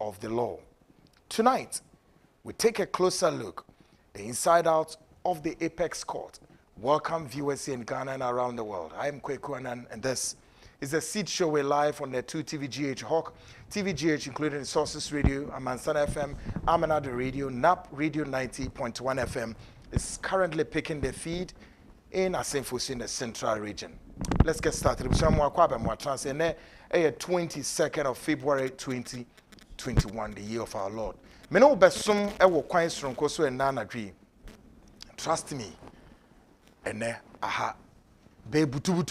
of the law. Tonight, we take a closer look, the inside out of the Apex Court. Welcome viewers in Ghana and around the world. I am Kpakpo, and this is a seat show. We're live on the 2 TVGH Hawk, TVGH including Sources Radio, Amansana FM, Amanada Radio, NAP Radio 90.1 FM is currently picking the feed in Asenfosu in the central region. Let's get started. The 22nd of February 2021, the year of our Lord. Meno besum ewo kwan stronko so enana dwi. Trust me. Ene aha. Be butu.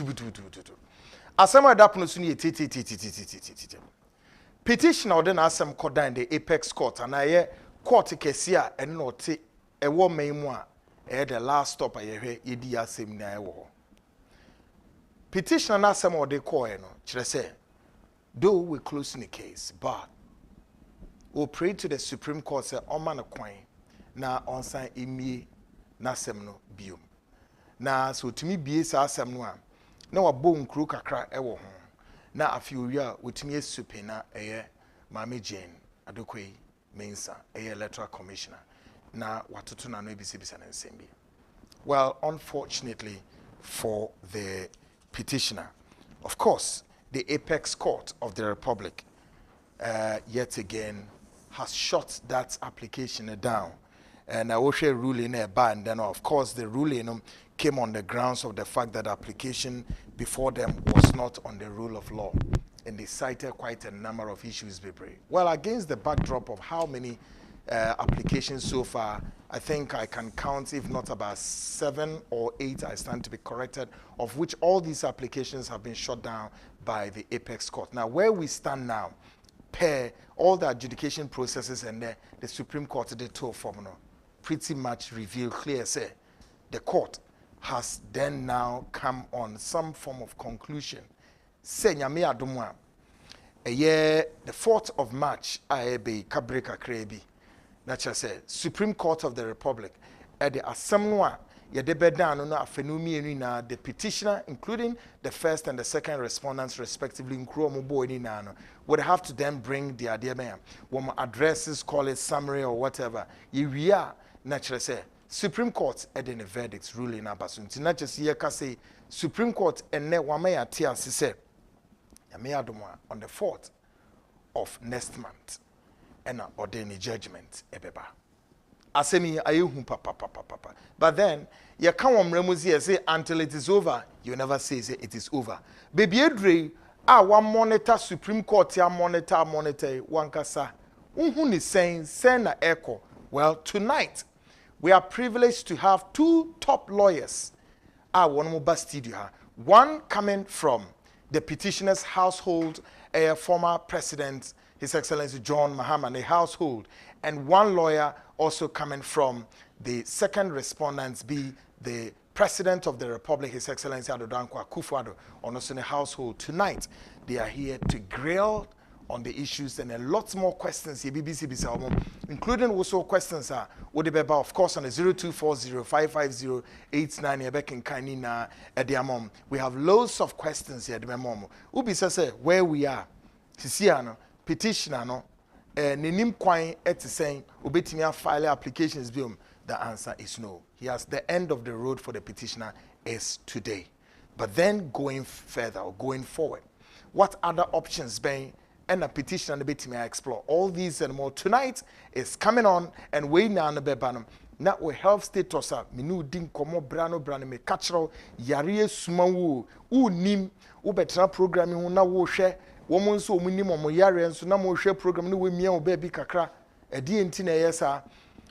Asema dapono so ne titi. Petition or den asem kodan the Apex Court and aye court kese a ene no te ewo maimu a the last stop aye yedi asem na ewo. Petition na asem ode call no kire say though we closing the case but we'll pray to the Supreme Court say Oman Kwan na onsan emi na asem no biom. Na so timi bie sa asem no a na wabo nkru kakra ewo ho. Na afiori a wotimi esupe na eye Mama Jane Addo Mensa eye Electoral Commissioner na watoto na no ebisibisa na nsembi. Well, unfortunately for the petitioner, of course, the Apex Court of the Republic yet again has shut that application down. And I will share ruling a ban. Then, of course, the ruling came on the grounds of the fact that the application before them was not on the rule of law. And they cited quite a number of issues. Well, against the backdrop of how many applications so far, I think I can count, if not about 7 or 8, I stand to be corrected, of which all these applications have been shut down by the Apex Court. Now, where we stand now, per all the adjudication processes and the Supreme Court did to formula pretty much reveal clear say the court has then now come on some form of conclusion. Say nyame adomwa the 4th of March be kabreka krebi na say Supreme Court of the Republic at the assembly Yedebedano no afenumi na the petitioner, including the first and the second respondents, respectively, would have to then bring the idea when addresses, call it summary or whatever. We are naturally say Supreme Court adding a verdict ruling abasun. Not just here say Supreme Court and ne wamaya tia Cisse on the 4th of next month and ordain a judgment ebeba. Asemi ayuhu papa. But then you can't remuzi say until it is over, you never say it is over. Baby Edre, one monitor Supreme Court ya monitor one kasa. Ni saying send echo. Well, tonight we are privileged to have 2 top lawyers. One more studio. One coming from the petitioner's household, a former president, His Excellency John Mahama, a household, and one lawyer also coming from the second respondents, be the President of the Republic, His Excellency Addo, on also in the household. Tonight, they are here to grill on the issues and a lot more questions, including also questions of course, on the 0240-550-89. We have loads of questions here. Ubi says where we are. Sisiano, petitioner, no. Ninim kwai saying ubetimi file applications biom. The answer is no. He has the end of the road for the petitioner is today. But then going further or going forward, what other options being and a petitioner betimi explore all these and more tonight is coming on and we na na bebanum. Na we health status minu din komo brano me catchro yare sumawu nim ubetra programming na wo hwe woman so minimum yare and so na mo hwe program no we mia obabi kakra edi enti na yesa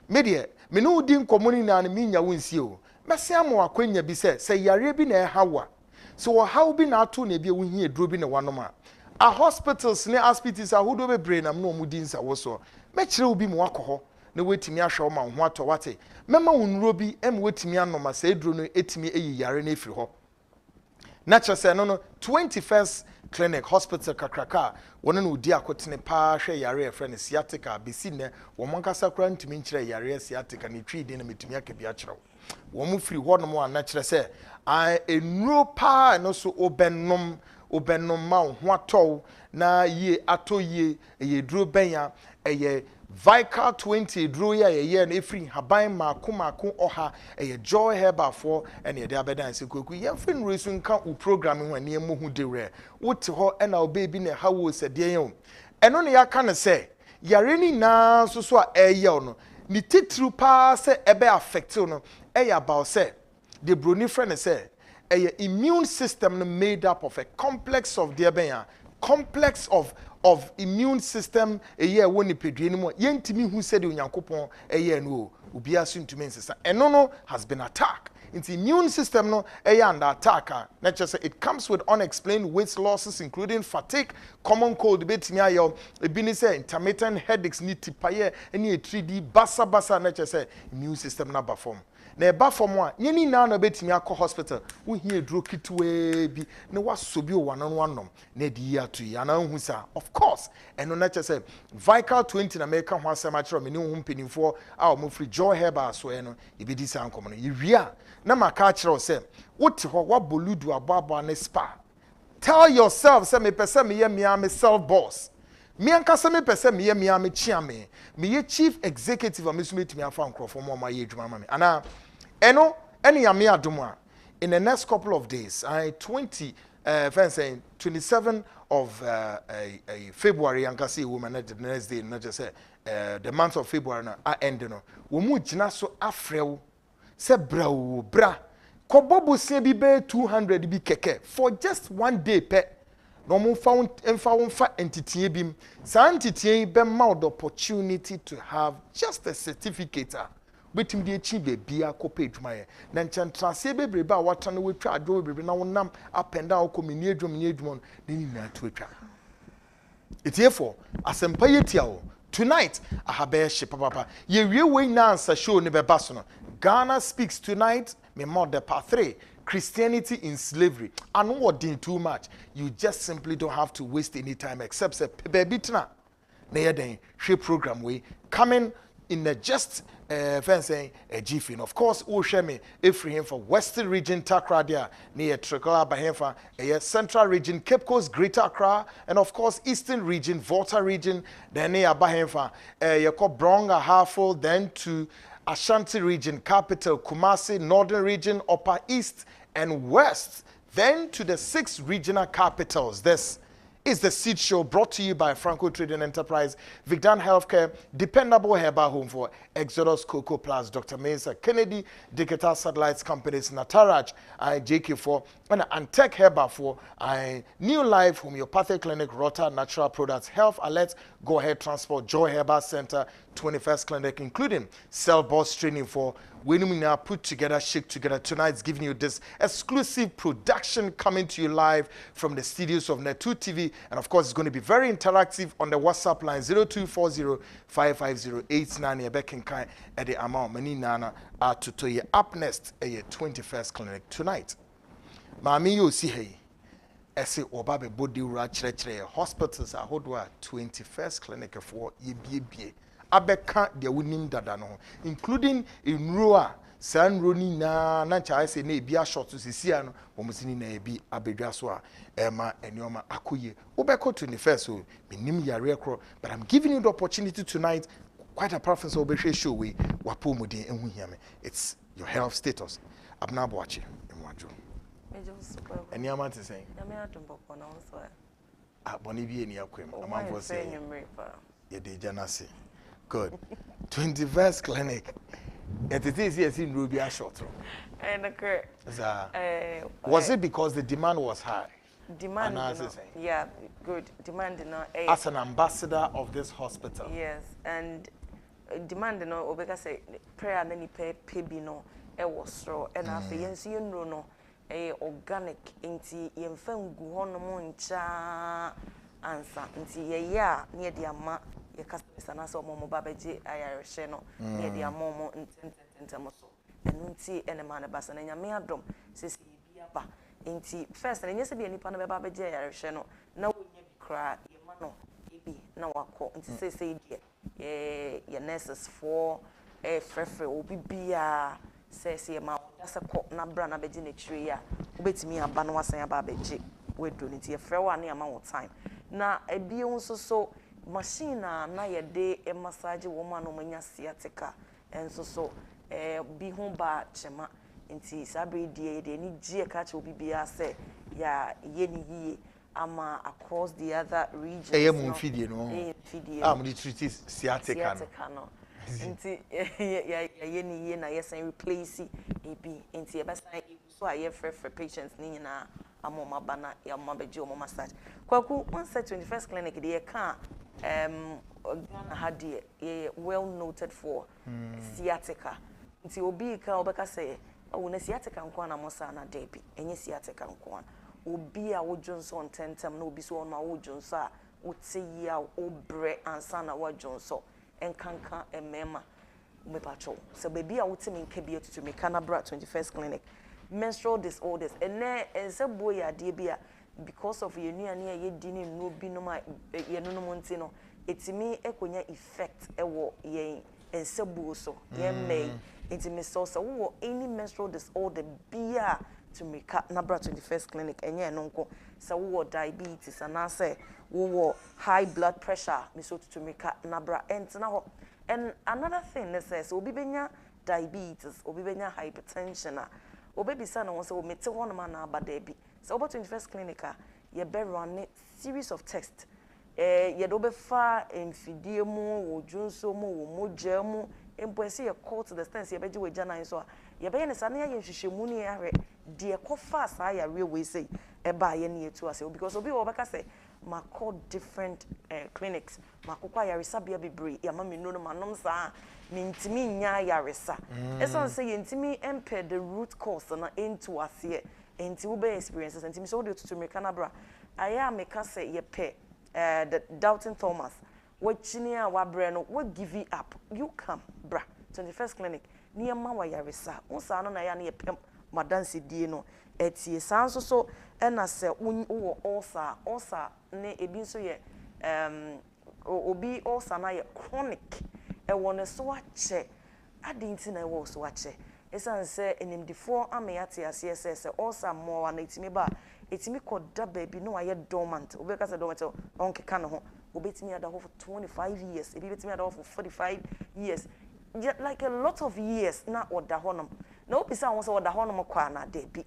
media me no din komuni na na minya wonsi o mese amo akwanya bi se yare bi na hawa so how bi na ato na bi ehun eduro bi na wanoma a hospitals ne hospitals ahodo be brain am no mu din sa wo so me kire obi mu akoho na wetimi ahwe ma ho ato wate mema wonro bi em wetimi anoma sa eduro no etimi eyi yare na efiri ho natural say no 21st clinic hospital kakraka wona no di akotene pa hwe yare e friend sciatica besi ne wo monkasa kra ntimi nkire yare sciatica ne twi din na metumi akabi akyerew wo mu free ho no mo na kire say I enro pa no so obennom obenno ma ho atɔ na ye atɔ ye ye duro benya eye Vical 20 drew ya ye na efri haban mako oha eye joy herba for ene ye de abedan se koku ye fin resu nka u programming wa ne hu de re wote ho ena obebi na ha wo se de yen eno ne yaka ne se yare ni na so a eye no ni titru pa se ebe affect no eye about se the broni friend say eye immune system no made up of a complex of the ben complex of immune system eye woni pedue ni mo yentimi hu said onyankopon eye no obi asu ntumi nsesa eno no has been attacked into immune system no eye under attack na just say it comes with unexplained weight losses including fatigue common cold betimi ayo ebi ni say intermittent headaches ni tipaye eni 3D basa na just say immune system na perform na eba form a nyeni na na betimi akọ hospital wo hie duro kitwe bi na wasobi o wanom na di ya to ya na hu sa of course eno na che say Vical 20 na meka ho asema kire me ne hu mpenimfo a o free joy herba so eno ibedi sa ankom no yewia na maka kire o say wote ho waboludu ababa na spa tell yourself say me pese me ye me self boss me ankasa me pese me ye me chiame me ye chief executive of me afa nkrofo mo ma ye adwuma ma me ana eno ene ya me adom in the next couple of days 27 of February ankasa woman the next day not just say the month of February na end no wo mu gina so afrew se bra kobobo se bi be 200 bi keke for just one day pe no mo found entity bim sa entity be ma the opportunity to have just a certificate betim de chi be bia kopa edwuma ye na nchan transe bebre ba wata no wetwa adwo bebre na wonam apenda okomini edwuma ni na to etwa etiefo asempa yetia o tonight ahabe she papa ye wie we na answer show ne beba so no Ghana speaks tonight me more the part 3 Christianity in slavery and what did too much you just simply don't have to waste any time except say baby tna na ye den hwe program we coming in the just saying a jiffy. Of course, Ushemi, Ibrahim for Western region, Takradia, near Trikala Bahemfa, Central region, Cape Coast, Greater Accra, and of course, Eastern region, Volta region, then near Bahemfa, Yako Bronga, Harful, then to Ashanti region, capital, Kumasi, Northern region, Upper East, and West, then to the 6 regional capitals. This is the Seed Show brought to you by Franco Trading Enterprise, Vigdan Healthcare, Dependable Herbal Home for Exodus Cocoa Plus, Dr. Mesa, Kennedy, Digital Satellites Companies, Nataraj, JK4, and Antec Herbal for New Life Homeopathic Clinic, Rota Natural Products, Health Alert, Go Ahead Transport, Joy Herbal Center, 21st Clinic, including Cell Boss Training for when we now put together, shake together. Tonight's giving you this exclusive production coming to you live from the studios of Net2 TV. And of course, it's going to be very interactive on the WhatsApp line 0240-550-890. Bekenkai at the amount many nana to you up next a 21st Clinic tonight. Mami yo si hey. Ese obabe body ura chere hospitals are hodwa 21st Clinic for ye. Abeka de wunim dada no including Inrua san roni na cha ese na ebia short to sisia no omosini na ebi abedwa so a ema enioma akoye obeko 21st so minim yare kro but I'm giving you the opportunity tonight quite a preference obehwe show we wapo mudin enhu hia me it's your health status abna boache enwajo eniama te say na me adombo na so a boni bi eni akwem amamfo say ye de janase. Good. 21st Clinic. It is yes in Rubia short. Was it because the demand was high? Demand, yeah, good. Demand, as an ambassador of this hospital. Yes, and demand, Obeka say prayer and any pay no, was straw, and after you know, organic, inti, yemfem guhono cha answer, inti, yeah, near the ama. Ye kasana so momo babeji ayareshe no ye dia momo ntentemo so enunti enema na basa na nyame adom sesi bia ba enti first na nyese bia nipa na be babeji ayareshe no na wonya bi kra ye ma no ebi na wakọ enti sesi die ye nurses for frefre obi bia sesi ma dasa ko na bra na beji na chire ya obetimi aba no wasan aba beji we do nti ye frɛ wa na ama wo time na ebi nso so machine na ye de massage wo ma no manya sciatica enso so bi ho ba chema nti sabre die de ni gie ka che obi bia se ya ye ni yie ama across the other regions mo fidie no mo di treat sciatica no nti ye ni ye na ye san replace ebi nti ye ba san so aye frɛ patients ni nyina amoma bana ya mama beji omo massage kwaku one set 21st clinic de ye ka Ghana had well noted for sciatica nti obi ka obeka say o na sciatica nko na mosa na debi enye sciatica nko obi a wojonso ntentem na obi so on ma wojonso a wote ya obre ansa na wojonso enkanka emema mepacho so baby a wote menka bi atutu meka na bra 21st clinic menstrual disorders ense boy ade bia because of your nuane ye dini no bi no ma ye no monti no etimi ekonya effect ewo ye ense bo so ye may intimi so wo any menstrual disorder bia to make nabra 21st clinic enye no nko so wo diabetes and I say wo high blood pressure me so to make nabra entina ho and another thing that says obi benya diabetes obi benya hypertension obi bisa na won say o mete ho no ma na abada bi so about 21st clinic ye be run series of tests ye do be fa emfidie mu ojunso mu wo moja mu empoese ye call to the stance ye beji we jana so ye be ye ne sane ye hwehwemu ni ahwe de ko fa sa ya we say e ba ye ne etu ase because obi wo beka say ma call different clinics ma kokwa ya resabia bebre ya ma me no ma nom sa me ntimi nya ya resa eso say ye ntimi empe the root cause na into ase enti wo be experiences enti so de to me kanabra aya me ka say ye pe the doubting Thomas what chinia wa bre no what give it up you come bra 21st clinic near ma wa yaresa unsa no na ya na ye pem madanse die no etie sanso so na se wo osa ne ebi nso ye obi osa na ye chronic e won so ache adinti na wo so ache esan se enimdifo ameyate ase se osa mo wa na itimi ba etimi koda baby no aye dormant obeka se dormant onkeka ne ho obetimi ada ho for 25 years ebi betimi ada ho for 45 years like a lot of years na oda honom na opisa won se oda honom kwa na debi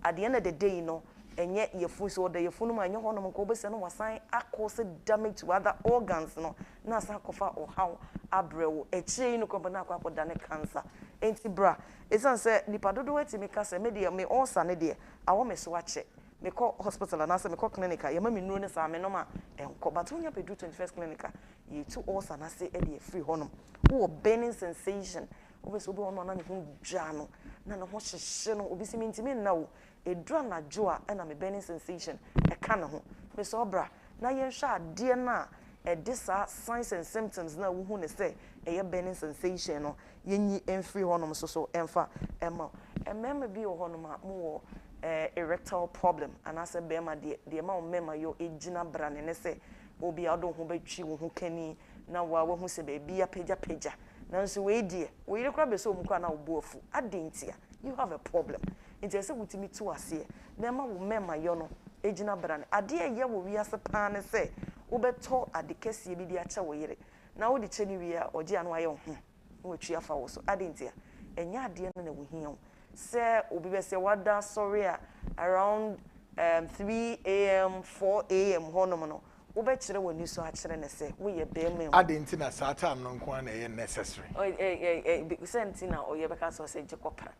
at the end of the day no enye yefu so oda yefu no ma enye honom ko obese no wasan cause damage to other organs no na sa kofa o how abrewo echi no ko na akwa poda ne cancer enti bra esan se nipa dodo wetimi ka se me de me onsa ne de awo me so ache me call hospital and say me call clinic ya ma me nuru ne sa me no ma enko but when you do 21st clinic you two also na say e dey free honum wo burning sensation obi so obi ono na ne hu dwa no na ne ho hyehye no obi simi ntimi na wo edura na jo a na me burning sensation e ka ne ho me so bra na ye hwa ade na this are signs and symptoms na wo hu ne say e burning sensation no yenyi free honum so emfa emma emma bi wo honum a mo erectile problem and as a bema the amount mema yo ejina brane ne se obi ado ho betwi wo ho kani na wa wo hu se be bia peja na nso we die we ile kra be so mu kwa na obo afu adentia you have a problem nti se wutimi tu ase na ma wo mema yo no ejina brane ade ye wo wi ase pa ne se wo beto adekese bi di acha wo yire na wo di cheni wi a oje anu aye ho wo twi afa wo so adentia enya ade no na wo hia say obi be say wada sorry around 3 a.m. 4 a.m. hono no wo be kire woni so a kire ne say wo ye be me adenti na sa time no nko na ye necessary senti na o ye be ka so say je kopra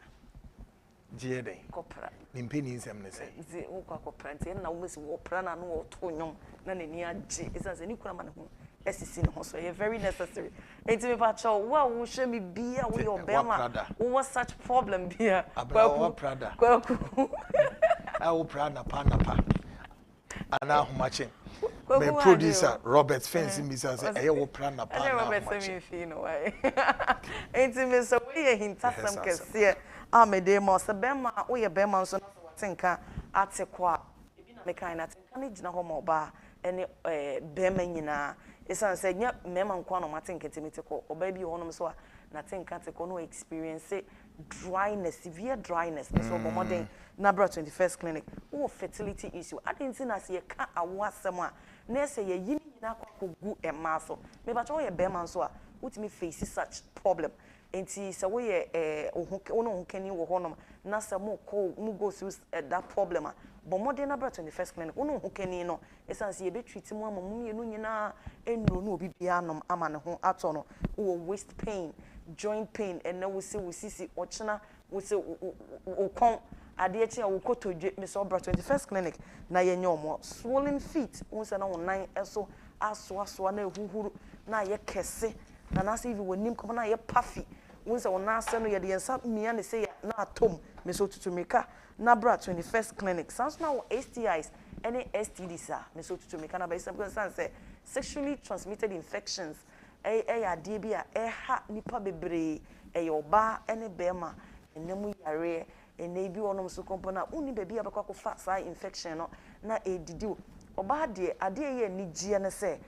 je den kopra ni mpeni nsem ne say zi wo kwa kopra nti na wo mesi wo pra na no wo to nyom na ne ni age isa se ni kura ma ne ho esisi no so ye very necessary enti me pa cho wa wo hwe me bia wo your bema wo such problem bia kwa prada I will prada pa ana humache my producer Robert Fancy me say e wo prada pa na Robert me feel no why enti me so we ye hintasam kese amede mo se bema wo ye bema so na tinka atekwa ebi na me kan na tinka ne gina ho mo ba ene bema nyina esan se nya mema nkwa no matin ketimite ko oba bi honom so na tinka te ko no experience dryness, severe dryness. And so modern Nabra 21st clinic, or fertility issue. I didn't see as you can't award someone. Nurse, ye yin go a muscle. Maybe all your bear man so would me face such problem. And see, so we ono can you honor Nasa more cold, go through that problem. But modern Nabra 21st clinic, ono who can you know, as I see a bit treating one mummy, and no be beyond aman home at all, or waist pain. Joint pain and now we see ochina we say o adechi a wo to Mr. Obra 21st clinic na ye nyomo swollen feet once na online eso aso na ehuhuru na ye kese na say if wonim come na ye puffy once na ase no ye de ensa mia ne say na atom Mr. Tutumika na bra 21st clinic sounds now STIs any STDs Mr. Tutumika na by some say sexually transmitted infections ade bi a ha nipa bebre oba ene bema enemu yare ene bi onom so kompona uni bebi abekwa ko fa sa infection no na edidi oba de ade ye ni gie ne se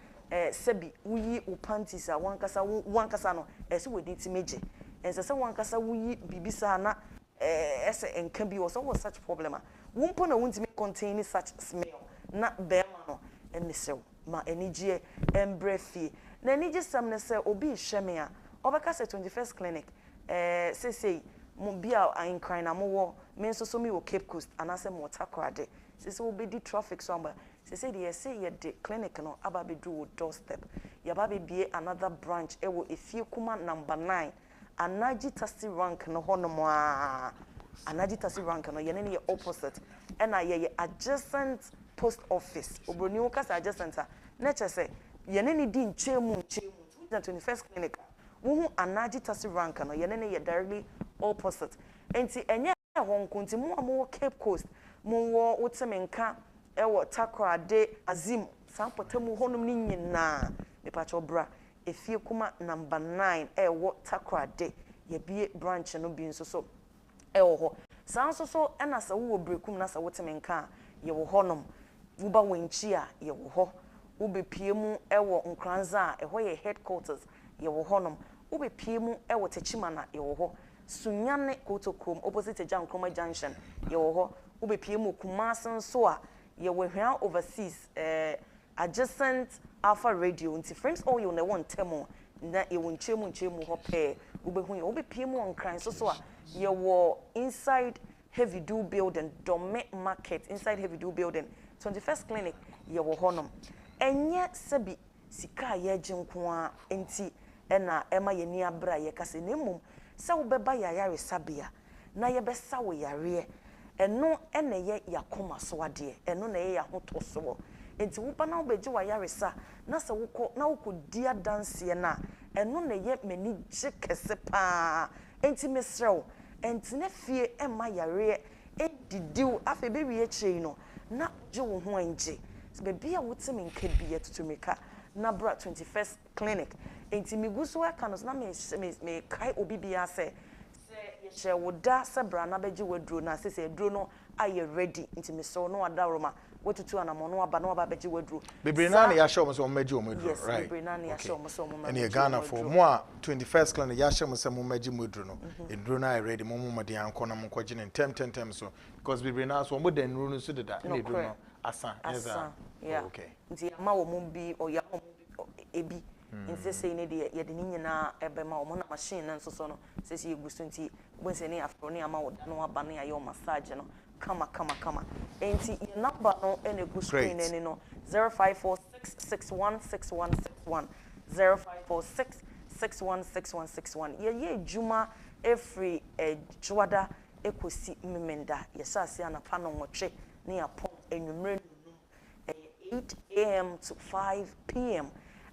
sebi wuyi o panties a wankasa no ese wedi ti meje ense se wankasa wuyi bibisa na ese enka bi was such problem a wumpo na wunti me contain such smell na bema no ene sew ma eni gie embrefie na ni gisam ne se obi hweme a obeka se 21st clinic say mo bia an cry na mo wo me so mi wo Cape Coast anase mo takrade say obi di traffic so amba say dey say ye de clinic no aba be do doorstep ya ba be bie another branch e wo efie kuma number 9 anaji taxi rank no hono mo anaji taxi rank no ye ne opposite and ye adjacent post office obroni wo kasa adjacent na che say yene ni di nchemu 21st clinic wo anaji tasi rank no yene ne ye directly opposite enti enye ho nkunti mo amo Cape Coast mo wo wotemenka e wo takrade azim sampotemu honum ni nyina me pacho bra efie kuma number 9 e wo takrade ye bie branch no bi nso so e wo ho sanso so ena sa wo brekum na sa wotemenka ye wo honum wo ba wenchi a ye wo ho ube piemu ewo nkranza eho ye headquarters ye wo honom ube piemu ewo techimana ye wo ho sunyane kotokom opposite Jankroma junction ye wo ho ube piemu kumasen so a ye wo hwan overseas adjacent Alpha Radio nti frames all you na won temo na ye wo nchemu ho pe ube hu ye ube piemu nkran so a ye wo inside heavy do building Dome market inside heavy do building 21st clinic ye wo honom enye sebi sika ye ginkwa enti ena ema ye ni abra ye kase nemum se wo beba ya yare sabia na ye besa wo yare eno ene ye yakoma so ade eno na ye ya hoto so enti wo ba na wo beje wa yare sa na se wo na wo dia dance na eno na ye mani je kese pa enti mesrew enti na fie ema yare edidiu afa be wie chei no na je wo ho anje baby a wotem nke bia tutumika na bra 21st clinic enti miguso aka no na me kai obi bia se ye che woda se bra na beji wadro na se dro no aye ready enti me so no adaroma wotutu anamono aba na aba beji wadro bebre na na ya show mo so meji o medro right bebre na na ya show mo so mo and Ghana for mo 21st clinic ya show mo se mo meji modro no edro na aye ready mo mo de anko na mo kwaji ne tem so because bebre na so mo den ru no so deda na edro no asa yeah okay nti ama wo mo bi o ya mo ebi nti say ne de ye de nyina ebe ma wo na machine na nso so no say say egusu nti bo se ne afro ne ama wo da no aba ne ayo massage no kama enti your number no ene go screen ene no 0546616161 0546616161 ye juma every juada ekosi mmenda yesase anapa no nwotwe ne apon enwumre 8 a.m. to 5 p.m.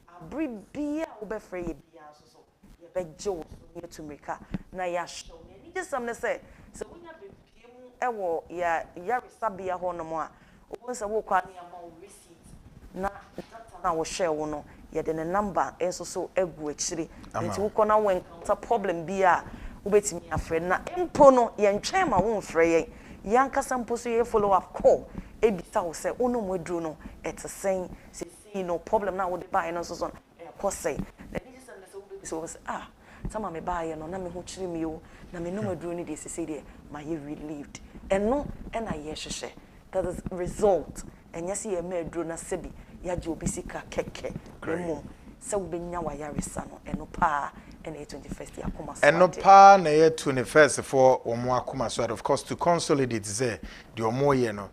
Abri bia obefre ye bia so ye bejo ye tumika na ya show ni just some say so wonya bepiemu ewo ya resabia ho no mo a obonsa wo kwa ne ama wo receipt na data na wo share wo no ye de ne number enso so egu akire enti wo kona wo encounter problem bia ubetimi afre na empo no ye ntwen ma wo mfre ye yankasa mpo so ye follow up call ebita wo se ono modru no etesen se no problem na wo de buy no so so ko say na this and so so sama me ba ye no na me ho chiri me o na me no maduro ni de sese de ma ye relieved eno na ye hwehwe that is result enya se ye maduro na sebi ya je obisika keke remo se wo benya wa yaresa no eno pa and 21st akoma so and no pa na 21st for omo akoma so of course to consolidate say the omo ye no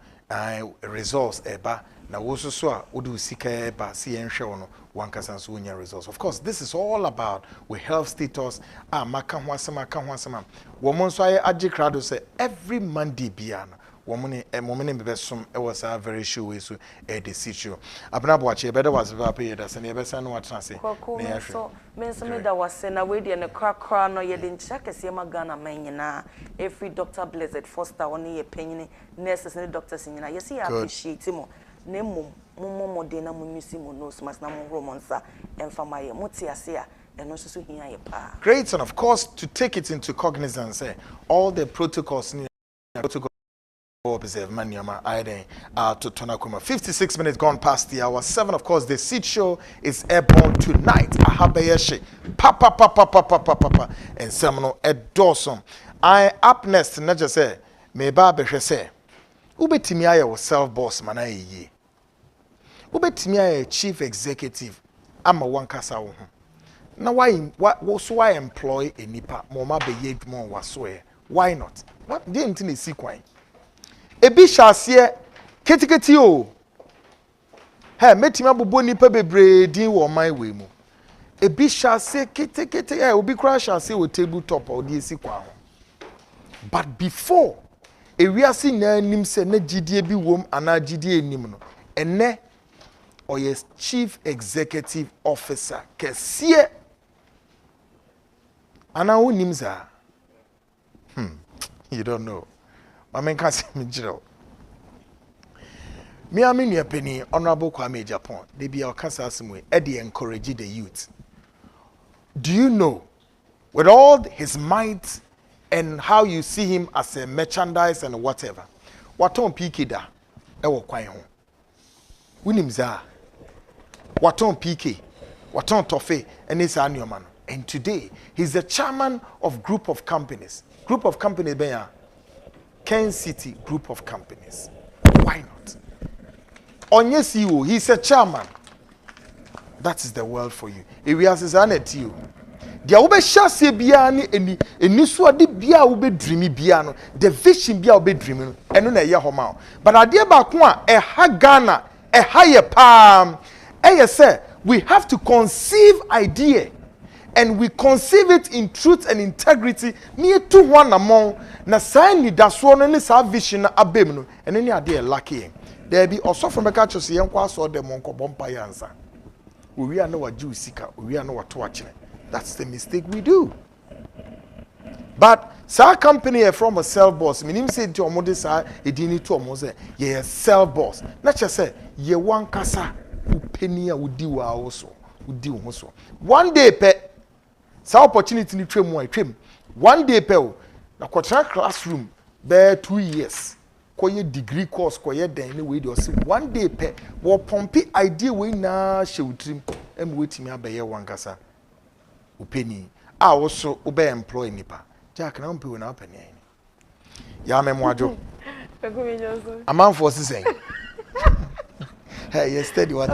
results eba na wo so a wo do sika eba se ye nhwe no wankasa so nya results. Of course this is all about we health status maka ho asema wo mo so aye age crowd say every Monday bia no woman be some was a very sure way so a decision. Abna boache better was pay that and ever san what say. So men some that was send away the crack no ye didn't check as yama Ghana man na every doctor blessed foster one ye penny nurses and doctors in you see I appreciate him name mo de na mo nyusi mo no smas na mo romansa emfama ye motiasia and also so here ye pa. Great, and of course to take it into cognizance all the protocols observe maniama to Tonakuma. 56 minutes gone past the hour 7. Of course, the seat show is airborne tonight. Ahabeyeshi, papa, and Seminole at Dawson. I up next, not just say, me ba say, Ubetimiya was self boss manaye ye. Ubetimiya chief executive. I'm a one kasa. Now why employ a nipa? Moma be ye more was why not? What didn't you see quite? Ebi shase ketiketi o he metima bobo nipa bebre din wo man we mu ebi shase ketekete obi kra shase wo table top o di esi kwa ho but before ewiase na nim se na gidie bi wom ana gidie nim no ene o yes chief executive officer kesie ana wo nim za you don't know. I mean, can't say me jiro. Me amin your penny, Honorable Kwame Japan. They be our cancer way. Eddie encourage the youth. Do you know, with all his might and how you see him as a merchandise and whatever, what on PK da, ewo kwai ho. Winim za. What on PK, what on Tofe, and his annual man. And today, he's the chairman of group of companies. Group of companies, beya. Kencity group of companies. Why not? Onye CEO, he's a chairman. That is the world for you. If we are saying it to you, the ube shase biya ni eni suade biya ube dreamy biya no, the vision biya ube dreamy eno na ye homa. But adie ba ko a ha Ghana, ha ye pam. Say we have to conceive idea. And we conceive it in truth and integrity near to one among na sign ni daso no ni sa vision na abem no and any ade lucky there be also from ka cho se yenkwa so dem onko bompa yansa we are no wa sika we are no wa to achine. That's the mistake we do. But sa company from a self boss minim say to omode sa edini to omo say ye self boss na che say ye wan kasa upeni a udi wa also udi wo so one day pe sa opportunity ni twem one twem one day pe o na kwatra classroom be 2 years koye degree course koye den ni we dey say one day pe wo pompi idea we na shewtrim em wetimi abaye wankasa upeni a wo so wo be employ nipa jack na mpe we na openi ya memwajo amanfo sisen hey you steady what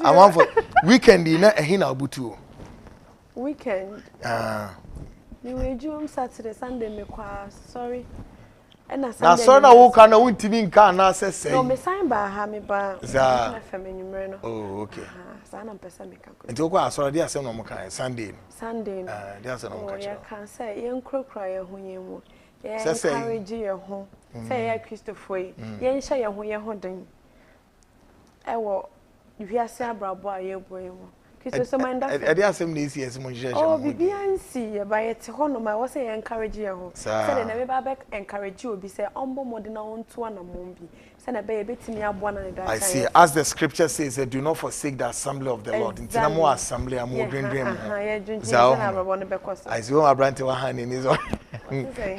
amanfo weekend na ehina obutu weekend. You will do Saturday, Sunday, me qua. Sorry. And na so na wo ka na wontimi nka na sese. No, me sign by ha me ba. Za. Oh, okay. Sa na pesa me ka. Nti wo kwa asoro dia asem no mo kan Sunday. Sunday. Dia asem no mo ka. Ya kan say yen krokra ye ho yen mu. Ye encourage ye ho. Say ya Christopher yi. Yen hye ye ho ye ho den. Ewo wiase abrabo a ye boy mu. So mind that. I did some days yes, mon cher. Oh, BBNC, by it, Honoma was say encourage you. Said never back encourage you, be say, umbo modena on to one a mombi. Send a baby to me up one and I see, as the scripture says, do not forsake the assembly of the Lord. In Tinamo assembly, I'm more dream. I see my brand to a hand in his own. Okay,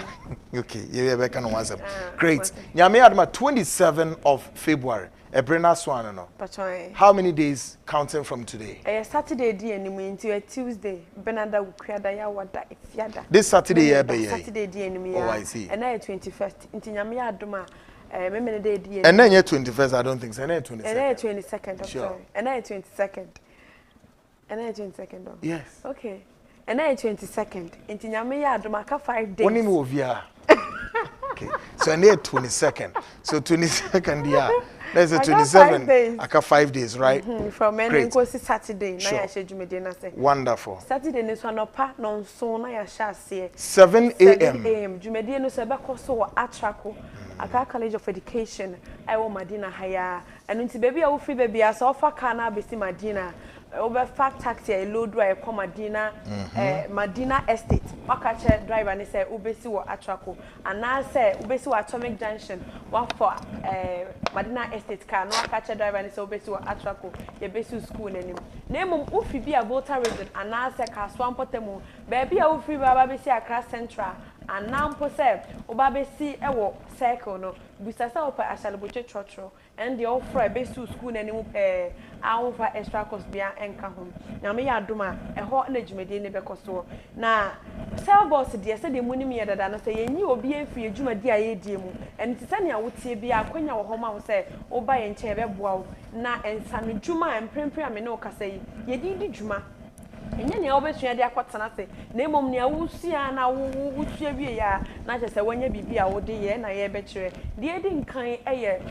you back on WhatsApp. Great. Yami Adma 27th of February. A brenna swan no. Pachoy. How many days counting from today? Saturday D and into Tuesday. Benada Ukrada ya wada ifiada. This Saturday yeah be. Saturday D and me. Oh, I see. And I 21st. Intinyamia Duma. Memene day D. And then 21st, I don't think so. And then 22nd. And then 22nd. Sure. And then 22nd. And then 22nd. Yes. Okay. And then 22nd. Intinyamia Duma ka 5 days. Only move here. Okay. So and then 22nd. So 22nd yeah. There's a 27. I got 5 days, right? From Monday to Saturday. Sure. Say. Wonderful. Saturday is one opa non so na ya sha se. 7 a.m. Jumedi no se be koso atrako. Aka College of Education. I wo Madina haya. And unti baby a wo free baby as offer kana be si Madina. Over fact taxi a load drive come Madina Madina Estate. Wakache driver ni say ubesi wo atrako. And now say ubesi wo Atomic Junction. One for Madina Estate car. No wakache driver ni say ubesi wo atrako. Ye besi school nenim. Name ufi bi a Volta region. And now say Kaswan Potemu. Baby a ufi baba besi Accra Central. And now say ubabesi ewo circle no. Busasa opa ashalibuche chotro. And the offer a besi school nenim for extra cost bia enka home. Na me ya duma e ho na djumade ne bekoso. Na sell boss de say de muni me dada no say yenyi obi enfi djumade a ye die mu. En ti sane a wotie bia akwanya wo ho ma wo say oba ye nche be boa wo. Na ensa no djuma emprempre a me no kasa yi. Ye di djuma. Enye ne obesua de akwatana se. Na emom ne awusia na wutua wie ya na che se wanya bibia wo de ye na ye be kire. De edi nkan eye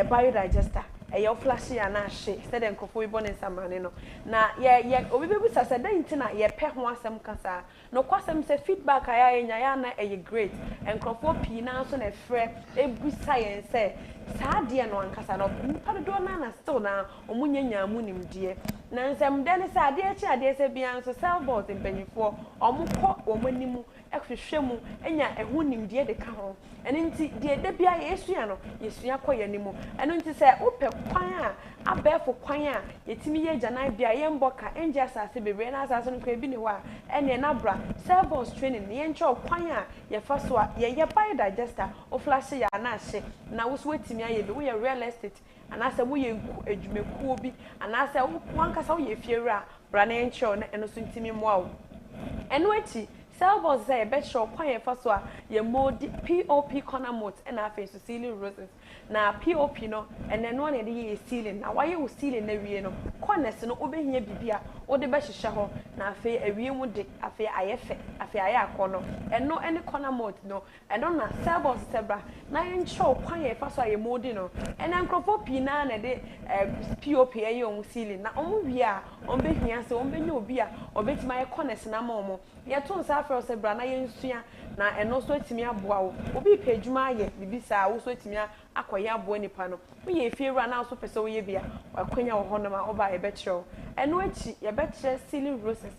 biodigester. Your flashy and ashy, said and coffee born in Samanino. Now, yeah, obi sa said, then ye peh one some cassa. No quasam say feedback I in Yana a great and crofo peanuts on a fre, a good science say, Sadia no one cassano, Padona still now, or Munya Munim dear. Nansam Dennis, I dare say beyond so sell balls in penny for, or more or menimu, extra shemu, and ya a wooning dear the cow. And indeed, dear Debia Yesiano, Yesia quay anymore, and unto say, open choir, a bear for choir, Yetimi Janai Bia Yamboka, and just as be Renas as on Crabiniwa, and an abra, servos training, the intro choir, ye first one, ye biodigester, or flashy anashi. Now was waiting me, we are real estate, and I said, we a Jumekobi, and I said, one cassa ye fear, Brannan Chon, and Suntimi Wow. And wait. Salvos say bet show quiet first one ye more POP corner modes and our face to ceiling roses. Now POP no and then one ye ceiling. Now why you ceiling every no corners no obe here bibia or the best shaho na fe a real wood affair I corner and no any corner mode no and on a salvos zebra nine show quiet first one ye modino and then crop pina and a POP a young ceiling. Now we are on be here so on be no beer or bet my corners na momo. Yaton Safra se brana yensuya na eno so etimi aboa wo obi pedwuma ye bibisa wo so etimi akoya aboa nipa no wo ye fiewura na so pese wo ye bia akwanya wo hono ma oba ye betrew eno achi ye betre ceiling roses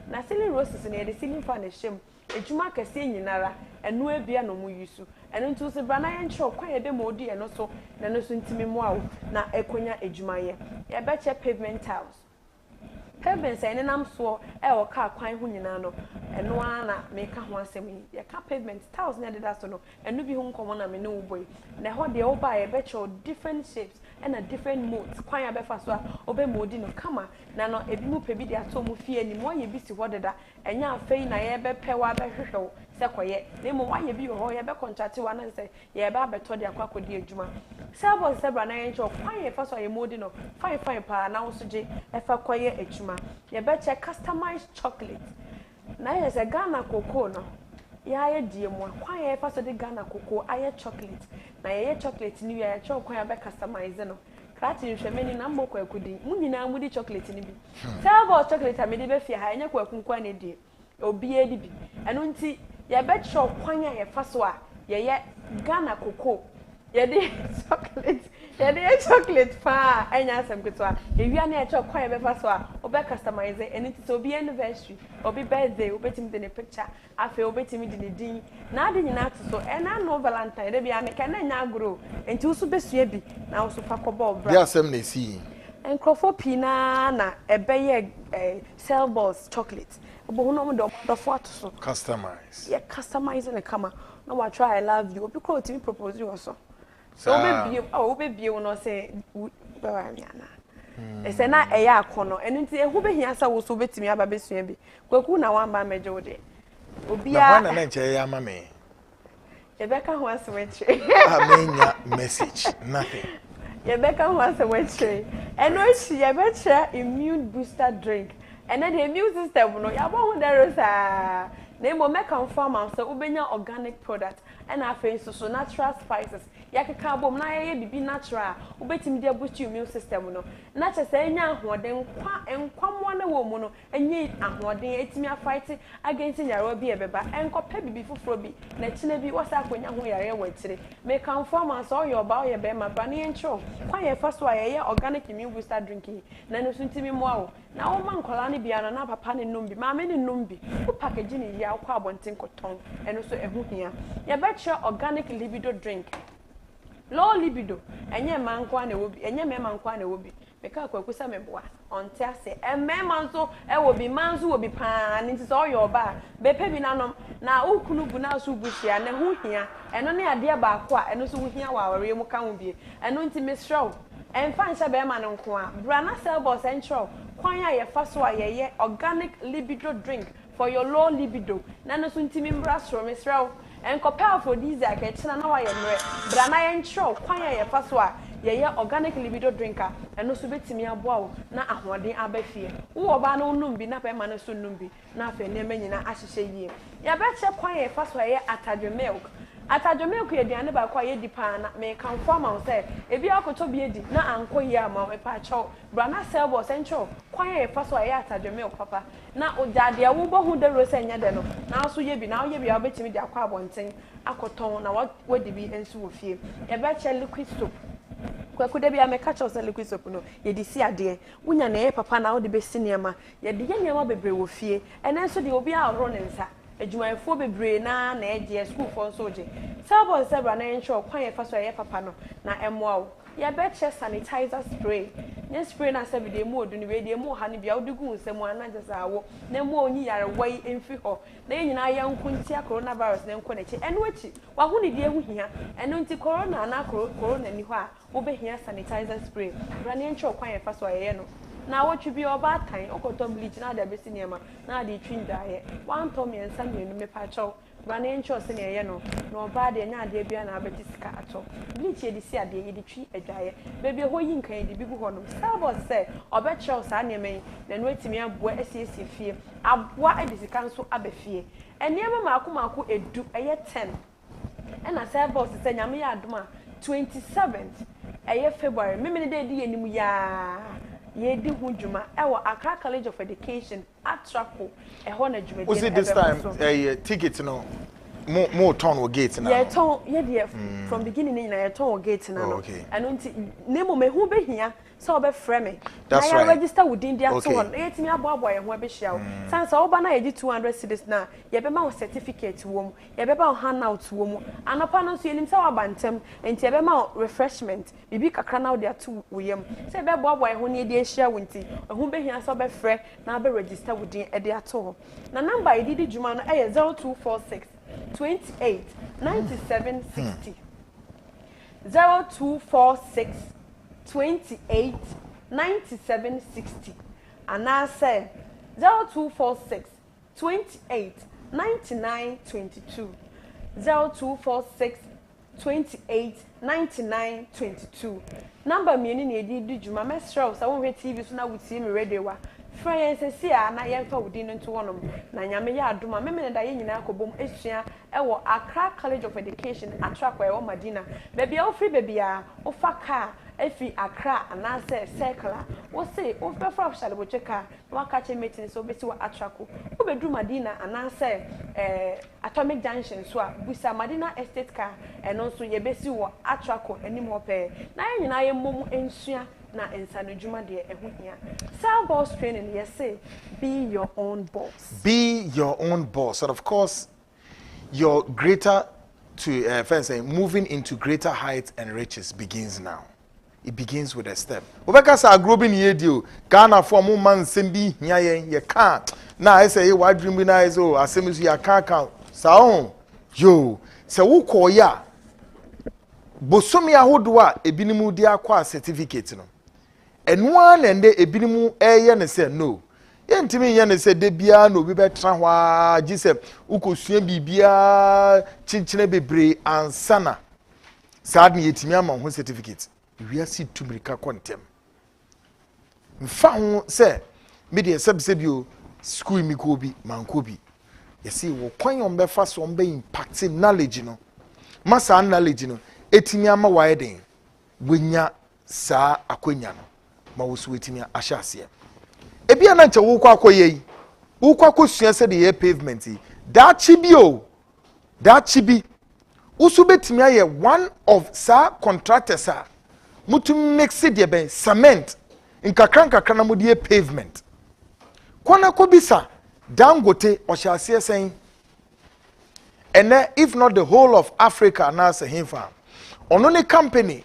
na ceiling roses na ye de ceiling fan ehyem edwuma kase nyinara eno abia no mu yusu eno ntu se brana yenchro kwa ye be modi eno so na no so ntimi mo awo na akwanya edwuma ye betre pavement tiles. Pavement say any nam so e car kwan ho nyina no eno ana make ho asem yi ye ka pavement tiles na deda so no eno bi ho nkomo na me ne wo boy na ho de wo ba ye be cho different shapes and a different modes kwan ya be fa so obe modi no kama na no ebi mu pe bi de ato mu fie ni mo ye bi si ho deda enya afei na ye be pe wa be hwehwe se koye na mo wa ye bi ho ye be contract wa na se ye be abeto de akwa kodi adwuma sabo sebra na ye cho kwan ye fa so ye modi no fine pa na wo so je e fa koye adwuma. You better customized chocolate. Now there's a Ghana cocoa no. Yeah, I dear one. Why I first the Ghana cocoa? I chocolate. Now I chocolate new year. Chocolate I customize no. Krati you should many number kwa kudi. Muni na mudi chocolate ni bi. Tell about chocolate I made be fear. I nya kwa kunkwa ne di. Obi edi bi. Anu nti you bet show kwanya ye first wa. Ye Ghana cocoa. Ye di chocolate. Ye chocolate pa enya asem ketwa ye wi na e cho kwa ye be fa so a obe customize and it so be anniversary obi birthday obetim de ne picture afi obetim de ne din na ade nyina to so e na no valentine de bia me kan na nya agro enti wo so besua bi na wo so fa kobo bra ya asem na si enkrofo pina na ebe ye cell balls chocolate obo hu no mo do fo ato so customize ye customize ne kama na wa try I love you obi ko timi propose you so So we be no say e say na e ya akono eno nti ehu be hia sa wo so betimi aba besua bi kwaku na wan ba meje wo de obia na na nche ya mame Rebecca ho aswetre amenya message nothing Rebecca ho aswetre eno chi Rebecca immune booster drink and then the immune system no ya bo ho there sa na mo make confirm am say ubenya organic product and afen so natural spices yakeka bom na ye bibi natural ubetimi de boost immune system no na che say nya ahoden enkwamo na wo mu no enye ahoden etimi fight against nyaro bi ebeba enkopa bibi foforo bi na chine bi wasa akonya ho yare wachire me confirm am so your ba ye be ma ba ne encho kwa ye first wa ye organic immune booster drinking na no suntimi mo awo na wo man kola ne bia na papa ne numbi ma me ne numbi wo package ne ya kwa abonten koton eno so ehu hia ye be che organic libido drink low libido enye mankwa na wobi enye me mankwa na wobi meka kwakusa meboa onte ase emema nso ewobi manzo wobi paa nti so oyo ba bepe bi nanom na ukunu bu na so buhia na hu hia eno ne ade ba akwa eno so hu hia wa aware mu ka ho bie eno nti mesraw emfa nhyɛ be ma no nko a brana cellball central kwan ya ye fa so a ye organic libido drink for your low libido na no so nti membra sro mesraw enkopa aphrodisiac ekina na wa ye mre brana ye nkyerɛw kwan ya ye fa so a ye organic libido drinker eno so betimi aboa wo na ahoden abafie wo ba na onum bi na pe ma na so num bi na afa ne manyina ahyehye yie ya be che kwan ye fa so ye atadwe milk atadwe milk ye diane ba kwa ye dipa na me kan form am say ebi akoto bi edi na anko ye ama e pa chaw brana cellball central kwan ye fa so ye atadwe milk papa na ojade wo bo hu de rose nya de no na so ye bi na ye bi a betimi di akwa abonten akoton na wadi bi ensu wo fie ye be che liquid soap kwaku de bia me catch us liquid soap no ye di si ade wunya na ye papa na wo de be sinema ye de ye niam bebre wo fie enen so de obi a oro ne nsa adwumayefo bebre na eje school for so je sabo sebra na encho kwan ye fa so ye papa no na emoa wo ye be che sanitizer spray nye spray na sabi de mu odu ni we de mu ha ni bia odugu nsem ana jesa wo na mu onyi yare wai emfi ho na nyina ye nkuntia coronavirus na nko na chi eno achi wa hu ni de ehu hia eno nti corona na corona ni ho a wo be hia sanitizer spray bra na encho kwan ye fa so ye no na what you be oba tan okoto bleach na da be sinema na da twinda ye wan to me ensa me no me pa chaw bra na encho se ne ye no na oba de nya de bia na abeti sika ato bleach ye di si ade ye di twi adwaye bebe ho yi nkan di bi bu hono sabo se oba chaw sa ne men na no etimi aboa esiesie fie aboa edi sika nso abafie enema maako edu eye 10 ena sabo se nyame ya adoma 27th eye February memene de di enimu ya ye di hu djuma ewo Accra College of Education atrako eho na djuma was it this time ticket no more turn or gate now yeah turn yeah there from beginning na turn or gate na no and unti nemo me hu be hia so be frame that's right register within there to one ye timi aboabo ye ho be hia san so oba na ye di 200 cedis na ye be ma certificate wo ye be ba handout wo mu anopa no so yenim se wa bantem enti ye be ma refreshment bibi kakra na wo to wo yam se be boabo ye ho ne de hia wonti hu be hia so be frɛ na be register within e de ato na number ye di djuma no e 0246 28 97 60 0246 28 97 60 and I say 0246 28 99 22 0246 28 99 22 number me ni di djuma mesra so won TV so na wuti me radio wa friends see na yen fa wudi no nto wonom na nyame ya adoma me da ye nyina akobom esua ewo Accra College of Education atrakwa ewo Madina baby a ofri baby a ofa car efi Accra ana se circle wo se wo be fra official bo cheka wa ka che meeting so beti wa atrako wo be du Madina ana se Atomic Junction so a busa Madina Estate car eno so ye besi wo atrako animo pe na ye nyina ye mom ensua na insano juma de ehuhia sell boss training yes say be your own boss and of course your greater to saying moving into greater heights and riches begins now. It begins with a step. Obeka sa agrobin yedio Ghana for mo man sembi hia ye can na I say what dream bi na is o asem so ya can sa on yo se wo ko ya bosomi ahodo a ebinimu di akwa certificate no enwa na ende ebinimu eye ne say no yentimi yen ne say de bia no bi betra ho a gise ukosua bibia chinchine bebre ansana sad ne yetimi ama ho certificate wiase tumirika kontem mfa ho say media sebsebio school mi ko bi manko bi yesi wo kwan on be fa so on be impact knowledge no masa knowledge no etimi ama widen wenya saa akonya no ma wo so etimi ahya ase ebi ana nche wo kwa akoye wo kwa akosua se de pavement da chibio da chibi usu betimi aye one of saa contractors a mutum mix de ben cement nkakran na modie pavement kwana ko bisa Dangote oshase sen ene if not the whole of Africa na se himfa ono ne company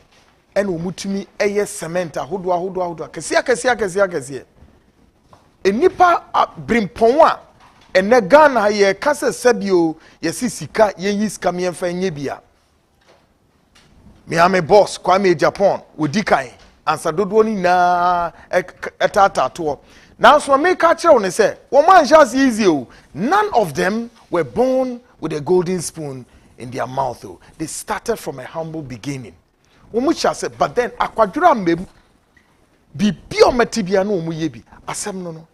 ene omutumi eye cement ahodo kese enipa brimpon a ene Ghana ye kase sabio ye sisika ye yiska miemfa nye bia me boss kwa me Japan odikan ansa dodo ni na etata to now so make catch on say woman just easy o none of them were born with a golden spoon in their mouth o they started from a humble beginning womucha say but then akwadura mem bibio matibia no omu ye bi asem no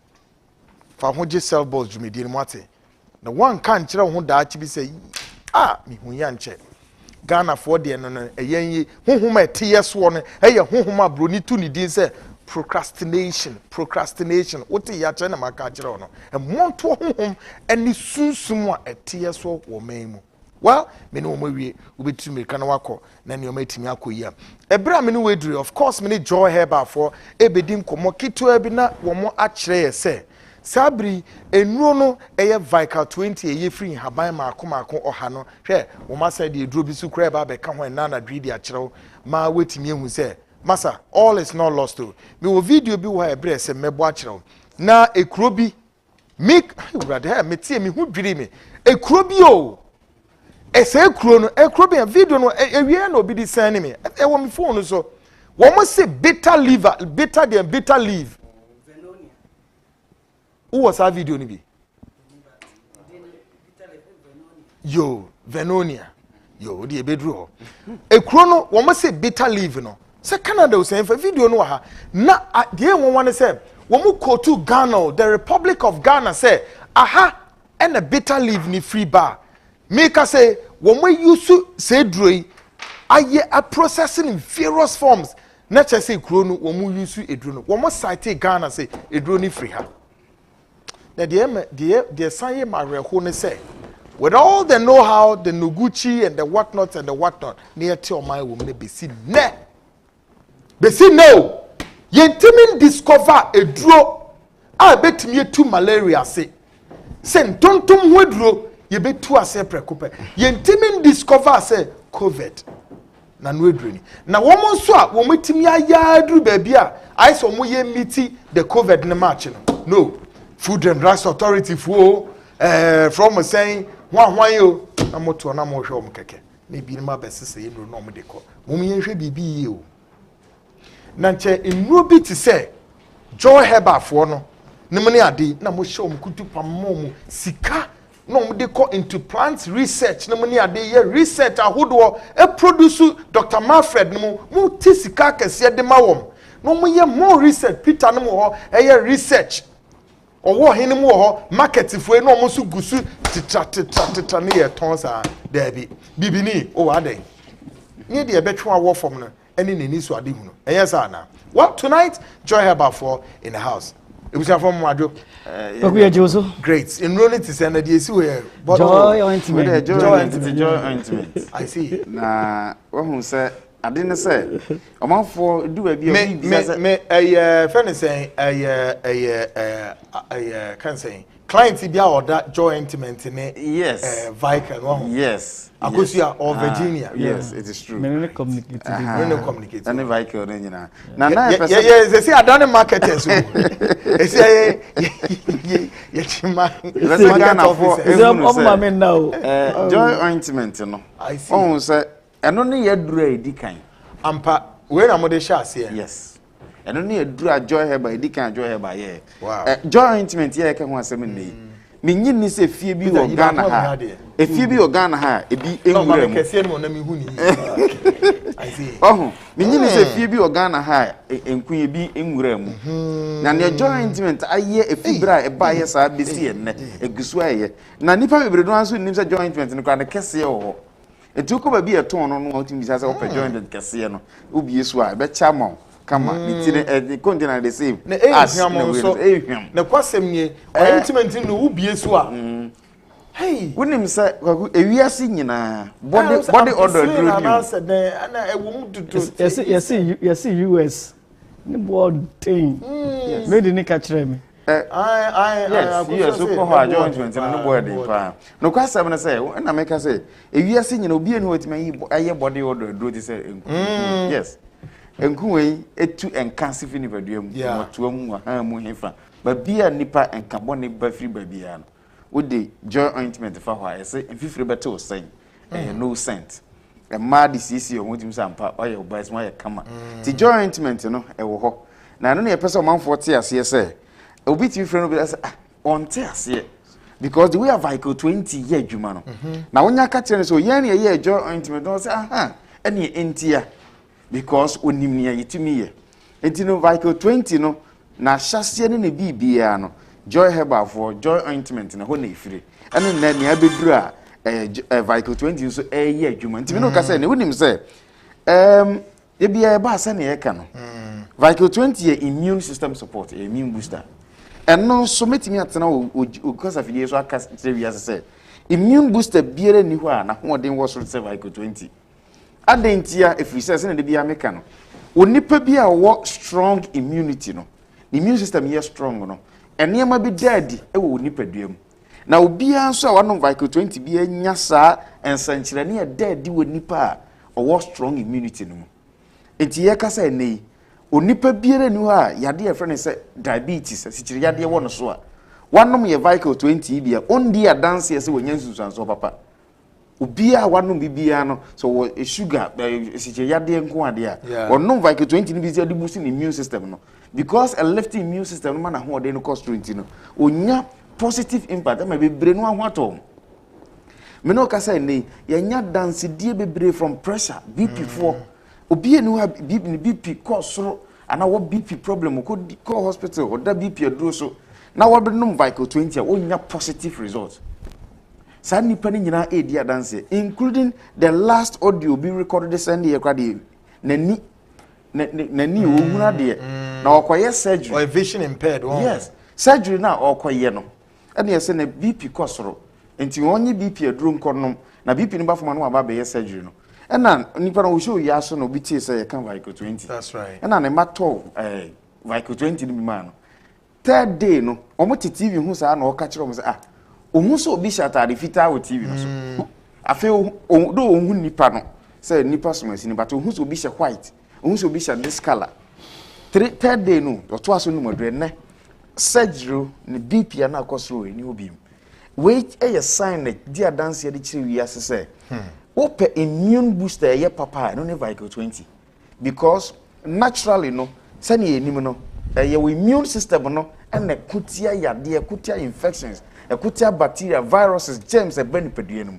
fa hoje cell balls jumedi ni mate na one kan kire ho da achi bi say me hu ya nche Ghana for de no eyen honhoma eteyeso no eye honhoma broni tu ni din say procrastination what ya try na maka kire no e monto honhom ani sunsum a eteyeso wo memu well me no mo wie obetumi ka na wako na ne o matimi akoyia ebra me no wedure of course me ne joy herba for ebedim komo kito abi na wo mo akire ye say sabri enuro no eye vical 20 eye free haban maako oha no hwe wo masa de eduro bi su kra ba be ka ho na na dwedi akire ma wetimi ehu say masa all is not lost to me wo video bi wo ebre se mebo akire na ekuro bi make brother me tie me hu dwiri me ekuro bi o ese ekuro no ekuro bi video no ewie na obi di send me e wo me phone so wo mo say bitter leaf who was that video ni bi yo Venonia yo di ebedru ho ekuro no wo mo say bitter leaf no se Canada o say video no ha na de won wan say wo mo kotu Ghana the Republic of Ghana say aha and a bitter leaf ni free bar make us say wo mo use say droi aye a processing in various forms na che say ekuro no wo mo use edru no wo mo site Ghana say edru ni free ha na the sanye mareho ne say with all the know-how, the Noguchi and the whatnot near to my woman be seen ne. Be seen no. Yentimin discover a draw. I bet me to malaria say. Send tontum wedro, ye bet to a separate coupe. Yentimin discover say COVID. Na nwedreni. Na woman swap, woman timia yadru babia. I saw moye miti the COVID ne march. No. Food and Drugs Authority for from saying one yo amoto na mo hwe om keke na bi ni ma besese yenu no mo de ko mo yenhwe bibi o na nche enuro bi ti se joy herba fo no ne mo ne ade na mo hwe om kutu pammo mu sika no mo de ko into plant research ne mo ne ade ye research ahodo e produce Dr. Manfred ne mo ti sika kese de ma wom no mo ye more research Peter ne mo ho e ye research owo hene mu ho market fo no mo so gusu titra ne ye ton sa da bi bibini o wa den ne de betwa wo fom no ene neni so ade hu no yes ana well tonight joy herba for in the house it was from Addo we Joso great in rolling to send the esi we joy ointment I see na wo hu say I didn't say. A month for do a me friend saying can say client be order joy intimate in yes Viking one yes Akosia or Virginia yes it is true me communicate and the Viking then na they say I done marketers they say you chima now joy ointment no I see oh say eno ne ye duru edi kan ampa we na mo de sha ase yes eno ne ye duru joy heba edi kan joy heba ye wow joy intimate ye ka ho asem ne minyi ni se fie bi wo Ghana ha efie bi wo Ghana ha ebi enwura mu kese no na mi hu ni I see minyi ni se fie bi wo Ghana ha enkuye bi enwura mu na ne joy intimate aye efibra e ba ye sa besi enne egusu aye na nipa bebre do anso nim se joy intimate ne kwa ne kese ye wo etu ko ba bi e ton no no otim bi sa se ope joy intimate kese ye no obi yesu a be chama kama the container the same as so na kwasem nie intimate no ubie so a hey wonim say ewiase nyina body order dro ni na ewo mututu yes US ni board thing made ni ka kire me yes so ko ha joint no board pa no kwasem na say na make say ewiase nyina obi enu wetima aye body order dro ti say yes enkuwe etu enkansi fi ni baduam motoam wa ha mu hefa ba bia nipa enkabone ba firi ba bia no wo de joy ointment fa ho ese enfifire bete o sen no scent e ma de sisi o motim sampa oye obas mo ye kama ti joy ointment no e wo ho na no ne pese o manfo te ase se obi ti fire no bi ase on te ase because the way of Vico 20 year adwuma no na wonya ka kire so ye ne ye joy ointment no say ene entia because onimnia yitimi ye enti no Vico 20 no na hyasie ne bibia no joy herbal for joy ointment na ho na ifire ene na ne abeduru a Vico 20 so ye adwuma enti me no ka say ne wonim say e bia e ba asa ne ye ka no Vico 20 ye immune system support immune booster eno so metimi atena o kasa fidie so aka tire say immune booster biere ni ho a na ho den wo so say Vico 20 adentia efise se ne de bia meka no onipa bia wo strong immunity no immune system ye strong no enema bi dadi e wo onipa duam na obia so a wanom Vico 20 bia nya saa ensankyere ne ye dadi wo nipa a wo strong immunity no enti ye kasa nei onipa biere ni ho a yade e frene se diabetes sikyere yade wo no so a wanom ye Vico 20 bia ondi adanse se wonya nsusuanso papa obia wanom bibia no so sugar siche yade nko ade a onom Vico 20 ni bi se de boost in immune system no because a lifting immune system no man ho ade no cost 20 no onya positive impact ama bebre no ho atom me no ka say nei yanya dance die bebre from pressure BP4 obia ni ha BP cause ana wo BP problem ko hospital or da BP aduro so na wo be nom Vico 20 a onya positive result Sani pani nyina edi dance, including the last audio being recorded send ye kwade nani ohuna de na okoye surgery or vision impaired one. Yes surgery na okoye no ene yese na BP kosoro enti onye BP aduro nkonom na BP ni bafoma no aba be surgery no ena nipa na wo show ya so no bi tie say ye kan Vico 20. That's right. Ena ne mato Vico 20 ni bi ma no third day no omo TV hu sa na o ka kire omo say ohun so obi shatari fita wo TV no so afi do ohun nipa no say nipa so masini but ohun so obi she white ohun so obi she this color third day no to aso no modre ne surgery ne BP na akosoro eni obi wait a sign na dia dance de kire wi ase say open immune booster ye papa no ne Vico 20 because naturally no sani enim no ye immune system no ene kutia yade kutia infections ekutia bacteria viruses germs e bani peduenum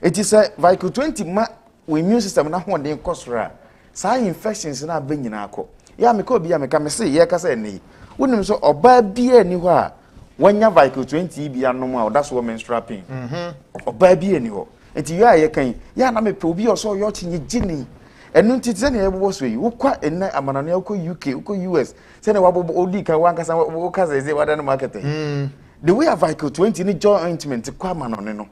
it is a Vico 20 ma we immune system na ho den kosora sa infections na ba nyina akọ ya me ka obi ya me ka me se ye ka sa nei wonim so oba bia ni ho a wanya Vico 20 bia no a oda so menstrual pain oba bia ni ho enti ya ye kan ya na me pe obi oso yo chinye gini enu ntiti na ebo so yi wokwa enne amanane ukọ UK ukọ US se na wabo odi kan wankasa wokaza eze wada no market the way of Vico 20 ni joy ointment kwa manone no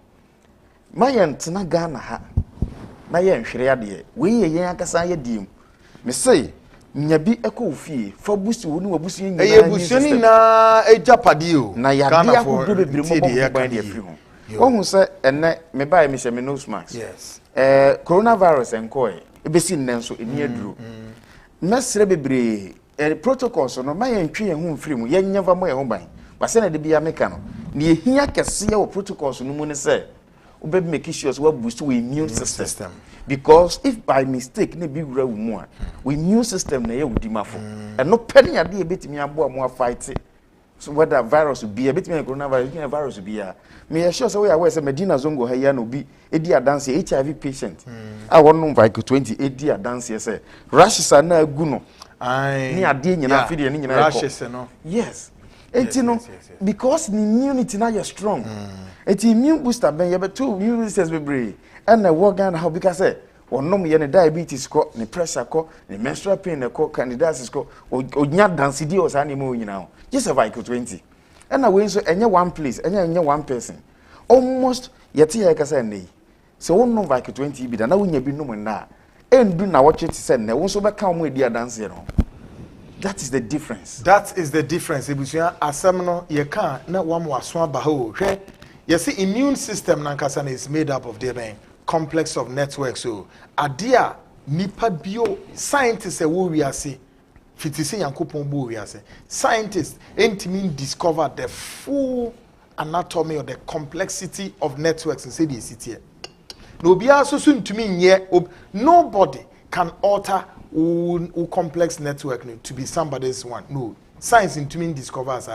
mayent na Ghana ha na ye nhwere ade we ye yen akasa ye dim me say nya bi ekofie fa busu wo ni wabusu yin e busu ni na ejapade o na ya dia ko do bebre mo ban de afiri ho ohun se enne me bae me she me nose mask yes coronavirus enkoy ebesi nnenso eni aduro mesre bebre protocols no mayen twe ye hu mfiri mu ye nyeva mo ye ho ban base na de bia meka no ne ehia kese ye wo protocols no mu ne se obebi make sure we boost we immune system because if by mistake ne bi wura mu a we immune system na ye udimafo and no penny ade betimi abo am fight it. So whether virus be a betimi coronavirus virus be a me sure say we are say Medina Zongo ha ya no bi edi adanse HIV patient a wonno Vico 20 edi adanse say rashes na agu no ni ade nyina afide ni nyina rashes no yes no because the immunity now you're strong it immune booster ben you be two immune systems be and the work and how because say onom ye ne diabetes ko ne pressure ko ne menstrual pain ko candidiasis ko onya dance di o sa ne mo nyina just a Vico 20 and we so enye one place enye one person almost yet here ka say nei so onom Vico 20 bi da na wonya bi nom na endu na watch it say ne wo so be ka mo edi dance no. That is the difference. That is the difference. Ebusia asem no ye kan na wa mo aso aba ho. Hwe you see immune system nankasa is made up of the complex of networks. So adia nipa bio scientists e wo wiase fitisi yankopon bo wiase. Scientists ntimi discover the full anatomy or the complexity of networks in the city. No bia so ntimi nye nobody can alter o complex network to be somebody's one. No, science in me discovers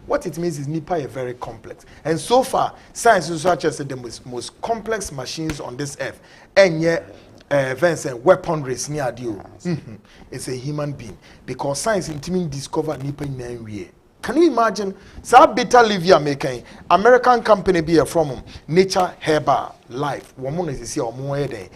what it means is nipa is very complex, and so far science is such as the most complex machines on this earth, and yet weaponry near you. It's a human being because science in me discover nipa in way. Can you imagine? So beta livia making American company be from Nature Herbal Life. Woman is here or more day.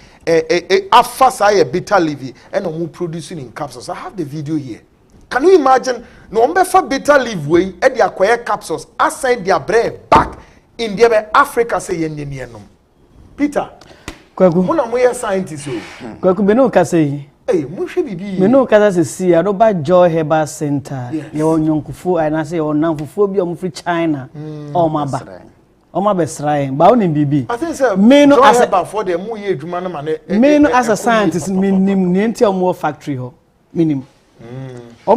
After I beta livy and more producing in capsules. I have the video here. Can you imagine? No for beta live way and they acquire capsules aside their bread back in their Africa say yen. Peter. Kwaku. One of my scientists. Kwaku beno kase. Hey, mushi bibi. Me no kasa se I don't buy Joy Herbal Center. Your nyonkufu and I say or nanfufu bi o free China. O maba. O ma besrai. Ba oni bibi. I think say me no as a for the mu ye adwuma na ma me no as a scientist minim nenti o mo factory ho. Minim.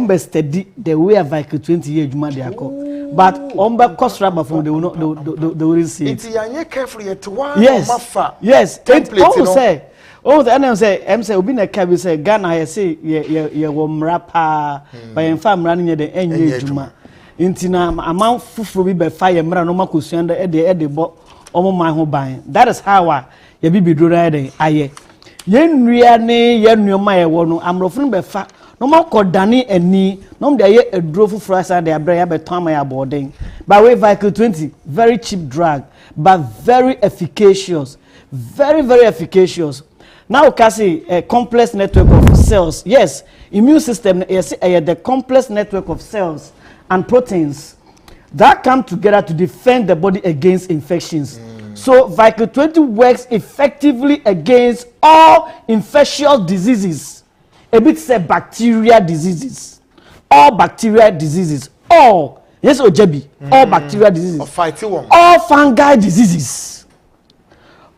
Be steady the way a Vico 20 year adwuma dey akọ. But be cost rubber from they will see it. It's yanye carefully at one yes. Template you know. Oh, the NM say obi na ka bi say Ghana ye say ye wo mrapa by enfam running the enye adwuma nti na amount fufuro bi be fire mra no makosua de bo omo man ho ban. That is how ye bi bidro na dey aye ye nnua ne ye nnuoma ye wo no amrofo no be fa no makodane ani no de ye eduro fufuro asa de abra ya beton ya boarding by way Vico 20 very cheap drug but very efficacious, very efficacious. Now we can see a complex network of cells. Yes, immune system is the complex network of cells and proteins that come together to defend the body against infections. So Vico 20 works effectively against all infectious diseases. A bit say bacterial diseases. All bacterial diseases. All. Yes, Ojebi. All bacterial diseases. All fungal diseases.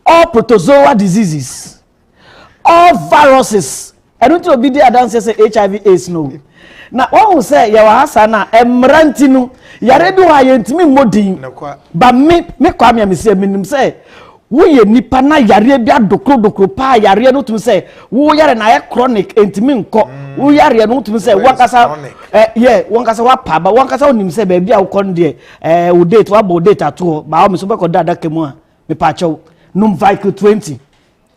All protozoa diseases. All viruses. I don't know be the advance say HIV AIDS no. Now one will say ya wahasa na emranti no yare bi wa yentimi modin. Ba me kwa me say minim say wo ye nipa na yare bi adokro pa yare no tumi say wo yare na ye chronic entimi nko wo yare no tumi say wankasa wankasa wa pa ba wankasa onim say ba bia wo kon de wo date wa bo date ato ba wo me so be ko dada kemu a me pa chew num Vico 20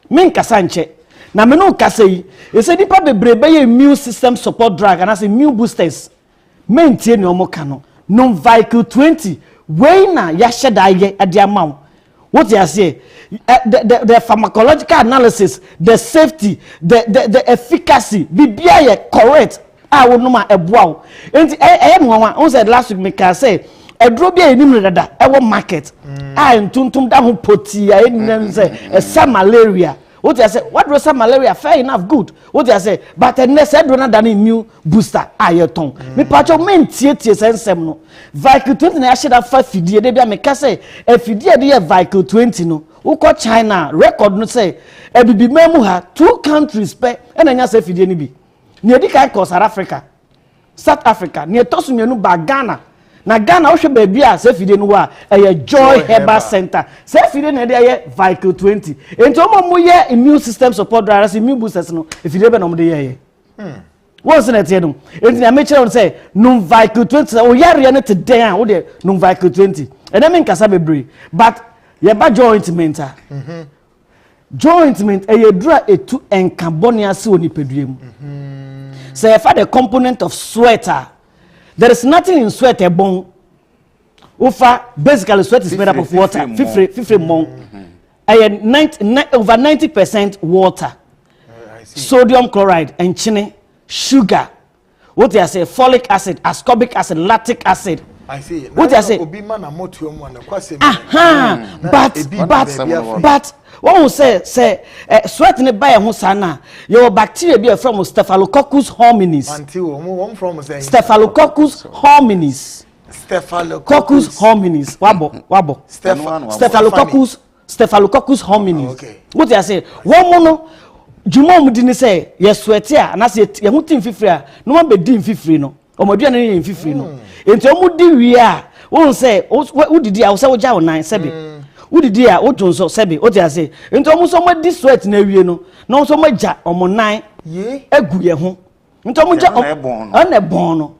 min kasa nche na me no kasa yi e say nipa bebrebe ye immune system support drug and as immune boosters mentie ne omo ka no num Vico 20 we na ya sheda ye ade amaw. What you say? The pharmacological analysis, the safety, the efficacy, bibia ye correct. I will know my ebwa. And I said last week, me can say a drop ye ni rada. I will market. I tuntum da ho poti. I say some malaria. What you say? What was some malaria? Fair enough, good. What you say? But the next said don't than new booster. Ayeton. Me pacho men tie sensem no. Vico 20 na sheda fa fidie de bia me ka say e fidie de Vico 20 no. Uko China record no say e bibi memu ha 2 countries pe e na nya say fidie ni bi. Ne di kai ko South Africa. Ne tosu mienu ba Ghana. na Ghana wo hwe baby a se fide no wa Joy Herbal Center se fide na dey vehicle 20 enti omo ye immune system support drivers immune boosters no fide be na omo dey ye what's na tie no enti na me kire on say no vehicle 20 o yare no today a wo dey no vehicle 20 and I mean kasa bebre but ye ba jointment jointment ye dura etu encabonia se oni peduem say if the component of sweater there is nothing in sweat ebon ufa basically sweat is made up of water 50 mon over 90% water sodium chloride and chine sugar what they say folic acid ascorbic acid lactic acid I see. What I say? Obi man amotium one kwase. But what we say sweat ne buy ho sana your bacteria be from Staphylococcus hominis. Until one from say Staphylococcus hominis. Staphylococcus hominis. Wabo. Staphylococcus hominis. Okay. What I say? One mono Juma mu di say yes sweat ya na say ye ho tin fifiri a no ma be din fifiri no. Omoduane ne yin fifiri no. Enti omu di wi a won say udidi a wo say wo ja wo nan sebe udidi a wo tonso sebe o ti ase enti omu so mo di sweat na wi no na so mo ja omo nan egu ye ho enti omu ja na bon no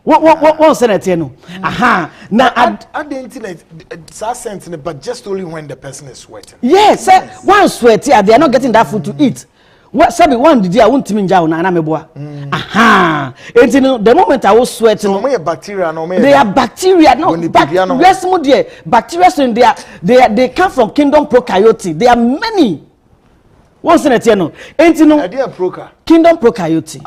won say na tie no aha na identity that but just only when the person is sweating. Yes, one sweat here they are not getting that food to eat. What sabi one did I want to mean jaw na meboa. Aha. And the moment I was sweating, no bacteria no they are bacteria no bacteria bacteria so they come from kingdom prokaryote. There are many. One senate no. And kingdom prokaryote.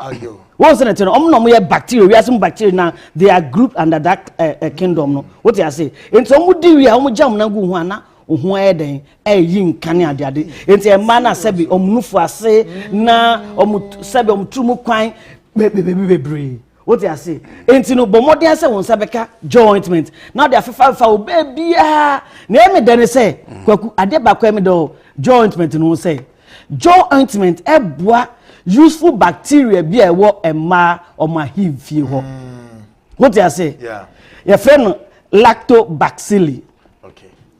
One senate no no bacteria we have some bacteria now they are grouped under that kingdom no. What I say? And so mu di we a mu jam na gu ho ana ohu eden yin kane ade enti e ma na sebi omnufu ase na sebi omtrumu kwan bebre what you say enti no bomode ase won sabeka jointment now they afifa o bebia na eme dene say kwaku ade ba kwa eme do jointment no say jointment eboa useful bacteria bi ewo ema omahimfie ho what you say your friend lactobacilli.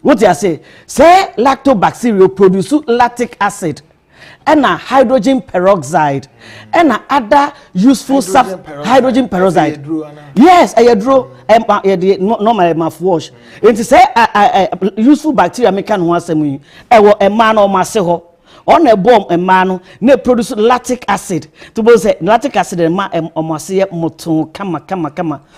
What you say lactobacillus produce lactic acid and hydrogen peroxide and other useful hydrogen peroxide. Yes, I draw normal mouthwash. It say useful bacteria make an one semi. A man or maseho. On a bomb a man ne produce lactic acid to both say lactic acid and ma omase moto kama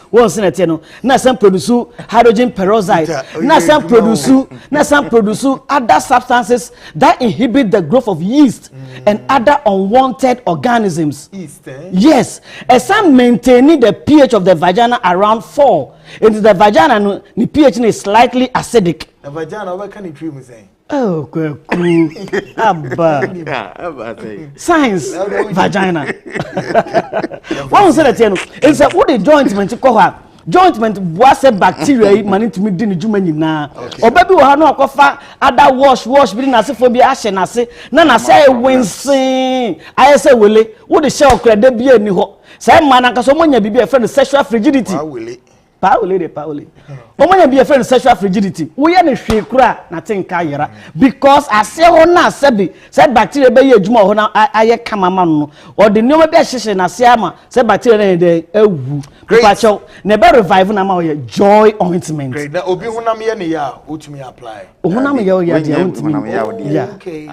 one seneteno na some produce hydrogen peroxide na some produce other substances that inhibit the growth of yeast and other unwanted organisms. Yes, and some maintaining the pH of the vagina around 4. Into the vagina the pH is slightly acidic. The vagina what can it dream say? Oh, cool. Science, vagina. What was that? It's a what the jointment call her. Jointment was a bacteria man to me din juma nyina. O baby wo ha no akofa other wash bi na se fo bi ahye na se na say winsin. I say wele, wo the shell kra da bi ani ho. Say man anka so monya bibi e friend sexual frigidity. Pauli. Omonya be a friend sexual frigidity. We are hwe kura na tinka yera because ase ho na sabi said bacteria be ye adwuma ho na aye kamama no or the nyoma be hyehye na se ama said bacteria na dey ewu pacho na be revive na ma ye joy ointment. Great. Na obi honam ye ne ya otumi apply. Honam ye ya dia otumi. Okay.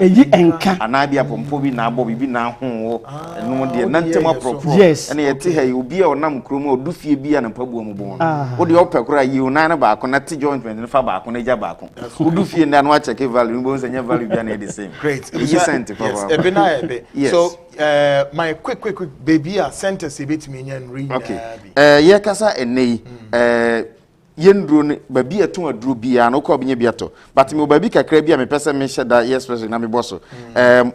Eyi enka ana bia pompo bi na abo bibi na ho wo eno de na ntema propro. Yes. Na ye te ha obi a onam kromo odufie bi na mpabu mu bon. Wo de opekura yi una na ba ko na te jointment na fa ba ko na ja ba ko. Odufie nda no a check value no bo nsanya value bi na the same. Great. Eyi cent for. Yes. Ebe na ebe. So my quick baby a sentence bit me nyan read. Okay. Ye kasa enei yendro ne baby aton aduro bia no ko obnye biato but me baby kakra bia me pese me hyeda yes president na me boso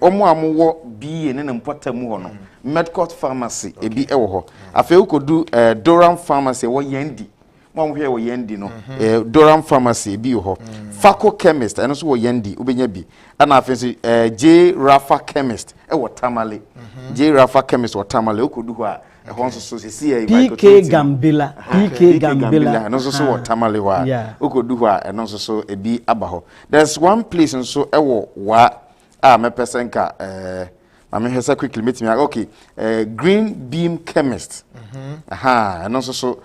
omo amwo bi ne mpotamu ho no medical pharmacy ebi ewo ho afi ukodu Doran pharmacy wo yandi mo hwe wo yendi no Durham Pharmacy bi ho Faco Chemist eno so wo yendi ubenya bi ana afenso J Rafa Chemist wo Tamale J Rafa Chemist wo Tamale okodu ho a ehon so sesi e PK Gambila eno so wo Tamale ho a okodu ho a eno so ebi aba ho. There's one place nso ewo wa a me person ka I'm here quickly meeting me. Okay, Green Beam Chemist. And also so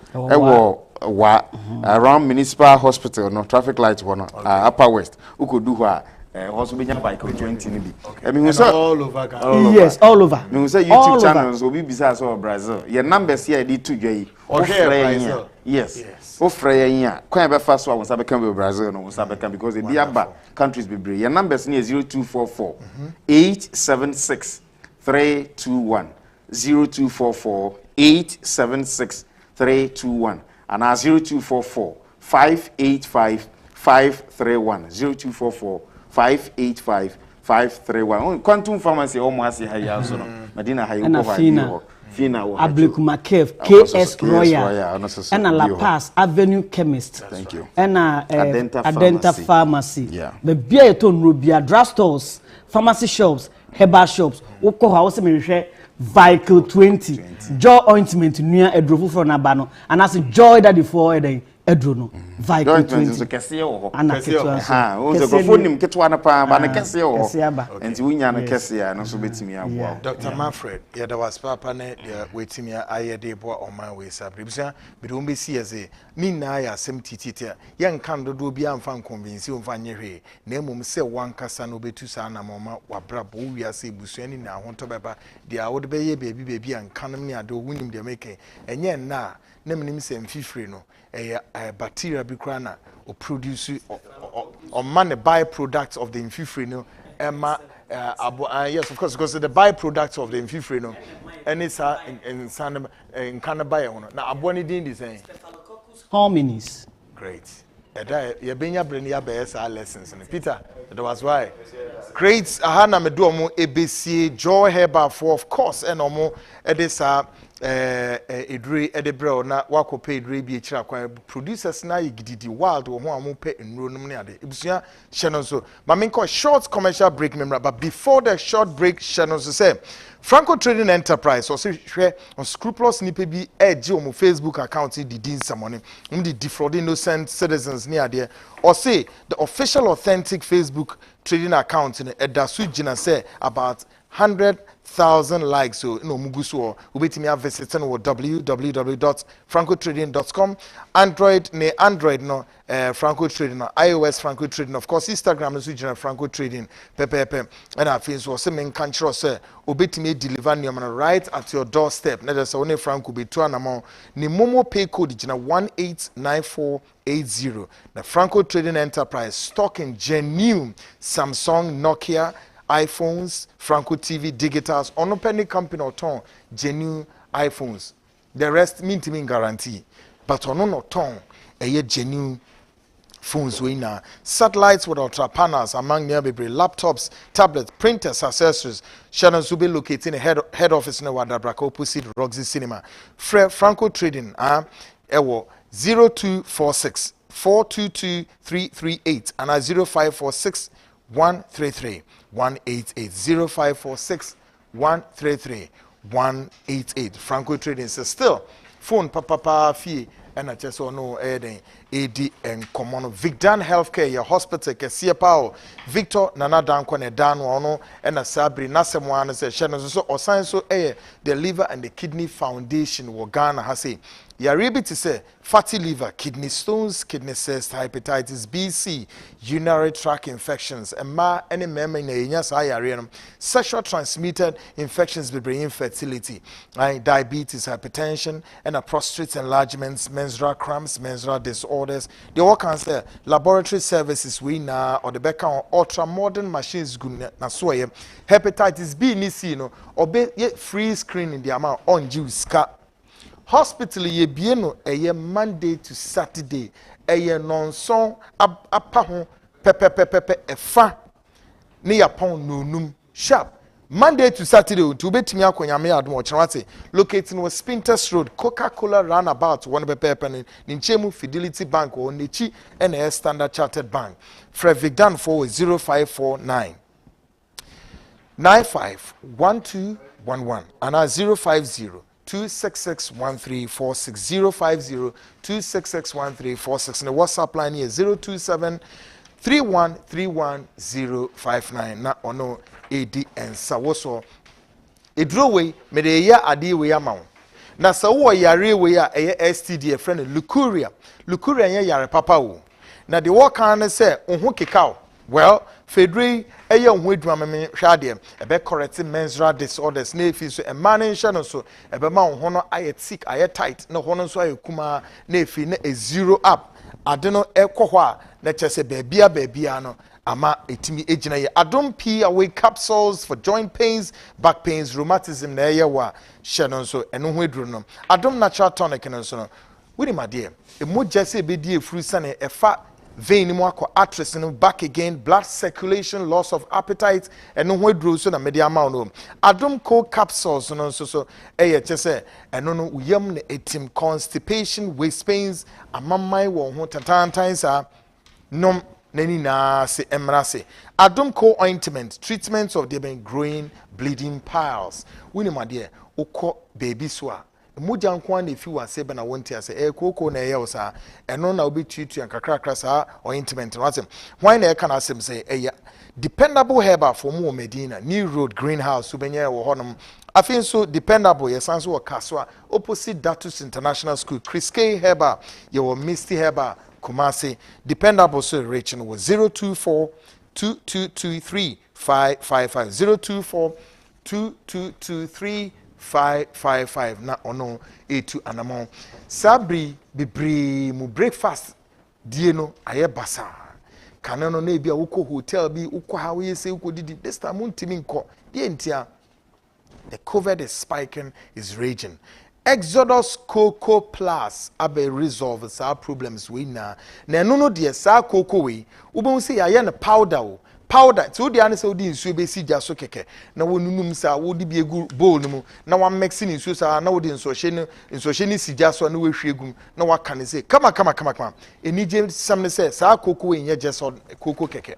around Municipal Hospital, no traffic lights one Upper West. Who could do what? Also be by 20 maybe. I mean, all over. Yes, all over. Me say YouTube channels will be besides all Brazil. Your numbers here did 2J. Okay, yes. O Freya, quite be fast one sabe can be Brazil no sabe can because the other countries be brave. Your numbers near 0244 876 321 0244 876 321 and 0244 585 531 0244 585 531. Quantum Pharmacy almost here so no. Medina Hayo Fina Ablikuma Cave, KS Royal, and a La Paz Avenue Chemist. Thank you. And Adenta Pharmacy. Yeah. The Beaton Rubia drugstores, pharmacy shops, herbal shops, Oko House Vehicle 20, Joy Ointment, near a drove for Nabano, and as a joy that before a Edrono, Vehicle 20. And a phone him get one upon a Cassio, and Winya and Cassia, and also bet me. Dr. Manfred, yeah, there was Papa Net, waiting me, I did on my way, Sabrina, but don't be see as a Nina, some tita, young candle do be unfound convince you find your hay. Name say one Cassano be two sana mama, or brabo, we are say Busani now, want to baba, the old baby, and cannon do winning the making, and yet now, name him say Fifrino. A bacteria bicrana or produce or man the byproducts of the infifrino yes, of course, because the byproducts of the infifrino and it's in Canabaya. Now, Aboni did the same. Hominis. Great. You been your brain, your best lessons. Peter, that was why. Great. Ahana meduomo ABC joy herbal for, of course, and omo edis edre edebro na wako pay edre bi echira kwa producers na yigidi wild wo ho amu pe enro num ne ade ibusua channel so ma me call short commercial break member, but before the short break channel so say Franco Trading Enterprise or say hwe on scrupulous nipa bi eje on Facebook account di din samone di defraud innocent citizens ne ade or say the official authentic Facebook trading account in edasu gina say about 100,000 likes. So no muguso ubetimi have visit on www.francotrading.com. Android no Franco Trading, iOS Franco Trading, of course Instagram is regional Franco Trading pepe and I feel so some in country say ubetimi deliver your man right at your doorstep. Let us only Franco be 2 amount ni momo pay code jina 189480. The Franco Trading Enterprise stocking genuine Samsung, Nokia, iPhones, Franco TV, digitals, on penny company or ton, genuine iPhones. The rest mean to mean guarantee. But on no ton, a genuine phones we now. Satellites with ultra panels among nearby laptops, tablets, printers, accessories. Shannon will be located in head office in Wadabraka opposite Roxy Cinema. Franco Trading, 0246 422 338 and 0546 133 188 0546 133 188. Franco Trading says still phone papa fee and I just no adding AD and common Vicdan Healthcare your hospital kesia pao Victor Nana Dankwane Dan no and a Sabri Nasemwan says Shannon so or science so the Liver and the Kidney Foundation wo Ghana has say you are able to say fatty liver, kidney stones, kidney cyst, hepatitis B, C, urinary tract infections, and any memory sexual transmitted infections, brain infertility, diabetes, hypertension, and a prostate enlargements, menstrual cramps, menstrual disorders. They all can say laboratory services we now or the back on ultra modern machines na so hepatitis B ni C no or be free screening the amount on juice hospital ye bieno eye Monday to Saturday eye nonson apa ho pepe efa ne yapon nonum sharp Monday to Saturday to betimi akonyame adom ochrawate locating was Spinters Road Coca-Cola roundabout one pepe ni nchemu Fidelity Bank or Nichi and Standard Chartered Bank Frevigdan for 0549 951211 and 050 2661346 050-2661346 and the WhatsApp line is 027-3131-059 na ono edi ensa woso edrowe me de ya ade we ama wo na sa wo yare we a eye STD friend lukuria ye yare papa wo na de wo kan se oho kekao well fedri eye oho adwuma me hwade ebe correcting menstrual disorders na efi so e man nhye no so ebe ma ho no aye thick aye tight na ho no so aye kuma na efi na e zero up ade no ekọ ho a na chese baabia no ama etimi ejina ye adom p away capsules for joint pains, back pains, rheumatism na ye wa hye no so eno ho eduro no adom natural tonic no so no wini made e mo jese e be die furu sane e fa vein mu akọ arteries no back again, blood circulation, loss of appetite eno ho eduro so na media ma no adom co capsules no so eye chese eno no uyam na etim constipation, waist pains, amamai wo ho tatantan sa nom nani na se emrase adom co ointment treatments of the growing bleeding piles wini made ukọ baby so a moja nko na fi wase be na wonti ase koko na ye osa eno na obi tutu ankakrakra sa ointment no asem why na e kana asem say dependable herb for mu Medina New Road Greenhouse ubenye wo honom afin so dependable ye sanso wo kaso opposite Datus International School Chris K herb ye wo Misty herb Kumasi dependable so reaching was 024-2223-555 024-2223-555 na ono etu anamon sabri bibri mu breakfast die no aye basa kanano na bia woko hotel bi woko ha we say woko didi this time untimi nko die ntia the COVID is spiking, is raging. Exodus Cocoa Plus abe resolve sa problems we na no de sa cocoa we ubon say ya na powder so di ane say odi nsuo be si jaso keke na wonunum sa wodi bi egu bowl mu na wa mix ni nsuo sa na wodi nsuo ni si jaso na we hwegum na wa kan say kama enije sam ne say sa cocoa we nye just cocoa keke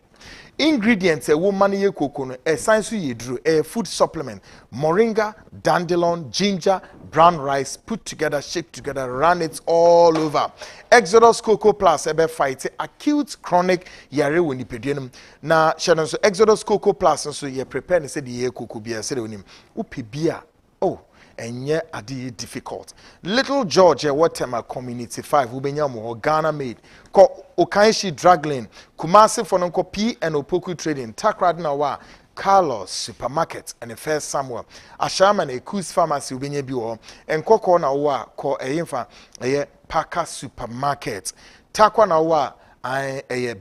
ingredients a woman ye cocoa no essence ye dru a food supplement moringa, dandelion, ginger, brown rice put together, shake together, run it all over. Exodus Cocoa Plus ebe fight acute chronic yare woni pediem na shanon so Exodus Cocoa Plus so ye prepare ne say the ye cocoa bia say wonim upi bia oh enye adi difficult. Little George Watema Community 5 ubenya mo Ghana made ko Okanshi Dragline Kumasi for nko P and Opoku Trading Takrad na wa Carlos Supermarket and the first Samoa Ashama na Ekus Pharmacy ubenye bi wo enkoko na wa ko eyimfa eye Parker Supermarket takwa na wa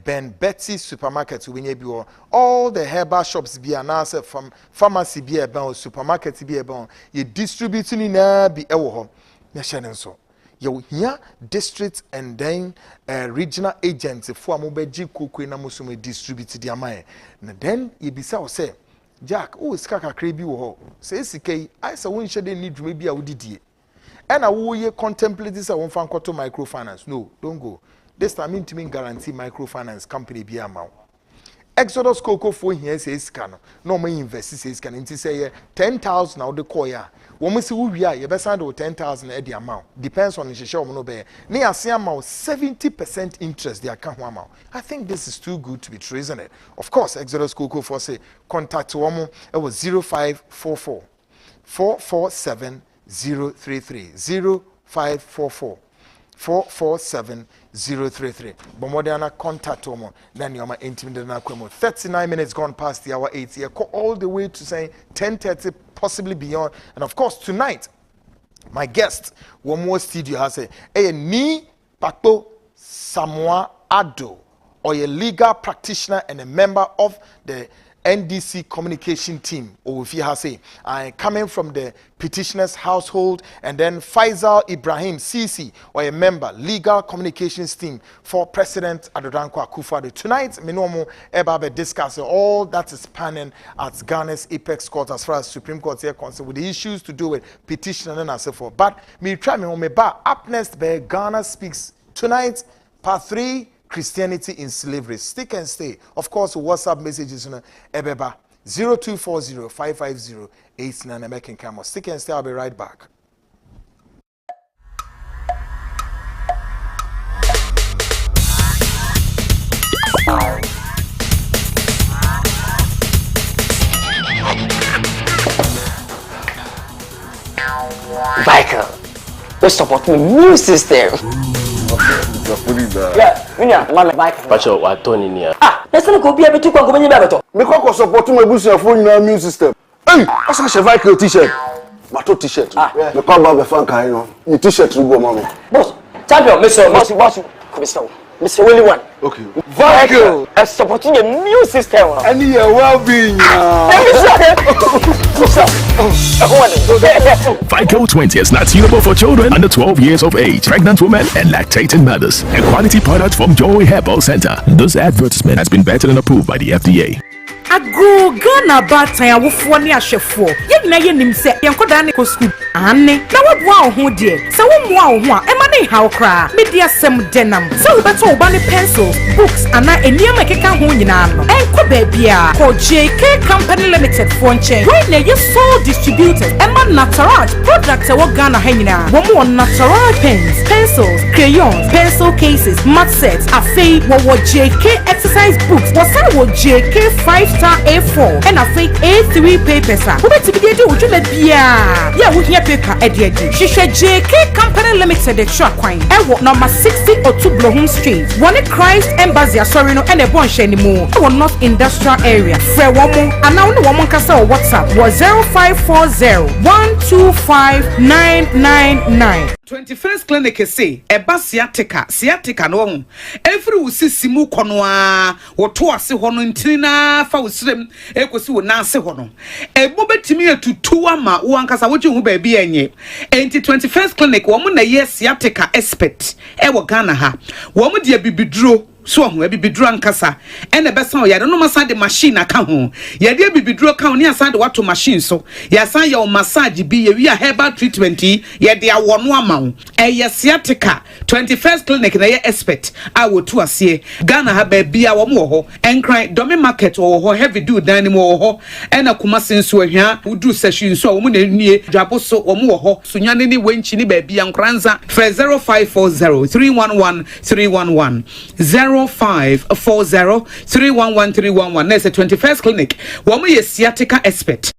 Ben Betty Supermarket ubenye bi wo all the herbal shops bi anase from pharmacy bi e ban supermarket bi e ban ye distributing na bi e wo ho na hye so you here district and then regional agents for amobeji kokwe na musume distribute the amai na then you bisa o say Jack o sika kakra bi wo ho say sikai I say won hye de ni dwuma bi a wodidie and wo ye contemplate this won fan kwato microfinance no don't go this time intimi guarantee microfinance company bi amount Exodus Cocoa for here says scan no me invest says scan inti say 10,000 now the koya wo si wo wia ye be send 10,000 e the amount depends on the share no be na ase amount 70% interest they account ho amount. I think this is too good to be true, isn't it? Of course Exodus Cocoa for say contact wo mo it was 0544 447 033 0544 447-033. Bomodiana contact omo. Then you are intimate na kwemo. 39 minutes gone past the hour 8. You call all the way to say 10:30, possibly beyond. And of course tonight, my guest, one more studio has a ni Kpakpo Samoa Addo, or a legal practitioner and a member of the NDC communication team, or if you have say, coming from the petitioner's household, and then Faisal Ibrahim, Cisse, or a member, legal communications team for President Addo Akufo-Addo. Tonight, Minomo Ebabe discussing all that is panning at Ghana's apex court as far as Supreme Court here concerned with the issues to do with petition and so forth. But me try me home up next by Ghana Speaks tonight, part 3. Christianity in slavery. Stick and stay. Of course, WhatsApp messages on Ebeba 0240-550-89 American Camera. Stick and stay. I'll be right back. Michael, what's about the new system? Yeah, Mama Michael. Pacho, what Tony near? Let's go be able to go in the Me ko support my business for your immune system. Hey, I say Michael t-shirt. Mato t-shirt. Me ko ba be fan kan no. Me t-shirt go mama. Boss, champion, Mr. Willie one. Okay. Michael, I'm supporting a new system. And your well-being. Vico 20 is not suitable for children under 12 years of age, pregnant women, and lactating mothers. A quality product from Joy Herbal Center. This advertisement has been vetted and approved by the FDA. Ago Ghana batan awofo ne ahwefo ye nyina ye nim se yenkoda ne ko school anne na wabua ho de se wo moa ho a e ma ne haw kra media sem denam se wo beto wo ba ne pencils books ana eniam ekeka ho nyina no enko ba bia ko JK Company Limited for nchen right na ye sole distributors e ma natural products e wo Ghana ha nyina wo mo natural pens, pencils, crayons, pencil cases, mat sets, afei wo JK exercise books wo sa wo JK 5-star A4 and a fake A3 papers. Who bet to be able to do yeah, we hear paper at the edge. She said JK Company Limited, the truck wine. And what number 60 or 2 Bloham Street. One Christ Embassy, sorry, no, and a bunch anymore. Our North Industrial Area. Fair woman, and now the woman can say WhatsApp was 0540-125-999. 21st clinic say eba sciatica no every usisimu konoa woto ase ho no ntina fa usrem ekosi wo na ase ho no ebo betimi atutu ama wo ankasa wo hu ba bia enye enti 21st clinic wo mo na ye sciatica expert e wo Ghana ha wo mo de bibiduro so ho bibiduro ankasa ene besa o yade no masa de machine aka ho yade bibiduro ka ho ne asa de wato machine so ya san ya o massage bi ye wi a herbal treatment yade awo no ama ho e sciatica 21st clinic na ye expert a wo tu ase Ghana ha ba bia wo mo ho enkran domi market wo ho heavy do dan ni mo ho ena kuma senso ahia udu session so wo mo na nie dwabo so wo mo ho sunyane ni wenchi ni ba bia nkranza 0540-311-311 0540-311-311. There's a 21st clinic. Woman is sciatica expert.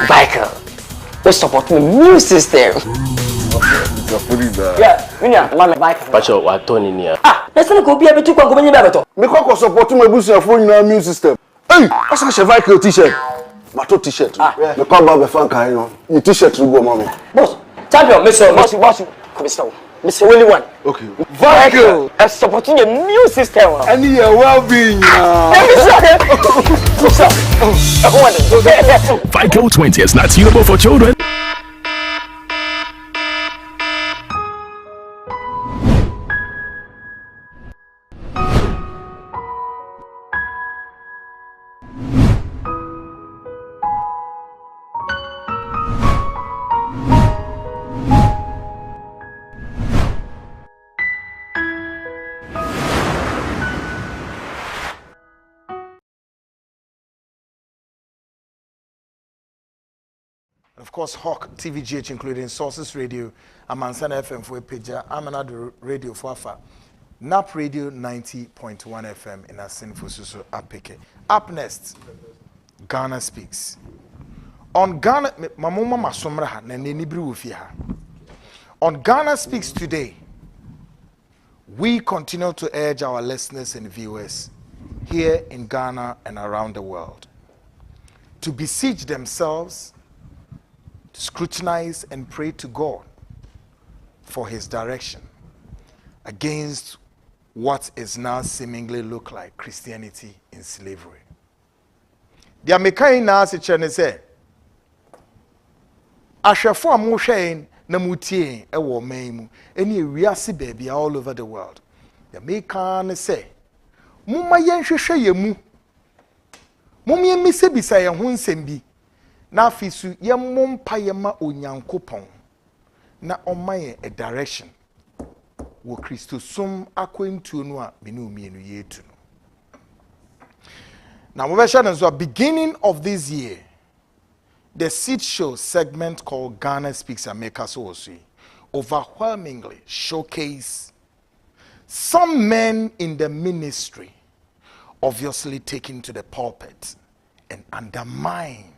Michael, let's support the new system. Yeah, Mama Michael. Pacho, what Tony near? Let's go be able to go in the Me ko support my business for your immune system. Hey, I say Michael t-shirt. My t-shirt. Me call back the fan car, you know. Your t-shirt to go, mommy. Boss, champion, boss, come Mr. Willie one. Okay. Vacuum is supporting a new system. And your well-being. Vico 20 is not suitable for children. Of course, Hawk TVGH, including Sources Radio, Amansana FM for Peja, Amanado Radio for Afa, NAP Radio 90.1 FM in Asin for Susu Apeke. Up next, Ghana Speaks. On Ghana, Mamuma Masumraha, Nenibru Ufiha. On Ghana Speaks today, we continue to urge our listeners and viewers here in Ghana and around the world to beseech themselves, scrutinize and pray to God for his direction against what is now seemingly look like Christianity in slavery. The American now say, Ashafo amoshen na mutie ewo maimu eni wiase baby all over the world. The American say, Mumma yenhwehwe yemu. Mumye mise bisa ye ho nsem bi. Na fisu ye mompa ye ma onyankopon na omaye a direction wo Christo sum akwentu no a menu mienu yetu no. Now we shall know beginning of this year the seed show segment called Ghana Speaks America Source overwhelmingly showcase some men in the ministry obviously taken to the pulpit and undermined,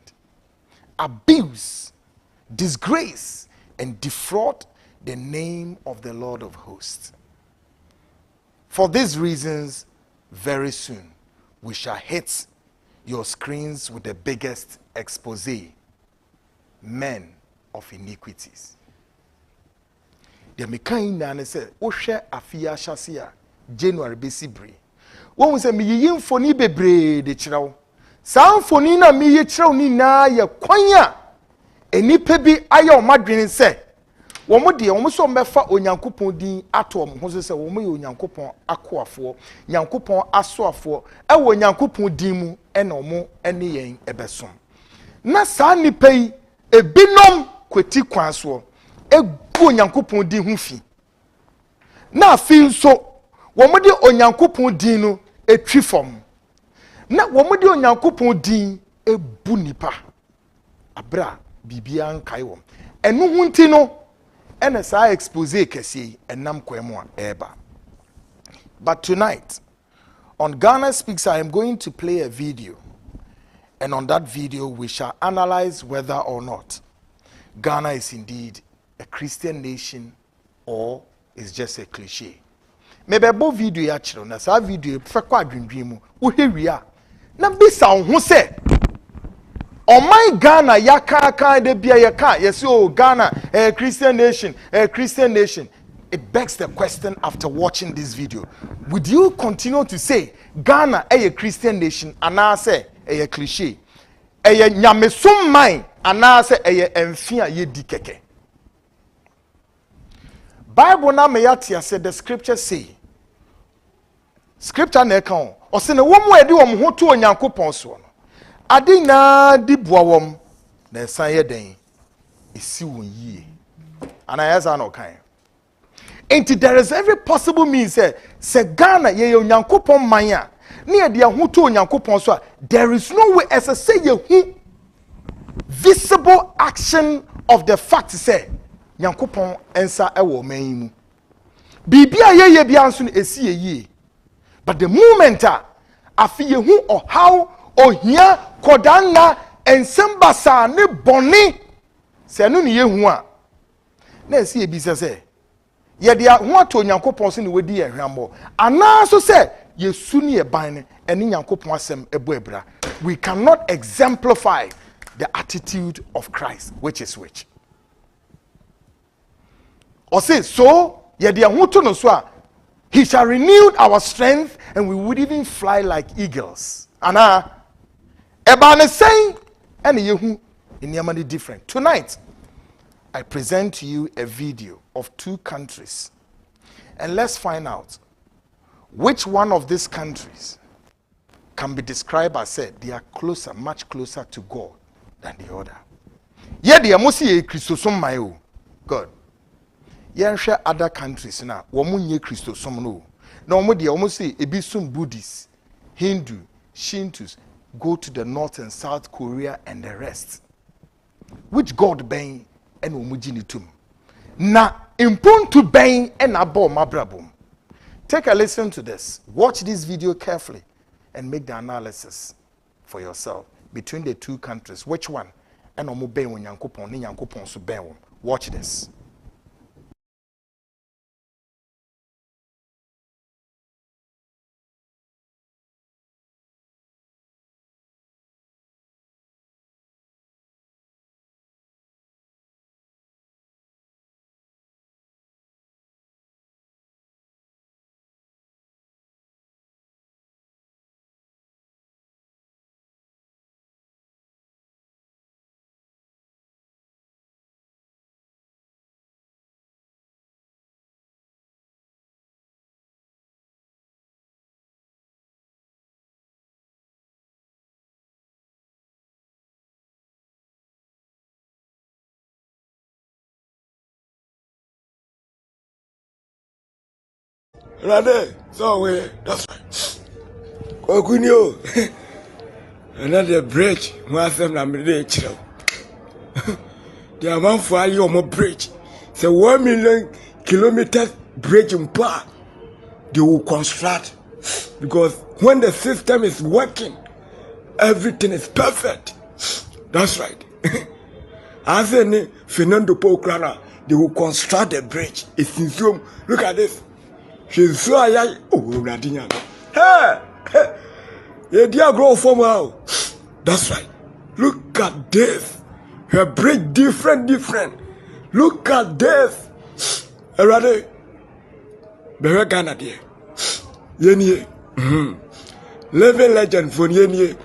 abuse, disgrace, and defraud the name of the Lord of hosts. For these reasons, very soon, we shall hit your screens with the biggest expose, men of iniquities. The Mekaina said, Oshe Afia Shasia, January Besibri. When we say, Miyin Foni Bebre de Chirao. San fonina mi ye chrew ni na ye kwanya enipa bi aye o madwene se wo mo de wo mo so mefa onyankopon din ato mo ho se wo mo ye onyankopon akoafo nyankopon asoafo e wo onyankopon din mu e na mo ene yen ebesom na sa nipa yi ebinom kweti kwan so egu onyankopon din hu fi na afi nso wo mo de onyankopon din no etwi fom na womudi onyankopon din ebu nipa abra bibia nkai wom enu hunti no ena sa expose kesi enam kwemu a eba. But tonight on Ghana Speaks I am going to play a video, and on that video we shall analyze whether or not Ghana is indeed a Christian nation or is just a cliche. Maybe bo video ya chiro na sa video fekwa adwendwen mu wo hewia na bisa ho se o my Ghana yaka de bia yaka yes oh Ghana a Christian nation, a Christian nation. It begs the question after watching this video, would you continue to say Ghana a Christian nation and I say a cliche a nyamesum mai and I say a emfia ye dikeke? Bible na me yatia said the scripture say scripture na kan o se ne wo mu edi wo ho to onyankopon so no ade na di boa wom na san ye den esi won yie ana yesa na kan enti there is every possible means say Ghana ye onyankopon man a na ye de ho to onyankopon so a there is no way as say ye hu visible action of the fact say nyankopon ensa e wo man mu bibia ye bia nso no esi ye yie. But the moment afi ye hu or how ohia kodana ensembasa ne boni se no ne ye hu a na esi ebisa se ye de ho ato nyankopon se ne wedi ye hwambo ana so se ye su ne ye ban ne ene nyankopon asem ebo ebra. We cannot exemplify the attitude of Christ, which is which. Or say, so, he shall renew our strength, and we would even fly like eagles. Anna, Ebane saying, and you in Yamani different. Tonight, I present to you a video of 2 countries, and let's find out which one of these countries can be described as said they are closer, much closer to God than the other. Yet the Amosi Christosom Mayo, God. Share other countries now. Womunye Christosom no. No more the Amosi Ebisum Buddhists, Hindu, Shintos go to the North and South Korea and the rest. Which God bang and umujinitum. Na impuntu bang and abo mabrabum. Take a listen to this. Watch this video carefully and make the analysis for yourself between the 2 countries. Which one? And omu bang when yankupon ni yankupon su bang. Watch this. Rade, so that's right. Kokunio. Another bridge, Master Namide. The amount for your bridge. So 1 million kilometers bridge in power. They will construct. Because when the system is working, everything is perfect. That's right. As any Fernando Pocrana, they will construct the bridge. It's in Zoom. Look at this. She's so young. Oh, Radina. Hey! Yeah, dear grow from now. That's right. Look at this. Her bridge different. Look at this. Ready? Better Ghana dear. Yenye. Living legend for Yenye.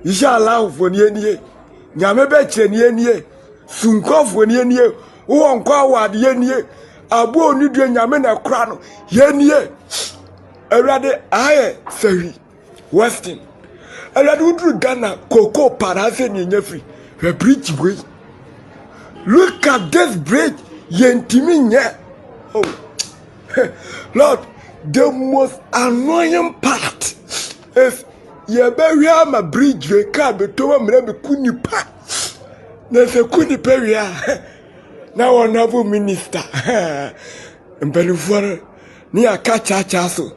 Isha allow for Yenye. Nyamebe chen Yenye. Sunkof for Yenye. Uonkwa wad Yenye. Abo ni de nyame na kra no yenie awrade aye sawi western awrade udru Ghana koko parase ni nyafri we bridge way. Look at this bridge yentimi nye. Oh Lord, the most annoying part is ye be ma bridge we ka be to mre be kunipa na se kunipa wi now honorable minister Mpelufuara ni akacha so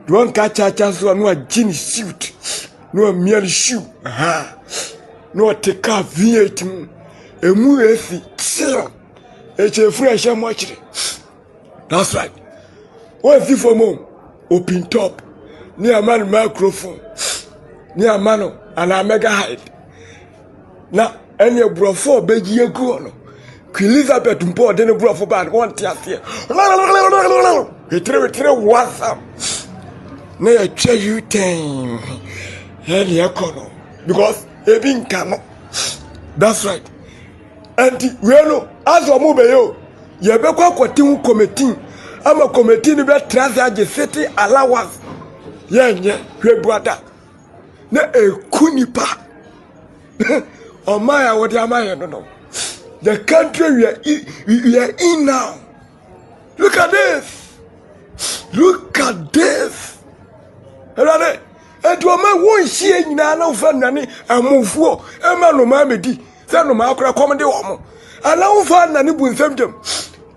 don kacha so no a jean suit no a mere shoe no take a V8 emu esi chill fresh much. That's right. What's the for mom open top ni a man microphone ni a mano and a mega height na any brofo beji egu no Elizabeth Mpo didn't grow for bad 1 year. He threw what's up. Nay, I tell you, time. Because he been camo. That's right. And we know, as a mobile, you better continue committing. I'm a committee about transact city allowance. Yeah, your brother. Na a kunipa. Oh, my, what am I? don't know. The country we are in now. Look at this. Look at this. And to a man won't see in no family and move for a man no mammy. Then no macra common de woman. And now find an ibun symptom.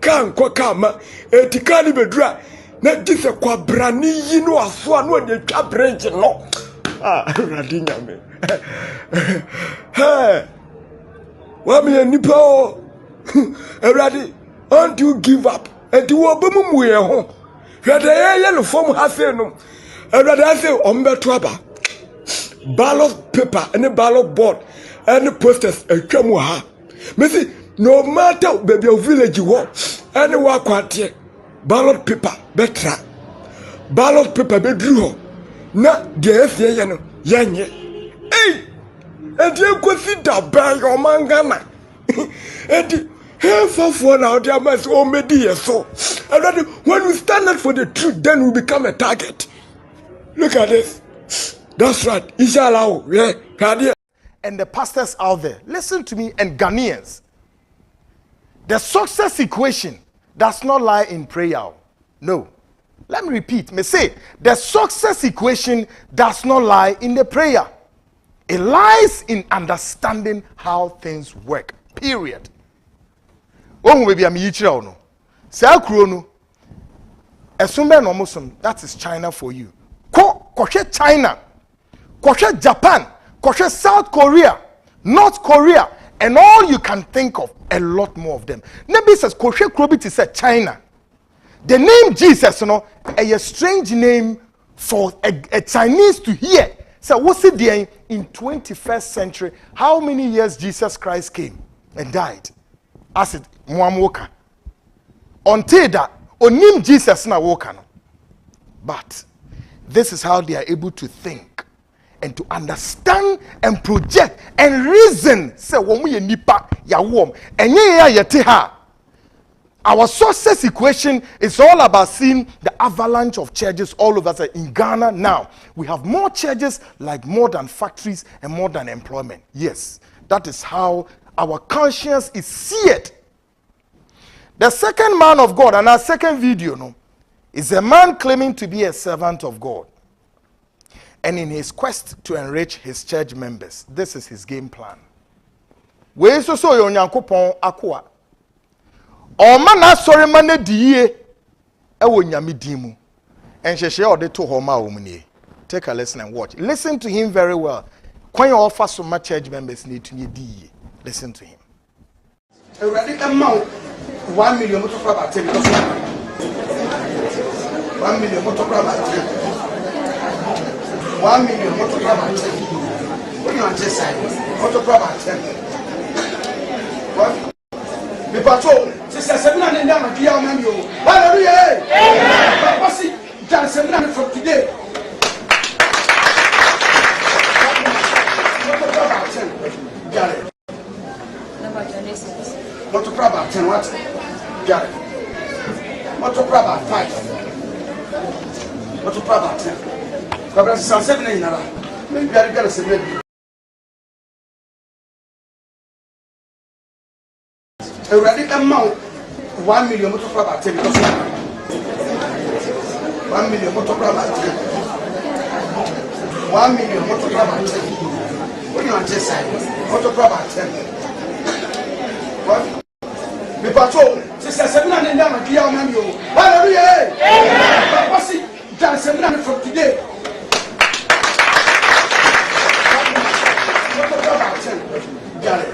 Can't quakama, a ticani be dry. Not this a quabrani, you know, a swan when you cap range no. Ah, Radina me. Hey. 1 million nipo. Ready? Don't you give up? And you will be moving home. You the yellow form has no. Ready? I say, Umber Trapper. Ballot paper and a ballot board. any posters atwa ha me say no matter baby of village wo any wa kwate ballot paper betra ballot paper bedru ho na de afie ye no yenye and you go sit down by your mangana and for now there must all media so and when we stand up for the truth then we become a target. Look at this. That's right. Inshallah. Yeah. And the pastors out there, listen to me, and Ghanaians. The success equation does not lie in prayer. No. Let me repeat. Me say, the success equation does not lie in the prayer. It lies in understanding how things work. Period. Oh, maybe I'm yichira no. Say akro esumbe no musum. That is China for you. Koshe China, koshe Japan, koshe South Korea, North Korea, and all you can think of, a lot more of them. Nebi says koshe krobiti said China. The name Jesus, a strange name for a Chinese to hear. So what's it there in 21st century? How many years Jesus Christ came and died? As it Muamoka. Until that, onim Jesus na woka no. But this is how they are able to think and to understand and project and reason. Say when we nipa ya wom enye ya yete ha. Our success equation is all about seeing the avalanche of churches all over. In Ghana now, we have more churches like more than factories and more than employment. Yes, that is how our conscience is seared. The second man of God, and our second video, is a man claiming to be a servant of God. And in his quest to enrich his church members, this is his game plan. We so yonyankopon akwa. O mana sori mane diye e wo nyame dimu. Enhwehwe o de to ho ma wo mnie. Take a listen and watch. Listen to him very well. When you offer so much church members need to diye. Listen to him. Already amount 1 million motor for about 10 because 1 million motor for about 10. 1 million motor for about 10. What do you want to say? Motor for about 10. What? The patrol, Sister Semina and Dama Diamond. Hallelujah! Amen! What's it? John Semina from today. Motor for about 10. Got it. Motor for about 10. What? Got it. Motor for about 5. Motor for about 10. Because some 7 in another. Maybe I got a 7. Already amount 1 million motor for about 10 because 1 million motor for about 10. 1 million motor for about 10. What do you want to say? Motor for about 10. What? The patrol, Sister Semina and Dama Diamond. Hallelujah! Amen! What's it? John Semina from today. Motor for about 10. Got it.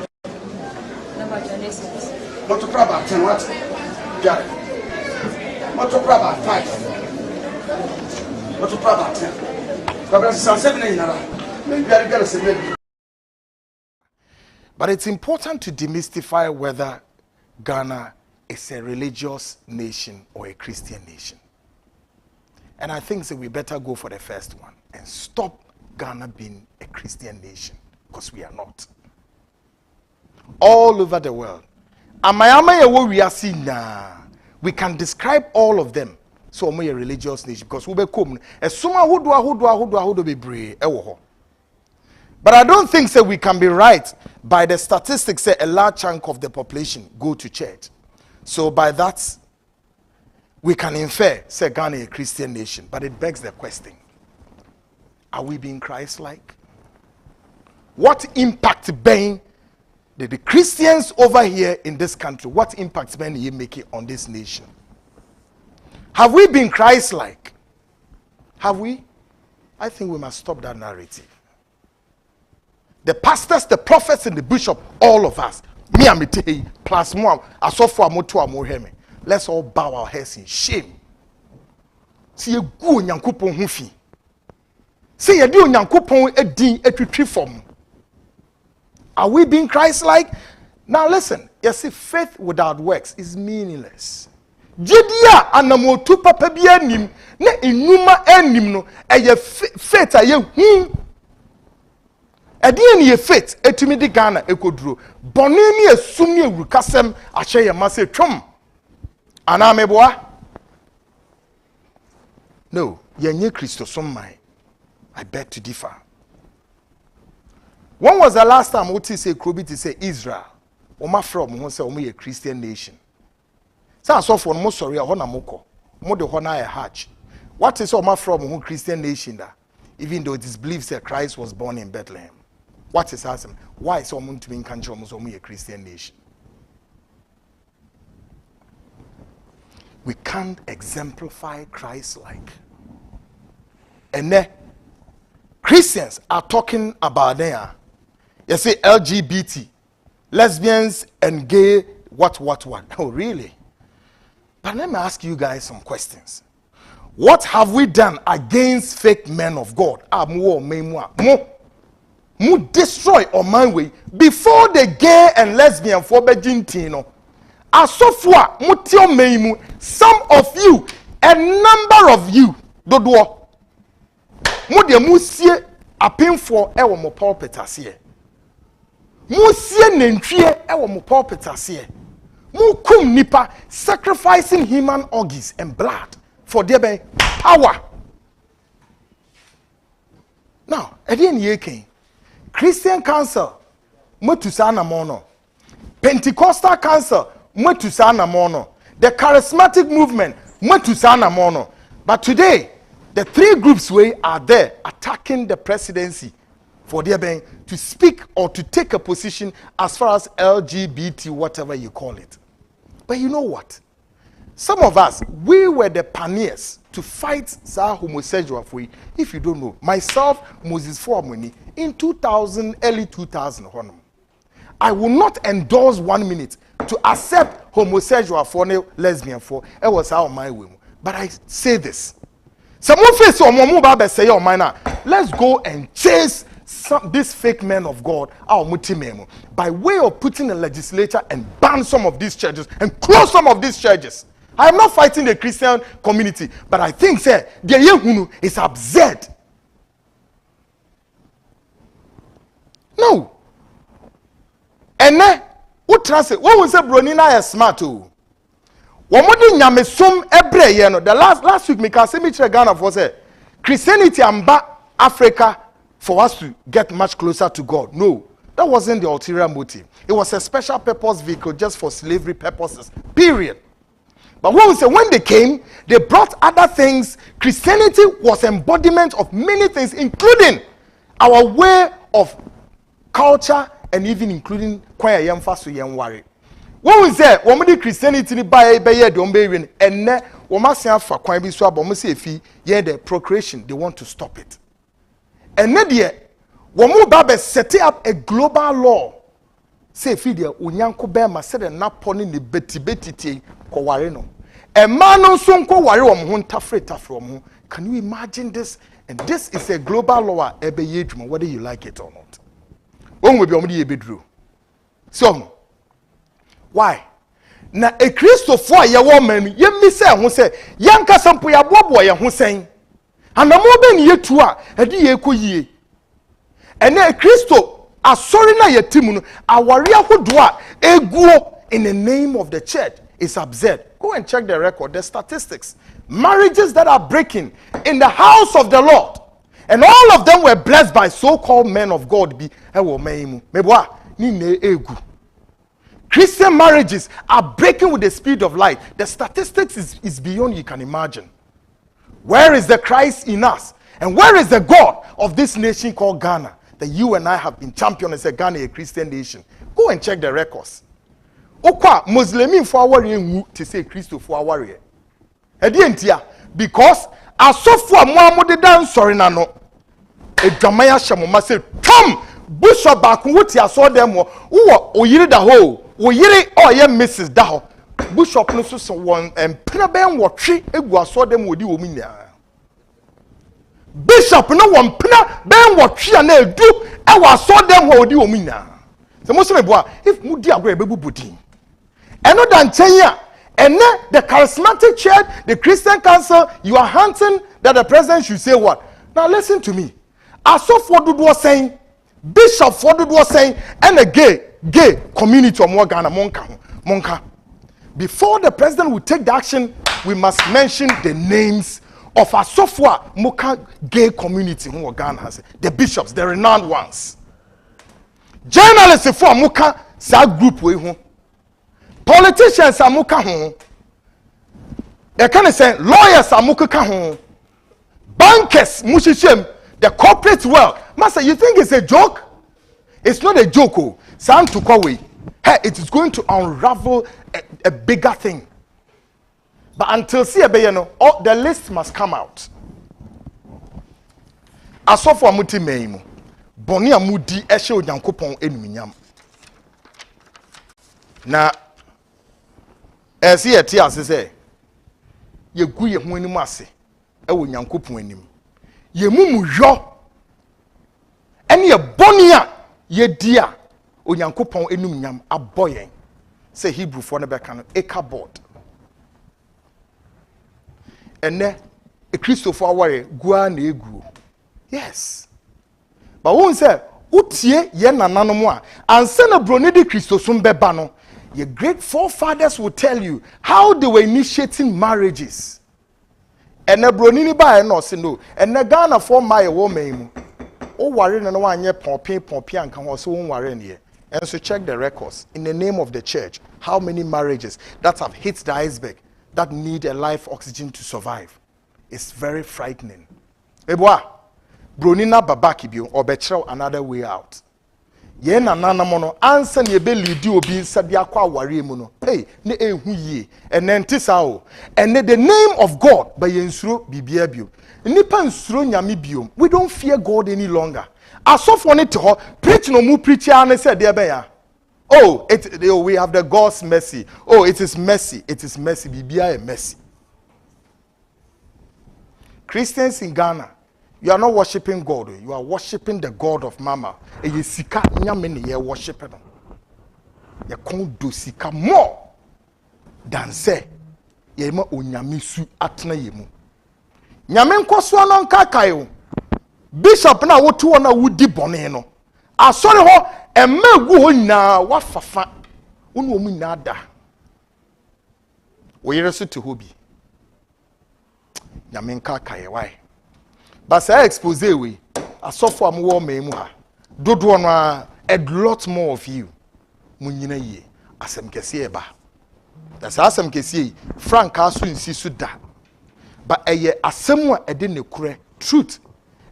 Motor for about 10, what? Got it. Motor for about 5. Motor for about 10. Because some 7 in another. Maybe I got a 7. But it's important to demystify whether Ghana is a religious nation or a Christian nation. And I think that we better go for the first one and stop Ghana being a Christian nation, because we are not. All over the world, we can describe all of them. So we a religious nation because we become a be brave. But I don't think that we can be right by the statistics say a large chunk of the population go to church. So by that, we can infer say Ghana a Christian nation. But it begs the question: are we being Christ-like? What impact being the Christians over here in this country, what impact are you making on this nation? Have we been Christ-like? Have we? I think we must stop that narrative. The pastors, the prophets, and the bishop, all of us, me and me, plus more, let's all bow our heads in shame. See you go nyankopon ho fi. See you do nyankopon edin etwetwe fom. Are we being Christ-like? Now listen, you see, faith without works is meaningless. Jidia anamotu papa bi anim na enuma anim no eye faith aye hu. Ade ne faith etumi di Ghana ekoduro. Bone ne asum ne awurukasem ahye ye mase twom. Ana meboa? No, yenye Christo somman. I beg to differ. When was the last time what say Krobi to say Israel? Oma from who say omo a Christian nation. So for mo sorry a hona moko. Mo de hona a hatch. What is oma from who Christian nation da? Even though it is believed that Christ was born in Bethlehem. What is asking? Why is someone to be in country almost a Christian nation? We can't exemplify Christ like. And then Christians are talking about there. You say LGBT, lesbians and gay, what. Oh, really? But let me ask you guys some questions. What have we done against fake men of God? Mu destroy on my way before the gay and lesbian for Bejintino. Asofua mutio meimu, some of you, a number of you, dodo. Mu de musie apin for ewo mo pulpit asie. Musie nentwie ewo mo pulpit asie. Mu kum nipa sacrificing human organs and blood for their power. Now, again ye Christian Council mutusana mono. Pentecostal Council mutusana mono. The charismatic movement mutusana mono. But today, the three groups are there attacking the presidency for their being to speak or to take a position as far as LGBT, whatever you call it. But you know what? Some of us, we were the pioneers to fight homosexual free. If you don't know, myself, Moses Formuni, in 2000, early 2000, I will not endorse 1 minute to accept homosexual for lesbian for. It was how my way. But I say this. Someone face or Momo say, oh, minor, let's go and chase these fake men of God, our mutimemo, by way of putting a legislature and ban some of these churches and close some of these churches. I am not fighting the Christian community, but I think, sir, the Yehunu is absurd. No. And then, what translate? What was a Bronina is smart too? One more thing, Yamesum every year. The last week, me can say me Ghana for say Christianity and Africa for us to get much closer to God. No, that wasn't the ulterior motive. It was a special purpose vehicle just for slavery purposes. Period. But what we say, when they came, they brought other things. Christianity was embodiment of many things, including our way of culture and even including choir yam fast yam worry. What we say, when Christianity by the and ne woman for choir be so about say the procreation, they want to stop it. And then when Baba set up a global law, say feed unyanko bema said na poni ni beti koware no. A man also ko ware om tafre. Can you imagine this? And this is a global law ebe yedwuma, whether you like it or not. One will be omdi ebedru. So why? Na a Christopher ye woman ye mi say ho say yanka sampo ya bobo ye ho sen. Anamo be ni yetu a edi ye koyie. Ene a Christo asori na yetimu no aware ahodo a eguo in the name of the church is absurd. Go and check the record, the statistics. Marriages that are breaking in the house of the Lord. And all of them were blessed by so-called men of God. Christian marriages are breaking with the speed of light. The statistics is beyond you can imagine. Where is the Christ in us? And where is the God of this nation called Ghana? That you and I have been championed as a Ghana, a Christian nation. Go and check the records. Okwa Muslimin for warrior to say Christo for warrior. Because asofo Muhammad dan sorry na no. Edwamaya Shamoma say, "Come, Bishop back wuti aso dem wo oyire da ho. Oyire oye Mrs. da ho. Bishop no so won empena ben wotwe egu aso dem wodi wo munya. Bishop no won pena ben wotwe na edu e wo aso dem wodi wo munya. The Muslim boy, if Mudi Agre Bebu Budin. And not than Chenya, and then the charismatic church, the Christian council, you are hunting that the president should say what? Now listen to me. Aso Fordud was saying, Bishop Fordud was saying, and a gay community of Ghana, Monka. Before the president will take the action, we must mention the names of Asofwa Moka gay community who Ghana has. The bishops, the renowned ones. Journalists for Moka sa group we who. Politicians are Moka home. They can say lawyers are Moka home. Bankers, Mushishem, the corporate world. Master, you think it's a joke? It's not a joke. Oh. Sam to Kowe. Hey, it is going to unravel a bigger thing. But until the list must come out. Asofo amuti meimu. Boni amudi eshe onyankopon enuminyam. Na esi eti asese ye gu ye ho anim ase e wo onyankopon anim. Ye mumu yo ene ye boni a ye dia onyankopon enuminyam aboyen. Say Hebrew for ne beka no ekabod. Ene a Christopher aware gua na egu. Yes. But won say utie ye nanano mo a anse na broni de Christosum beba no, your great forefathers will tell you how they were initiating marriages. Ene broni ni ba e no se no, ene Ghana for my woman mu. O ware na no anye pompi anka ho so won ware ne. And so check the records in the name of the church. How many marriages that have hit the iceberg that need a life oxygen to survive? It's very frightening. Eboa, bronina babaki bio or betrayal another way out. Ye na nana mono answer ne be lead obi nsabi akwa aware mu no. Hey, ne ehu ye. Enenti sao. And the name of God by yensuro bibia bio. Nipa nsuro nyame bio. We don't fear God any longer. Asofo ne te ho preach no mu preach an said there be ya. Oh, we have the God's mercy. Oh, it is mercy. It is mercy. Bibia mercy. Christians in Ghana, you are not worshiping God. You are worshiping the God of Mama. E ye sika nyame ne ye worshiping. Ye kon do sika more than say ye ma onyame su atena ye mu. Nyame nkoso no nkakai o. Bishop na wotu wona wudi bone no. Asori ho emegu ho nyina wafafa. Wonu omu nyina da. Wo yere so te hobi. Nyame nkakai why? But say expose we asofo am wo memu ha. Dodo no a lot more of you. Munyina ye asem kese eba. That's asem kese Frank aso nsi so da. But eye asem a ede ne kure truth.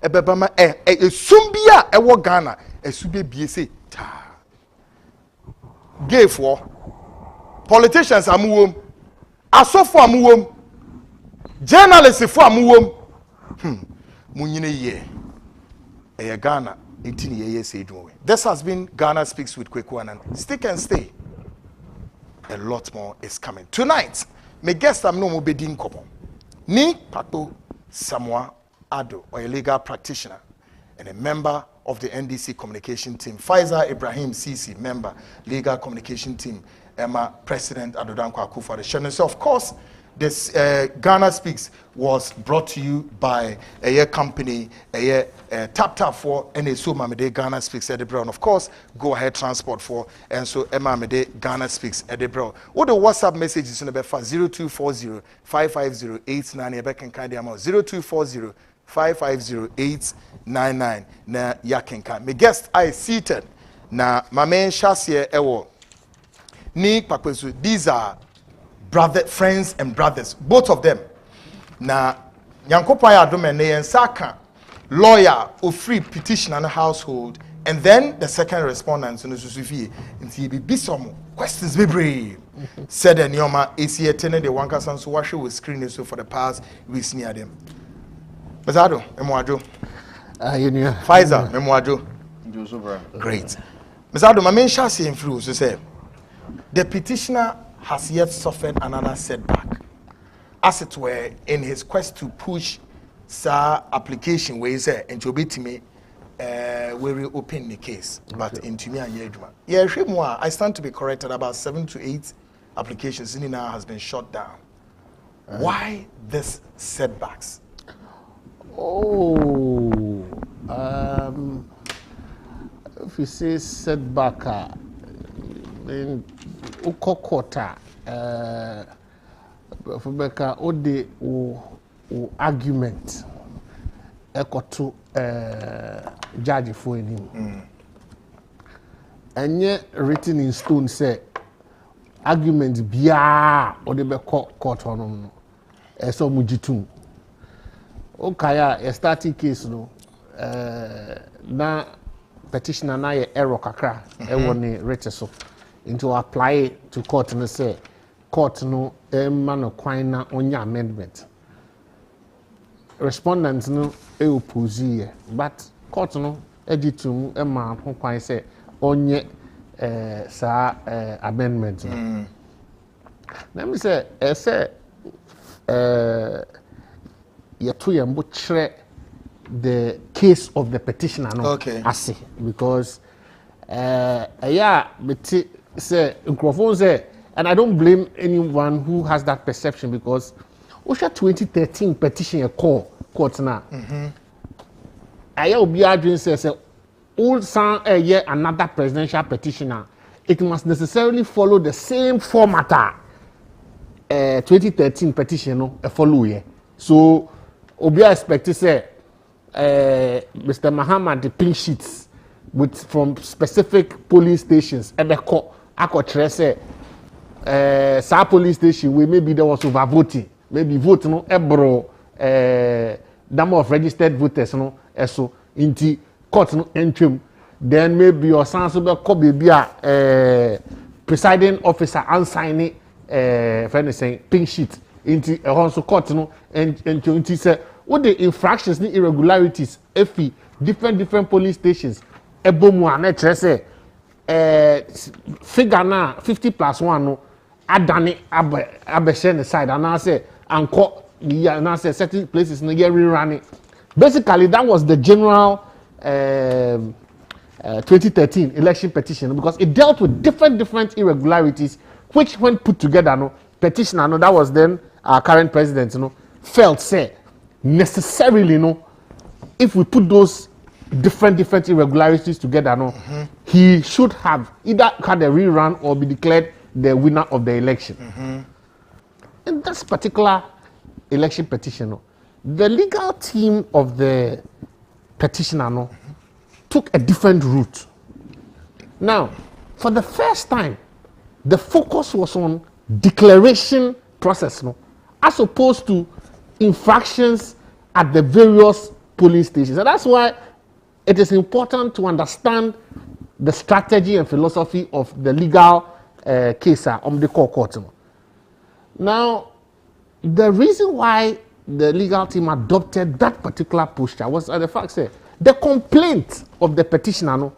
Ebebama esumbia ewo Ghana esube biese ta. Gay for politicians amuwom, asofo amuwom, journalists for amuwom. Munyine ye. Eye Ghana 18 years say do. This has been Ghana Speaks with Kpakpo and stick and stay. A lot more is coming. Tonight, my guest am no mo bedin kopo. Ni Kpakpo Samoa Addo, or a legal practitioner and a member of the NDC communication team. Faisal Ibrahim Cisse, member, legal communication team. Emma, President Addo for the channel. So, of course, this Ghana Speaks was brought to you by a year company, a year tap for and a so Mamede Ghana Speaks Edinburgh. And of course, Go Ahead Transport for and so Emma Mede Ghana Speaks Edinburgh. What the WhatsApp message is in the 0240 550 back in kind 0240 550-899 na yakenka. My guest I seated na mame Shasie ewo ni Kpakpo. These are friends and brothers, both of them. Na Nyankopon ya adom ne yensaka lawyer or free petition and household, and then the second respondent no susufie nti be bisom questions be brave. Said the Nyoma ACA tene de wanka san so washe with screen so for the past weeks near them. Addo, Addo. Faisal, Addo. Great. Addo, my main chassis influence to say the petitioner has yet suffered another setback, as it were, in his quest to push application where he said and to be to me we reopen the case, but into me and Yedma. Yeah, I stand to be corrected. About 7 to 8 applications in now has been shut down. Why this setbacks? Oh, if you say setback, then ukokota, Rebecca, ode argument, ekoto judge for him. And yet written in stone say argument biya ode be court on so mujitum. Okay, a starting case no na petitioner na ye error kakra e woni write so into apply to court and say court no ma no kwan na onya amendment respondent no e oppose but court no editum e ma ho kwan say onye sa amendment no let me say the case of the petitioner no okay. Ase because say microphone say, and I don't blame anyone who has that perception because Osha 2013 petition a court now. Aya obi adwin say all san another presidential petitioner, it must necessarily follow the same format 2013 petition no follow here. So obi expect to say Mr. Muhammad the pink sheets from specific police stations and the court say some police station where maybe there was overvoting, maybe vote no ebro number of registered voters no so into court no entrim then maybe your son so be presiding officer unsigning friend saying pink sheet into a also court no and into say what the infractions the irregularities if different police stations ebomu na say figure na 50+1 no adane abeshene side and I say anko na say certain places no get rerunning. Basically that was the general 2013 election petition because it dealt with different irregularities which when put together no petitioner no that was then our current president no felt say necessarily no if we put those different irregularities together no he should have either had a rerun or be declared the winner of the election. In this particular election petition no, the legal team of the petitioner no took a different route. Now for the first time the focus was on declaration process no as opposed to infractions at the various polling stations. And that's why it is important to understand the strategy and philosophy of the legal case on the court. Now, the reason why the legal team adopted that particular posture was the fact that the complaint of the petitioner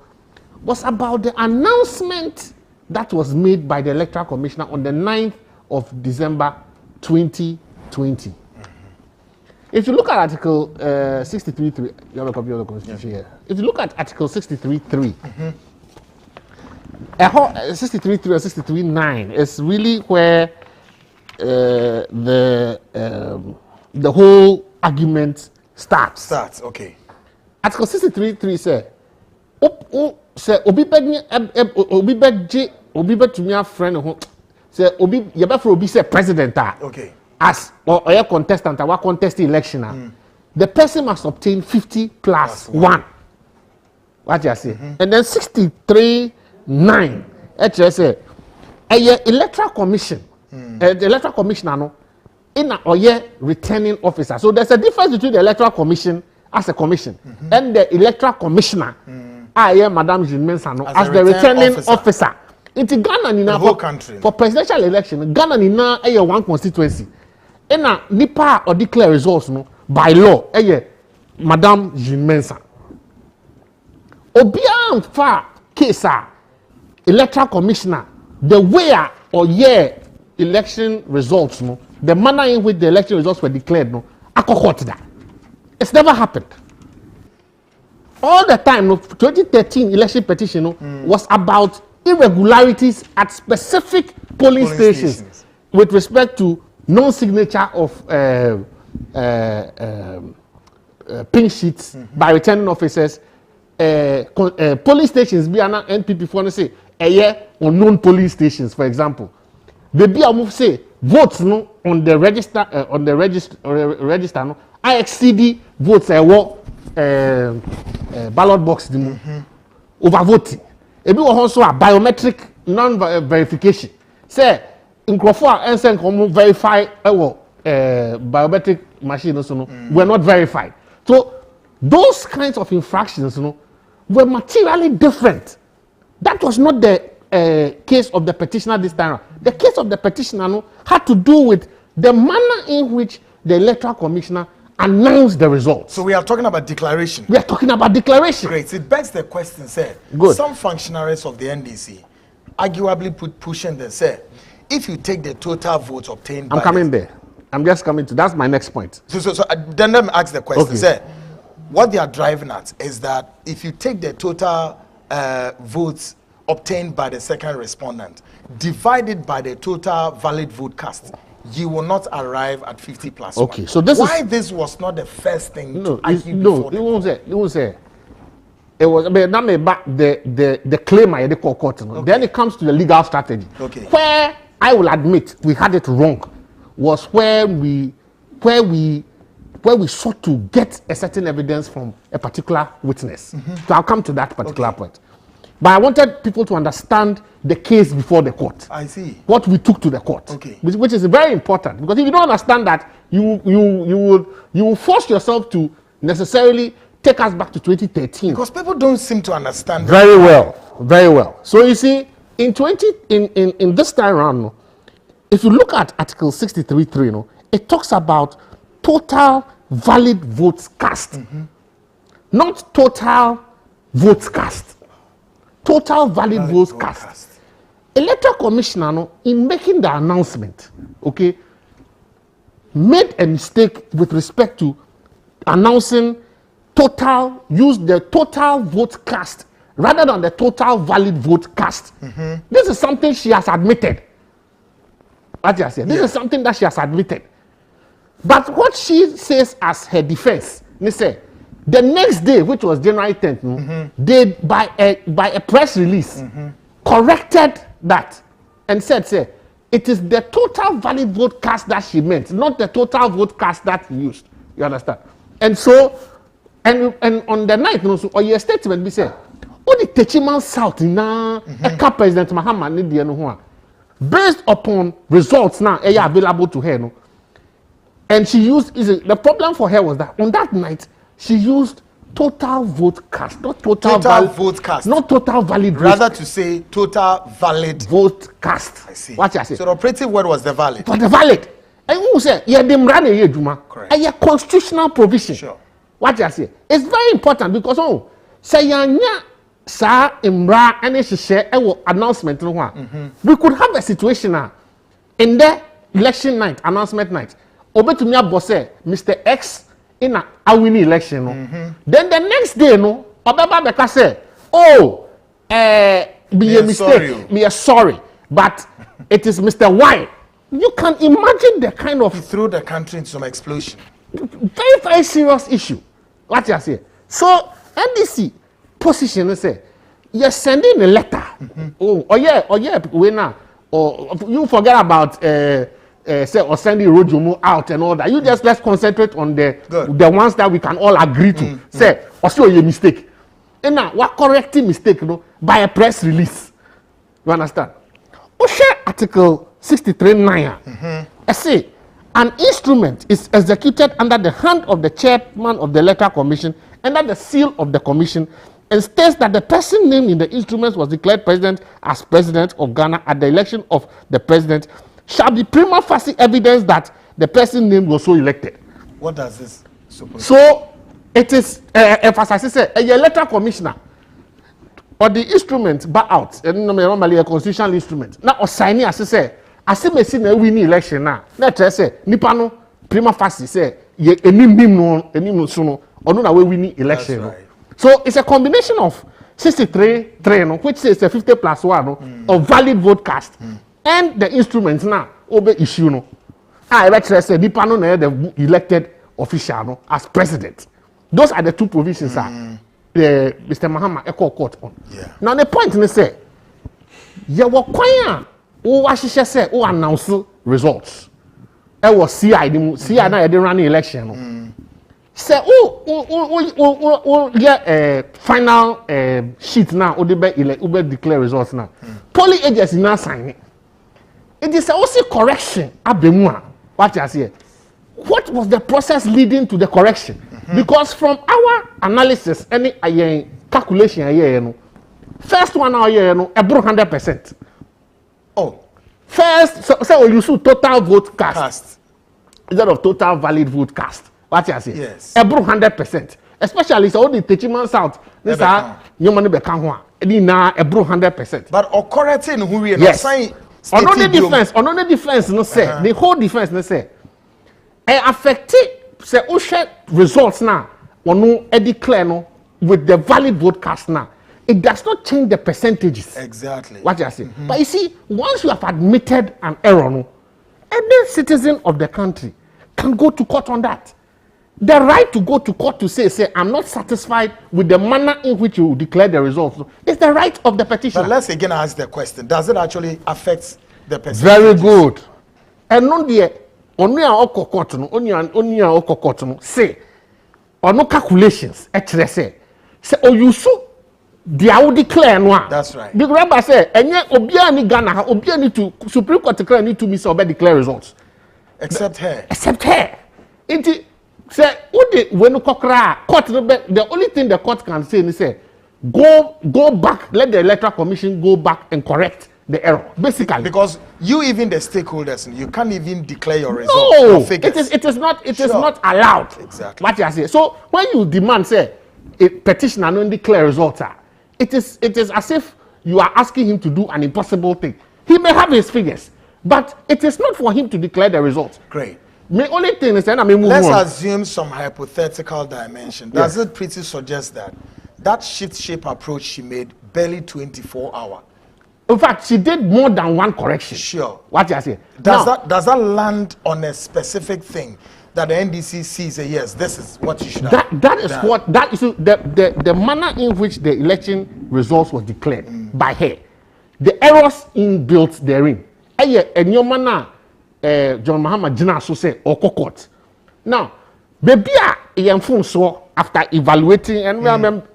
was about the announcement that was made by the Electoral Commissioner on the 9th of December 2020. If you look at Article 63.3, you have a copy of the Constitution here. If you look at Article 63.3, 63.3 or 63.9 is really where the whole argument starts. Okay. Article 63.3 say obi betumi friend ho say obi yebefro obi say president okay. As or a contestant or contest election, the person must obtain 50+1. What you say? And then 63.9. Say a electoral commission, the electoral commissioner no in a returning officer. So there's a difference between the electoral commission as a commission and the electoral commissioner. Madam Jean Mensah as the returning officer. It's Ghana in the whole country for presidential election. Ghana in one constituency. And nipa or declare results no by law Madam Jean Mensah. Obia fa case electoral commissioner the way or election results no the manner in which the election results were declared no akokot that. It's never happened. all the time, 2013 election petition was about irregularities at specific polling stations with respect to non-signature of pink sheets by returning officers. Polling stations be an NPP for say a year unknown polling stations, for example. They be a say votes no on the register register no I exceed votes ballot box overvoting. Ebi also a biometric non-verification. Say Nkrofo and send come verify biometric machine also no were not verified. So those kinds of infractions were materially different. That was not the case of the petitioner this time. The case of the petitioner had to do with the manner in which the Electoral Commissioner announced the results. So we are talking about declaration. We are talking about declaration. Great. It begs the question, sir. Good. Some functionaries of the NDC arguably pushing the say, if you take the total votes obtained I'm coming there. I'm just coming to, that's my next point. So then let me ask the question, Okay. sir. What they are driving at is that if you take the total votes obtained by the second respondent, divided by the total valid vote cast, you will not arrive at 50 plus Okay, 1. so this why is, this was not the first thing no, to argue no, before it the won't say, it won't say. It was not about the claim I did call court. Okay. Then it comes to the legal strategy. Okay. Where I will admit we had it wrong was where we sought to get a certain evidence from a particular witness. So I'll come to that particular point. But I wanted people to understand the case before the court. I see. What we took to the court. Okay. Which is very important, because if you don't understand that, you will force yourself to necessarily take us back to 2013. Because people don't seem to understand. Very well, very well. So you see, in this time around, if you look at Article 63.3, it talks about total valid votes cast, not total votes cast. Total valid votes cast. Electoral Commissioner, in making the announcement, okay, made a mistake with respect to announcing used the total vote cast rather than the total valid vote cast. This is something she has admitted. What I say? This is something that she has admitted. But what she says as her defense, they say, the next day, which was January 10th, they by a press release corrected that and said, say, it is the total valid vote cast that she meant, not the total vote cast that he used. You understand? And so, and on the night, so or your statement, we say, oh, the Techiman South now, President Mahama, based upon results now, available to her, and she used. The problem for her was that on that night, she used total vote cast, not total vote cast, not total valid. Rather to say total valid vote cast. I see. What I say? So the operative word was the valid. For the valid, and who say them run a juma? Correct. A constitutional provision. Sure. What I say? It's very important because say sa imra and share announcement we could have a situation now in the election night, announcement night. Obetumia boss Mr. X in a winning election. Then the next day, Obeba Beka say, be a mistake, be a sorry, but it is Mr. Y. You can imagine the kind of threw the country into some explosion. Very, very serious issue. What you say? So NDC position say you're sending a letter. Or you forget about say or sending Rojomo out and all that. You just let's concentrate on the ones that we can all agree to. Say, or show you a mistake. And now what correcting mistake by a press release. You understand? Share Article 63.9. I say an instrument is executed under the hand of the chairman of the Electoral Commission under the seal of the commission and states that the person named in the instrument was declared president as president of Ghana at the election of the president shall be prima facie evidence that the person named was so elected. What does this suppose? So it is emphasized a electoral commissioner or the instrument back out and normally a constitutional instrument. Now or signing as I say, as I see na winning election now. Let us say nipa no prima facie say any no so no or no na we winning election. Right. So it's a combination of 63 no, which is a 50 plus 1 no, of valid vote cast and the instruments now obey issue no. I actually said Nipa no na the elected official no, as president. Those are the two provisions the Mr. Mahama Echo Court on. Yeah. Now the point is say you were quiet who say who announce results. It was CI na the running election no. Say get final sheet now or the declare results now. Polling agency now sign it. It is also correction abemua. What you say? What was the process leading to the correction? Because from our analysis, any calculation, first 1 hour, no, 100%. Oh, first, so you see total vote cast instead of total valid vote cast. What you say? Yes. 100%. Especially so the teaching out. This are your money become one. Now 100%. But correcting who we are yes. Another defense, no say. The whole defense, no say. Affected say results now or no declare no with the valid vote cast now. It does not change the percentages. Exactly. What you say. But you see, once you have admitted an error, no, any citizen of the country can go to court on that. The right to go to court to say I'm not satisfied with the manner in which you declare the results. It's the right of the petitioner. But let's again ask the question: does it actually affect the percentages? Very good. And non the only our court no, only our court no say or no calculations. Actually say you so they will declare no. That's right. The rabbi say enye obia ni Ghana obia ni to Supreme Court declare ni to miss or declare results. Except her. Except her. It say when court the only thing the court can say is say go back, let the Electoral Commission go back and correct the error. Basically. Because you even the stakeholders, you can't even declare your results. No, your figures. it is not allowed. Exactly. What you say. So when you demand say a petitioner don't declare results, it is as if you are asking him to do an impossible thing. He may have his figures, but it is not for him to declare the results. Great. The only thing is, let's assume some hypothetical dimension. Does it pretty suggest that shift shape approach she made barely 24 hours? In fact, she did more than one correction. Sure. What you say? Does that land on a specific thing that the NDC sees? Yes, this is what you should have. That is the manner in which the election results were declared by her. The errors inbuilt therein. And your manner. John Mahama Jina so say or court. Now, baby, so after evaluating, and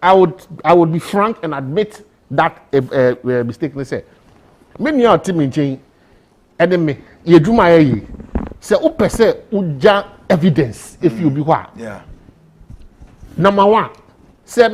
I would be frank and admit that mistakenly say, many are team in chain, enemy, ye do my say, upe say, uja evidence if you be what. Yeah. Number one, say,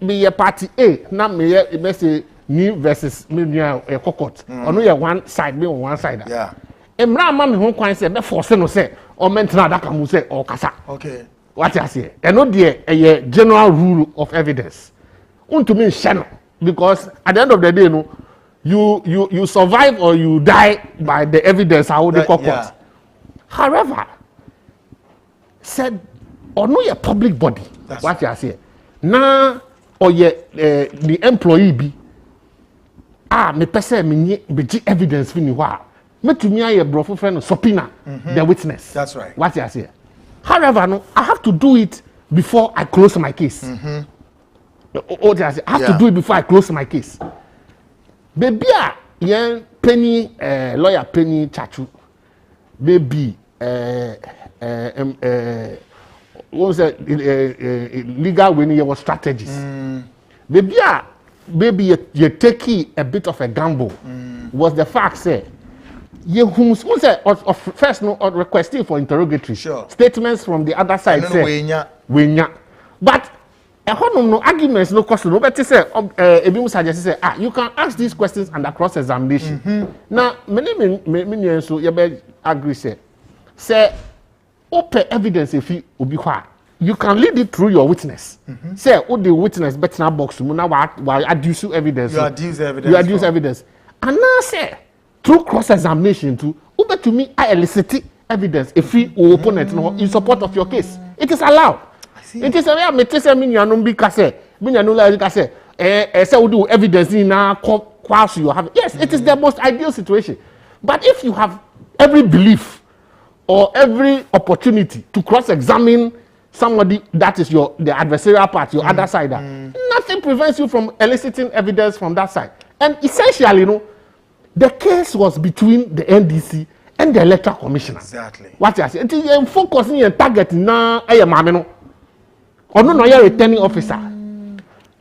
me a party A, not me a say, me versus me near a court. Or no, one side, me on one side. Yeah. Emra ma me ho kwan say be force no say o mentra da kamu say o kasa. Okay. What you say? And no dey a general rule of evidence. Untumi nhye no because at the end of the day no you survive or you die by the evidence how they court. Yeah. However, said or no your public body. That's what you say. Na or the employee be me person me be evidence fini wa. To me, I bro friend subpoena the witness. That's right. What you say? However, no, I have to do it before I close my case. I have to do it before I close my case. Baby, Penny lawyer Penny Chachu, baby, what was it? Legal when you was strategies. Baby, you take a bit of a gamble. Was the fact say? You first no requesting for interrogatory statements from the other side say but no arguments no question no better say ebi suggest say you can ask these questions under cross examination. Now many so you be agree say open evidence if you obi kwa you can lead it through your witness. Say who the witness better box mu na wa adduce evidence. You adduce evidence and now say through cross-examination too, to me, I elicit evidence if your opponent in support of your case. It is allowed. It is a way me tell me nuanom bi ka say, me nuanom la ka say, say we do evidence in na class you have. Yes, it is the most ideal situation. But if you have every belief or every opportunity to cross-examine somebody that is the adversarial part, your other side, nothing prevents you from eliciting evidence from that side. And essentially, you know, the case was between the NDC and the Electoral Commissioner. Exactly. What you say? Until you focus on your target now, or no, you're a returning officer.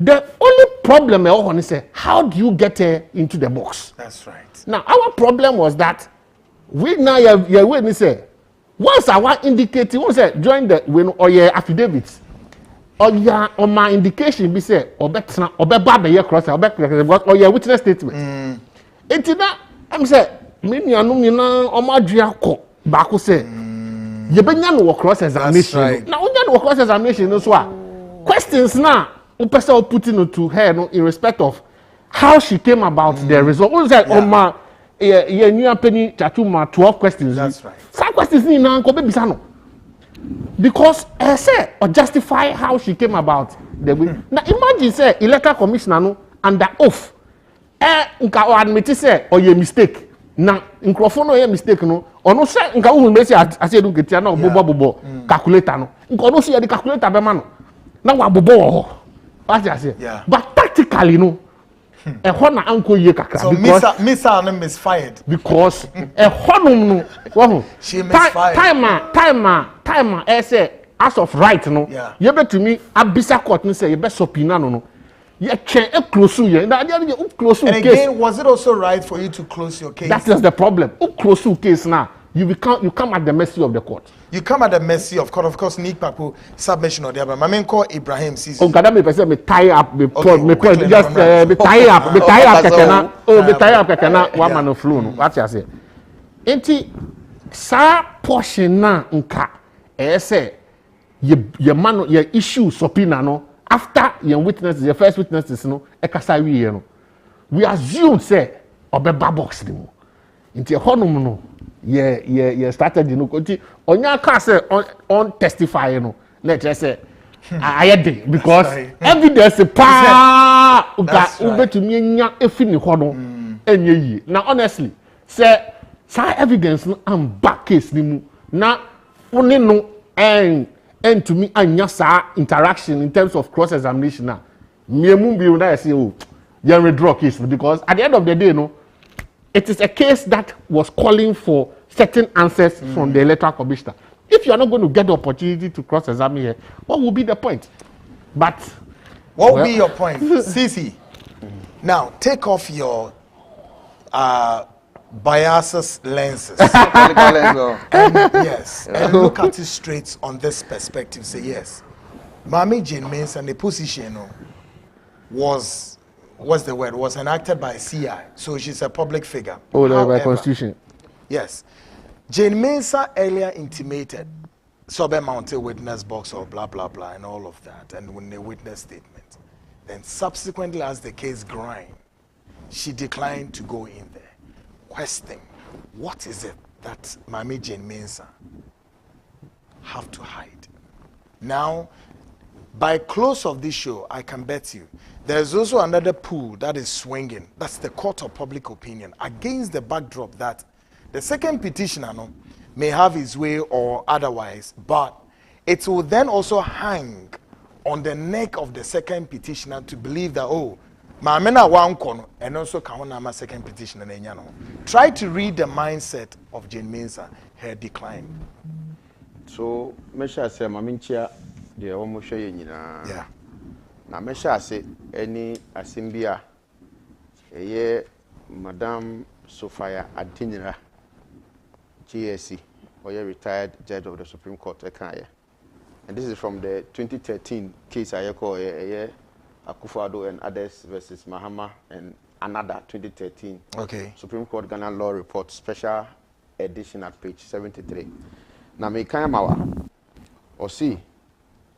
The only problem is how do you get into the box? That's right. Now, our problem was that we now you're waiting say once I want indicate once join the when or your affidavits or your on my indication be say or better or be cross or your witness statement. It's that I'm say me na o ma dua ko ba ko say you be no cross examination. Now we no cross examination no so questions now we person put into her no in respect of how she came about the result. We say on my new penny chatuma 12 questions. That's right. Some questions ni na ko be bisa no. Because I say or justify how she came about the way. Now imagine say Electoral Commissioner no under oath nka o admit say or your mistake. Na nkrofo no your mistake no ono say nka wo me say ase do ketia na bobo calculator no. Nka no say the calculator be ma no. Na wa bobo wo. What you say? But tactically no a hona anko ye kakra so because Misa no misfired because a honum no wo she misfired time say as of right no you bet to me abisa court no say you bet subpoena no you can close you na you close case. And again, was it also right for you to close your case? That is the problem. Close case now you come at the mercy of the court. You come at the mercy of court. Of course, Kpakpo submission or the other. My man call Ibrahim Cisse. Oh, kada me person me tie up me point just me tie up kakana. Oh, me tie up kakana one man of flu no. What you say? Enti sa portion na nka say ye man ye issue subpoena no after your witnesses your first witnesses no e kasa wi no. We assume say obeba box ni mo. Enti honum no yeah strategy no konti onya ka say on testify no let us say I did because evidence pa uga ubetumi nya efini ho no enye yi na honestly say evidence no am back case ni mu na oni no and to me anya sa interaction in terms of cross examination na miemu bi na say oh you withdraw case because at the end of the day no it is a case that was calling for certain answers from the Electoral Commissioner. If you are not going to get the opportunity to cross-examine here, what will be the point? But what will be your point, Cisse? Now take off your biases lenses. And look at it straight on this perspective. Say yes, Mami Jane Mensah and the position was. What's the word? Was enacted by CI, so she's a public figure. Oh, by Constitution. Yes, Jane Mensah earlier intimated, Sobe mounted witness box or blah blah blah and all of that, and when the witness statement, then subsequently as the case grind, she declined to go in there. Question: what is it that Mami Jane Mensah have to hide? Now, by close of this show, I can bet you there's also another pool that is swinging. That's the court of public opinion against the backdrop that the second petitioner may have his way or otherwise, but it will then also hang on the neck of the second petitioner to believe that, oh, Mamena Wankono, and also Kahonama second petitioner. Try to read the mindset of Jane Mensah, her decline. So, Mesha say, Maminchia. The almost show you yeah. Now, Mesha say any Asimbia, a year, Madame Sophia Adinira, GSC, or a retired judge of the Supreme Court, and this is from the 2013 case I call a year Akufo-Addo and others versus Mahama and another 2013 Supreme Court Ghana Law Report special edition at page 73. Now, me Kayamawa or see.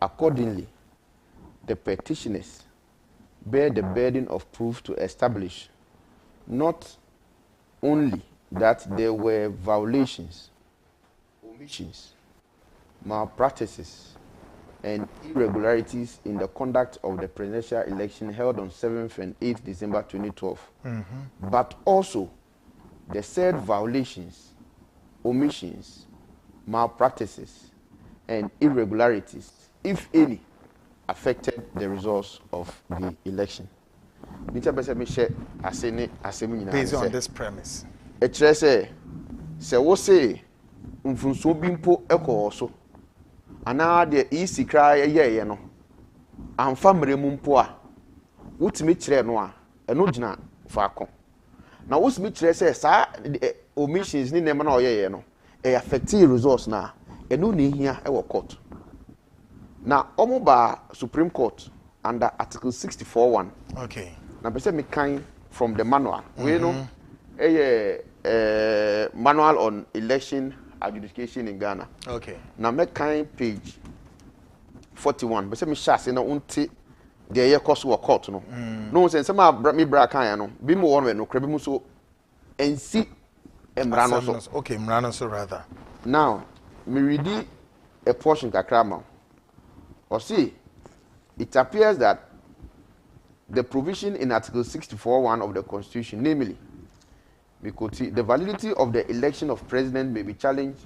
Accordingly, the petitioners bear the burden of proof to establish not only that there were violations, omissions, malpractices, and irregularities in the conduct of the presidential election held on 7th and 8th December 2012, but also the said violations, omissions, malpractices, and irregularities, if any, affected the results of the election. Based on this premise. Say wo say mfunso bi mpo ekọ so ana de isi kra ye no amfa mremu mpo a wotimi kire no a eno gina faako na wosimi kire say sa omissions ni nema na oyeye no e affect results na eno na hia e wo court na omoba Supreme Court under Article 64(1). Okay. Na pese me kind from the manual we know manual on election adjudication in Ghana. Okay. Now make kind page 41. But say me share say na unti the year course work court no. No say some me bra kan no. Be mo one no krebi mu so ensi emrano so. Okay, emrano so rather. Now me read a portion kakra ma. Or see it appears that the provision in Article 64(1) of the Constitution, namely, because the validity of the election of president may be challenged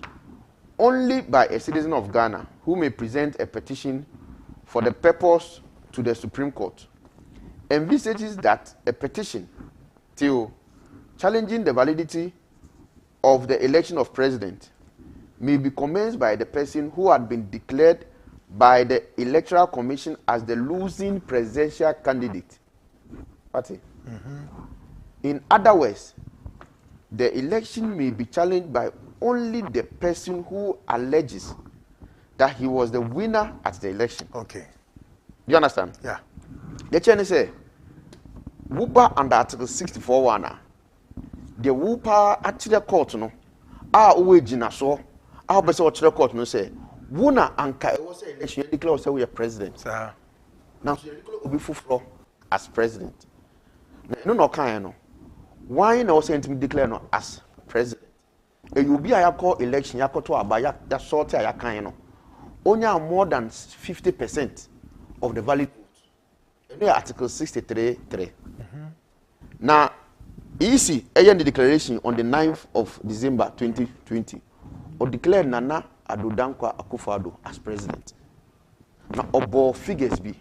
only by a citizen of Ghana who may present a petition for the purpose to the Supreme Court, envisages that a petition to challenging the validity of the election of president may be commenced by the person who had been declared by the Electoral Commission as the losing presidential candidate. Party. In other words, the election may be challenged by only the person who alleges that he was the winner at the election. Okay. You understand? Yeah. The Chinese say, Wupa under Article 64(1), the Wupa actually court no, uwe jina so, bese actually court no say, Wuna anka was election declare say we are president. Sir. Now so you declare obi fufuro as president. No kan no. Why na say ntimi declare no as president? E you be ayakọ election yakoto aba ya sort ayakan no. Onya more than 50% of the valid vote. In Article 63(3). Now easy the declaration on the 9th of December 2020 or declared Nana Addo Akufo-Addo as president. Now obo figures be.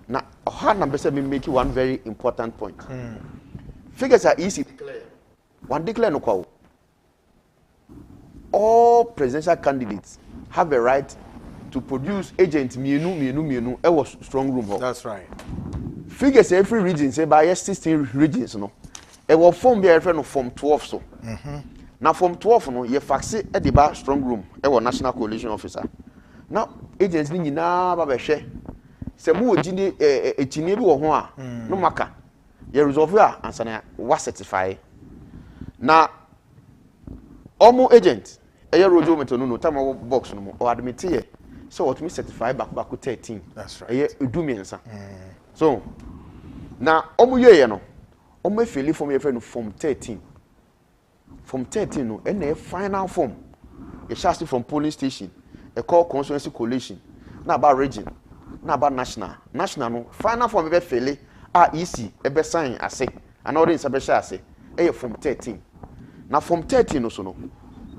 Now hard number say me make one very important point. Figures are easy to declare. One declare no kwa. All presidential candidates have a right to produce agent mienu e was strong room. That's right. Figures every region say by 16 regions no. E will form be refer no form 12 so. Now from 12 no ye faxe e dey ba strong room e was national coalition officer. Now agents ni nyina ba be hwe se mu ogini etinie bi wo ho a no maka ye resolve a ansana wa certify. Na omo agent e ye rojo metono no time box no o admit ye so what me certify back 13. That's right. E ye edumiensa. So na omo ye no omo efeli form ye no form 13. From 13 no and a final form a chassis from polling station a call constituency coalition na about region na about national no final form be fairly easy e be sign ase and all in special ase e from 13 na from 13 no so no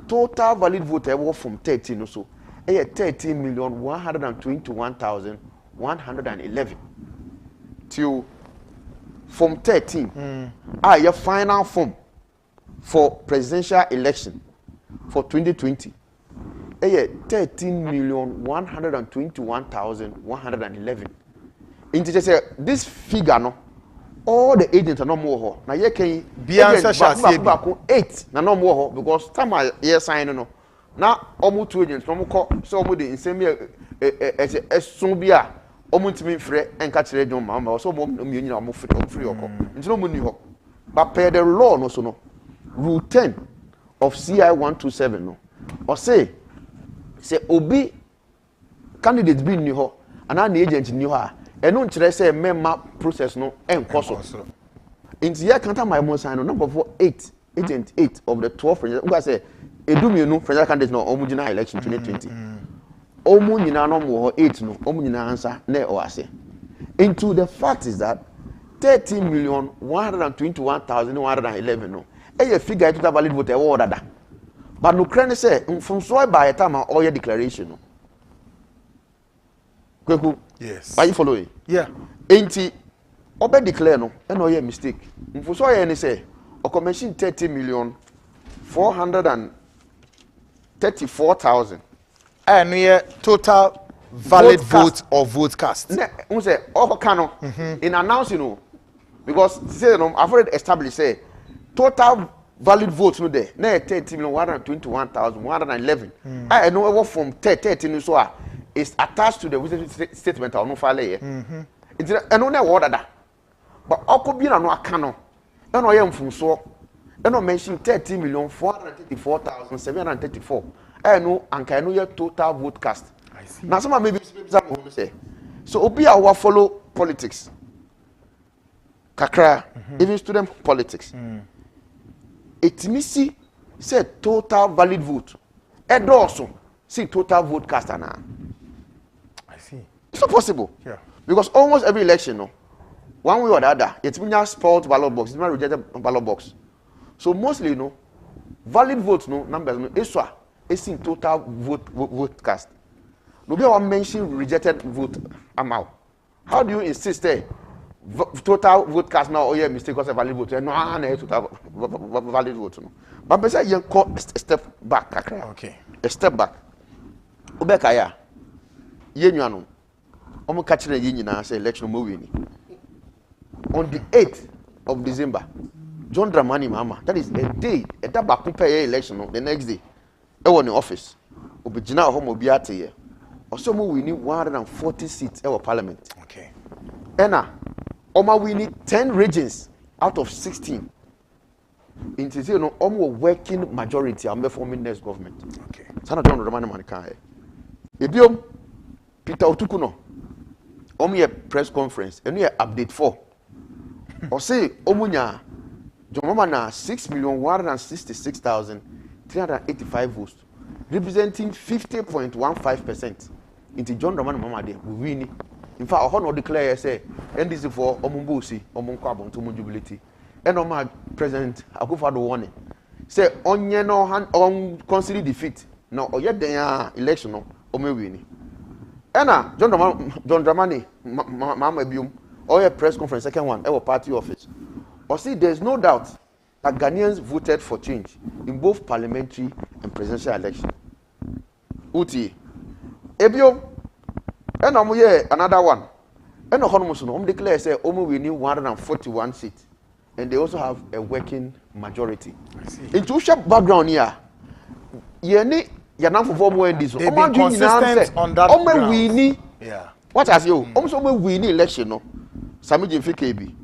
total valid vote e from 13 no so e 13,121,111 till from 13 your final form for presidential election for 2020 13,121,111. Into just say this figure no all the agents are no more na ye can be answer shall 8 na no more because time I year sign no na almost 2 agents no call so almost the same so bia almost me free and catch region mama so mo me nyina mo free okọ nti no mo ni ho but per the law no so no Rule 10 of CI 127 no or say obi candidate be ni ho ana na agent ni ho a eno nkire say member process no enkoso inti ya kanta my mo sign no number 8 agent 8 of the 12 presidential we say edumienu presidential candidate no omugina election 2020 omu nyina no mo 8 no omu nyina ansa na o ase. Into the fact is that 30,121,111 no a figure total valid vote e wo dada. But no crane say from so by time all your declaration no. Kweku. Yes. Are you following? Yeah. Enti obe declare no e no ye mistake. Mfuso ye ni say o commission 30,434,000. And we total valid vote or vote cast. Ne say o ka in announcing no because say no I've already established say total valid votes no there na 30,121,111. I know from 30 so is attached to the witness statement or no file here. It's no na order that. But okobi na no aka no e no ye mfunso e no mention 30,434,734. I know anka no ye total vote cast. I see. Now some maybe some say so obi a follow politics kakra even student politics it means say total valid vote and also see total vote cast na. I see. It's not possible. Yeah. Because almost every election no one way or the other it's been just spoiled ballot box, it's been rejected ballot box. So mostly no valid votes no numbers no it's in total vote cast. Nobody will mention rejected vote amount. How do you insist total vote cast now? Oh yeah, mistake because valid vote. No, total valid vote. No. But I say you call a step back. Okay. A step back. Obeka ya. Ye nyano. Omo catch na ye nyina say election mo win. On the 8th of December, John Dramani Mama. That is a day. A that compare election no, the next day. I was in office. Obijina home obiate here. Also, we need 140 seats in our parliament. Okay. And we need 10 regions out of 16. In Cisse, no, working majority are forming next government. Okay. Sana John Romani Manika. Ebiom Peter Otukuno. Ye press conference. And we update 4. Or say Omunya Jomama 6,166,385 votes, representing 50.15%. Into John Roman Mama de we win. In fact, I declare say NDC for Omumbusi, Omunkwabon to Jubility. And on my president Akufo-Addo warning. Say onye no hand on consider defeat. Now or yet the election no ome win. Ena John Dramani Mama Bium or a press conference second one our party office. Or see there's no doubt that Ghanaians voted for change in both parliamentary and presidential election. Uti Ebio, and another one. And no declare say we need 141 seats, and they also have a working majority. In two sharp background here, they've been consistent on that ground. Yeah. What has you? Also, we need election. No, Sami Jimfi KB,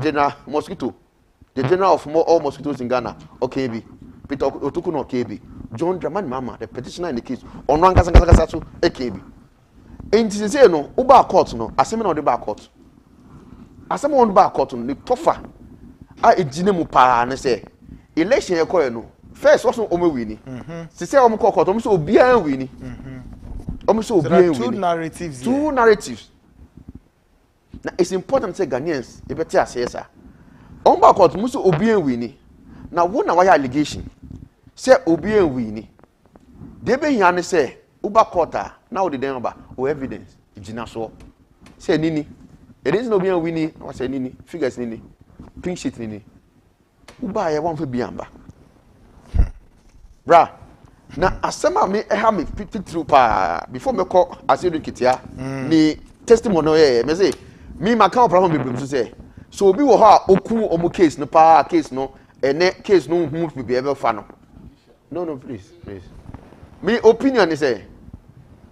General Mosquito, the general of all mosquitoes in Ghana, KB, Peter Otukuno KB. John Dramani Mama, the petitioner in the case, on one Kasakasatu, AKB. And Cisse no, Uba court no, assembly on the back court. Assembly on the back court, the tougher. I ejinemu pa na say election e koye no. First also omo wini. Cisse omo court, omo so obian wini. Omo so obian wini. Two narratives. Now it's important to say Ghanaians, e beti asesa. Omo back court, omo so obian wini. Now one na why allegation. Say obian wini. They be here say uba quarter now the den ba o evidence ijina so say nini it is no obian wini o say nini figures nini pink sheet nini uba ye won fe biamba bra na asema me e ha me fit through pa before me call asedu kitia ni testimony ye me say me ma kan problem be so say so obi wo ha oku omo case no pa case no ene case no hu be ebe fa no no please me opinion is say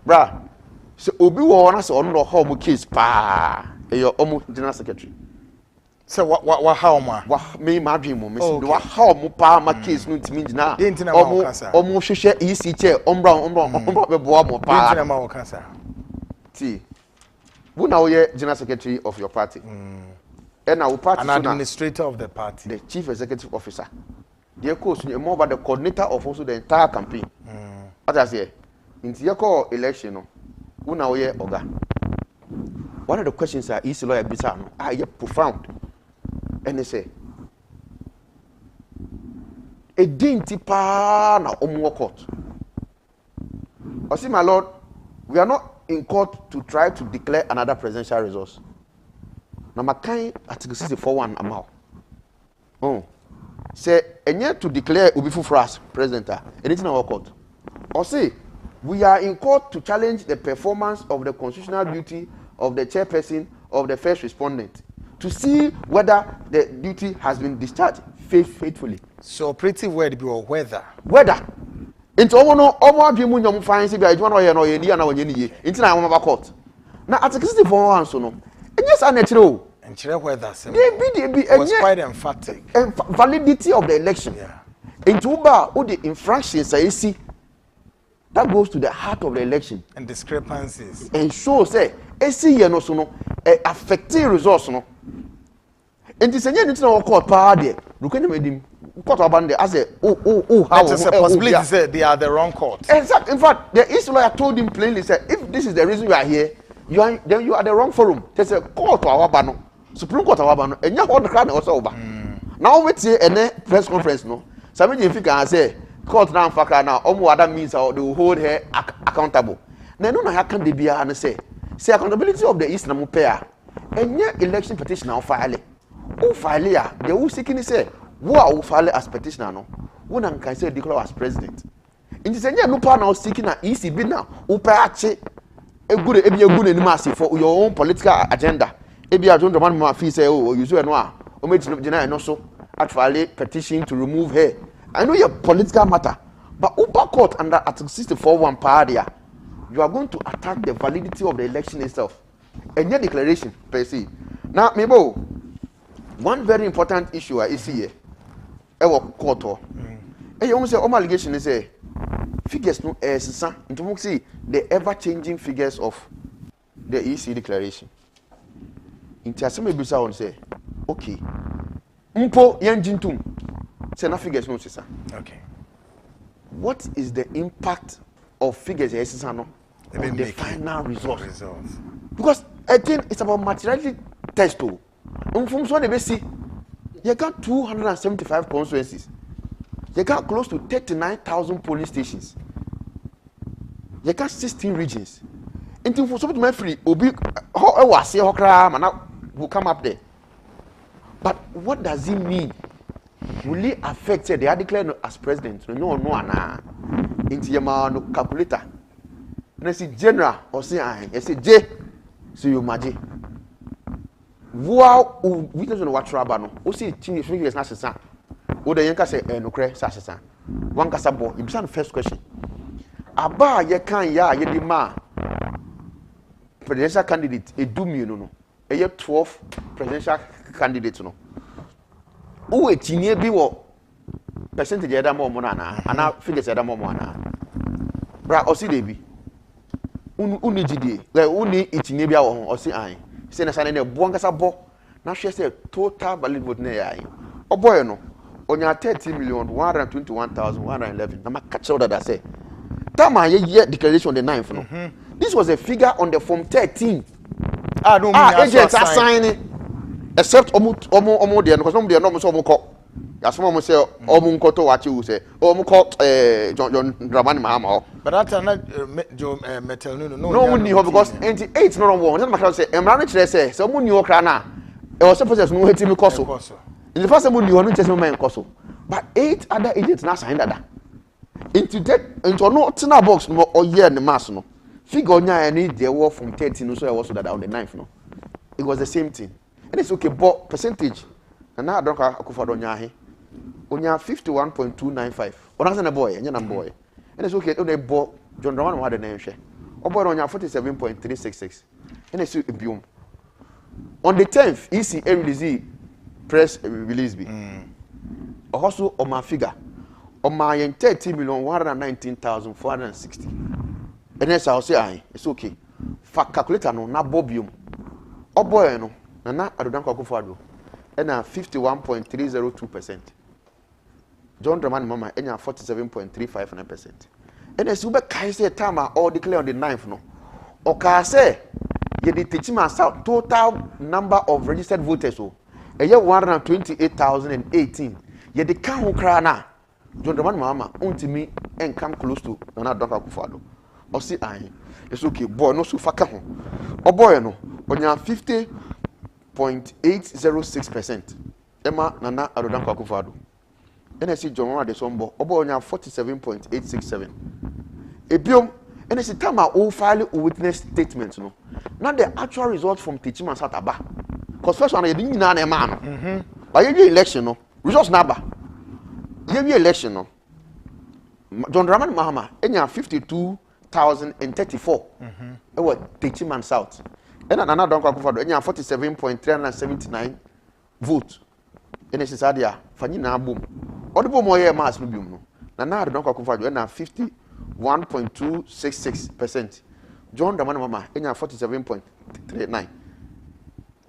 bra so obi wo na say ono no ha omo case pa e yo omo general secretary say wa how ma wa me ma dwen mo me say wa how mo pa ma case no ntimi ngina omo hwehwe EC chair ombra be boa mo pa intina ma wo kasa ti who now ye general secretary of your party and our party an administrator of the party, the chief executive officer. The course more about the coordinator of also the entire campaign. What I say, Into your call election, una oye oga. One of the questions are easy lawyer bizarre, profound. And they say, a dainty pa na omo court. I see, my lord, we are not in court to try to declare another presidential resource. Now, my kind Article 64(1) amount. Oh, say, and yet to declare Ubifu for us, president, anything in our court. Or say, we are in court to challenge the performance of the constitutional duty of the chairperson of the first respondent to see whether the duty has been discharged faithfully. So, operative word be whether. Whether. Into omo adwemu nyom fan se bia adwuma no ye no ye dia na wonye ni ye nti na amaba court na article 64 so no enye sa na kire o enkire whether say was quite emphatic validity of the election. Into uba o the infractions I see that goes to the heart of the election and discrepancies and show say esi ye no so no affecting results no enti senye nti na court pa de rukanya medim court abande as a how it's a possibility say they are the wrong court. Exactly. In fact, the East lawyer told him plainly, said, if this is the reason you are here, then you are the wrong forum. There's a court to our bano, Supreme Court our bano, and you hold the crowd also over. Now we see a press conference no. Somebody if you can say court now faka now, other means they will hold her accountable. Now no how can they be and say accountability of the East na pair. And your election petition now file. Who file here? They will seeking say. Who file as petitioner no one can say declare as president in the same no power now seeking an ECB now who pay a good animasi for your own political agenda ebi a John Dramani fee say oh you so no o me no so actually petition to remove her. I know your political matter but upper court under Article 64(1) power there you are going to attack the validity of the election itself and your declaration per se. Now maybe one very important issue I see here ewo court o you almost say all allegation is say figures no sisa into mo see the ever changing figures of the EC declaration into asem ebisa on say okay mpo yanjintum say na figures no sisa. Okay, what is the impact of figures sisa no on the final result? Because I think it's about materiality test o from so dey see you got 275 constituencies. You got close to 39,000 polling stations. You got 16 regions. Until for something to free, obi how was say hokra man will come up there. But what does it mean? Will it affect they are declared as president? No, na. Into your man calculator. And I see general or say I say J. So you imagine. Wow, we don't know what trouble no. O see change figures na sesa. O de yenka say no kre sa sesa. One kasa bo, you be first question. Aba ye kan ya ye di ma presidential candidate edumi no no. Eye 12 presidential candidates no. O etinye bi wo percentage eda mo mo na ana figures eda mo mo na. Bra o see dey bi. Uni gidi, like uni etinye bi a wo ho o see an. Say na sane na buangasa bo na hwe say total valid vote na yayi oboy no onya 30,121,111 na makache that say tama ye declaration on the 9th no. This was a figure on the form 13 no agents are signing except omo there because omo there no so omo ko yasomo say omo nkoto wachi u say omo ko John Dramani Mahama. But that na metal no ni ho because 88 no one that matter say emra no kire say so omo ni ho kra na e was supposed no heti me koso in the first time ni ho no chese me koso but 8 other agents na sign that into no tina box no or year the mass no figure onya any there were from 13 no so I was that on the 9th no it was the same thing and it's okay but percentage and na adonka akufado nya he onya 51.295 onase na boy enya na boy and it's okay o boy John Dramani had na hwe o boy onya 47.366 and it's biom on the 10th EC release press release bi also on my figure on my 30,119,460 and then I'll say it's okay for calculator no na bobium o boy no na adodanko akufado and 51.302%. John Dramani Mama enya 47.359%. And as you be kai say time or declare on the 9th no. Oka say ye the teaching myself total number of registered voters so. A year 128,018. Ye the kan ho kra na. John Dramani Mahama untimi and come close to Nana Donka Kufado. Or see I. It's okay, boy, no so faka ho. O boy no, onya 50.806%. Emma Nana Adodanka Kufado. NSC John Mama de Sombo, o boy onya 47.867. Ebiom, NSC Tama o file witness statements no. Not the actual result from teaching man Sataba. Because first one you didn't know a man. But you election no, results number. You election no. John Dramani Mahama, enya 52,034. It was teaching man South. And another Donka Kufado, enya 47.379 votes. And it's Sadia, Fanina boom. All the more year mass boom no. Nana Donka Kufado, enya 51.266%. John Dramani Mahama, enya 47.39.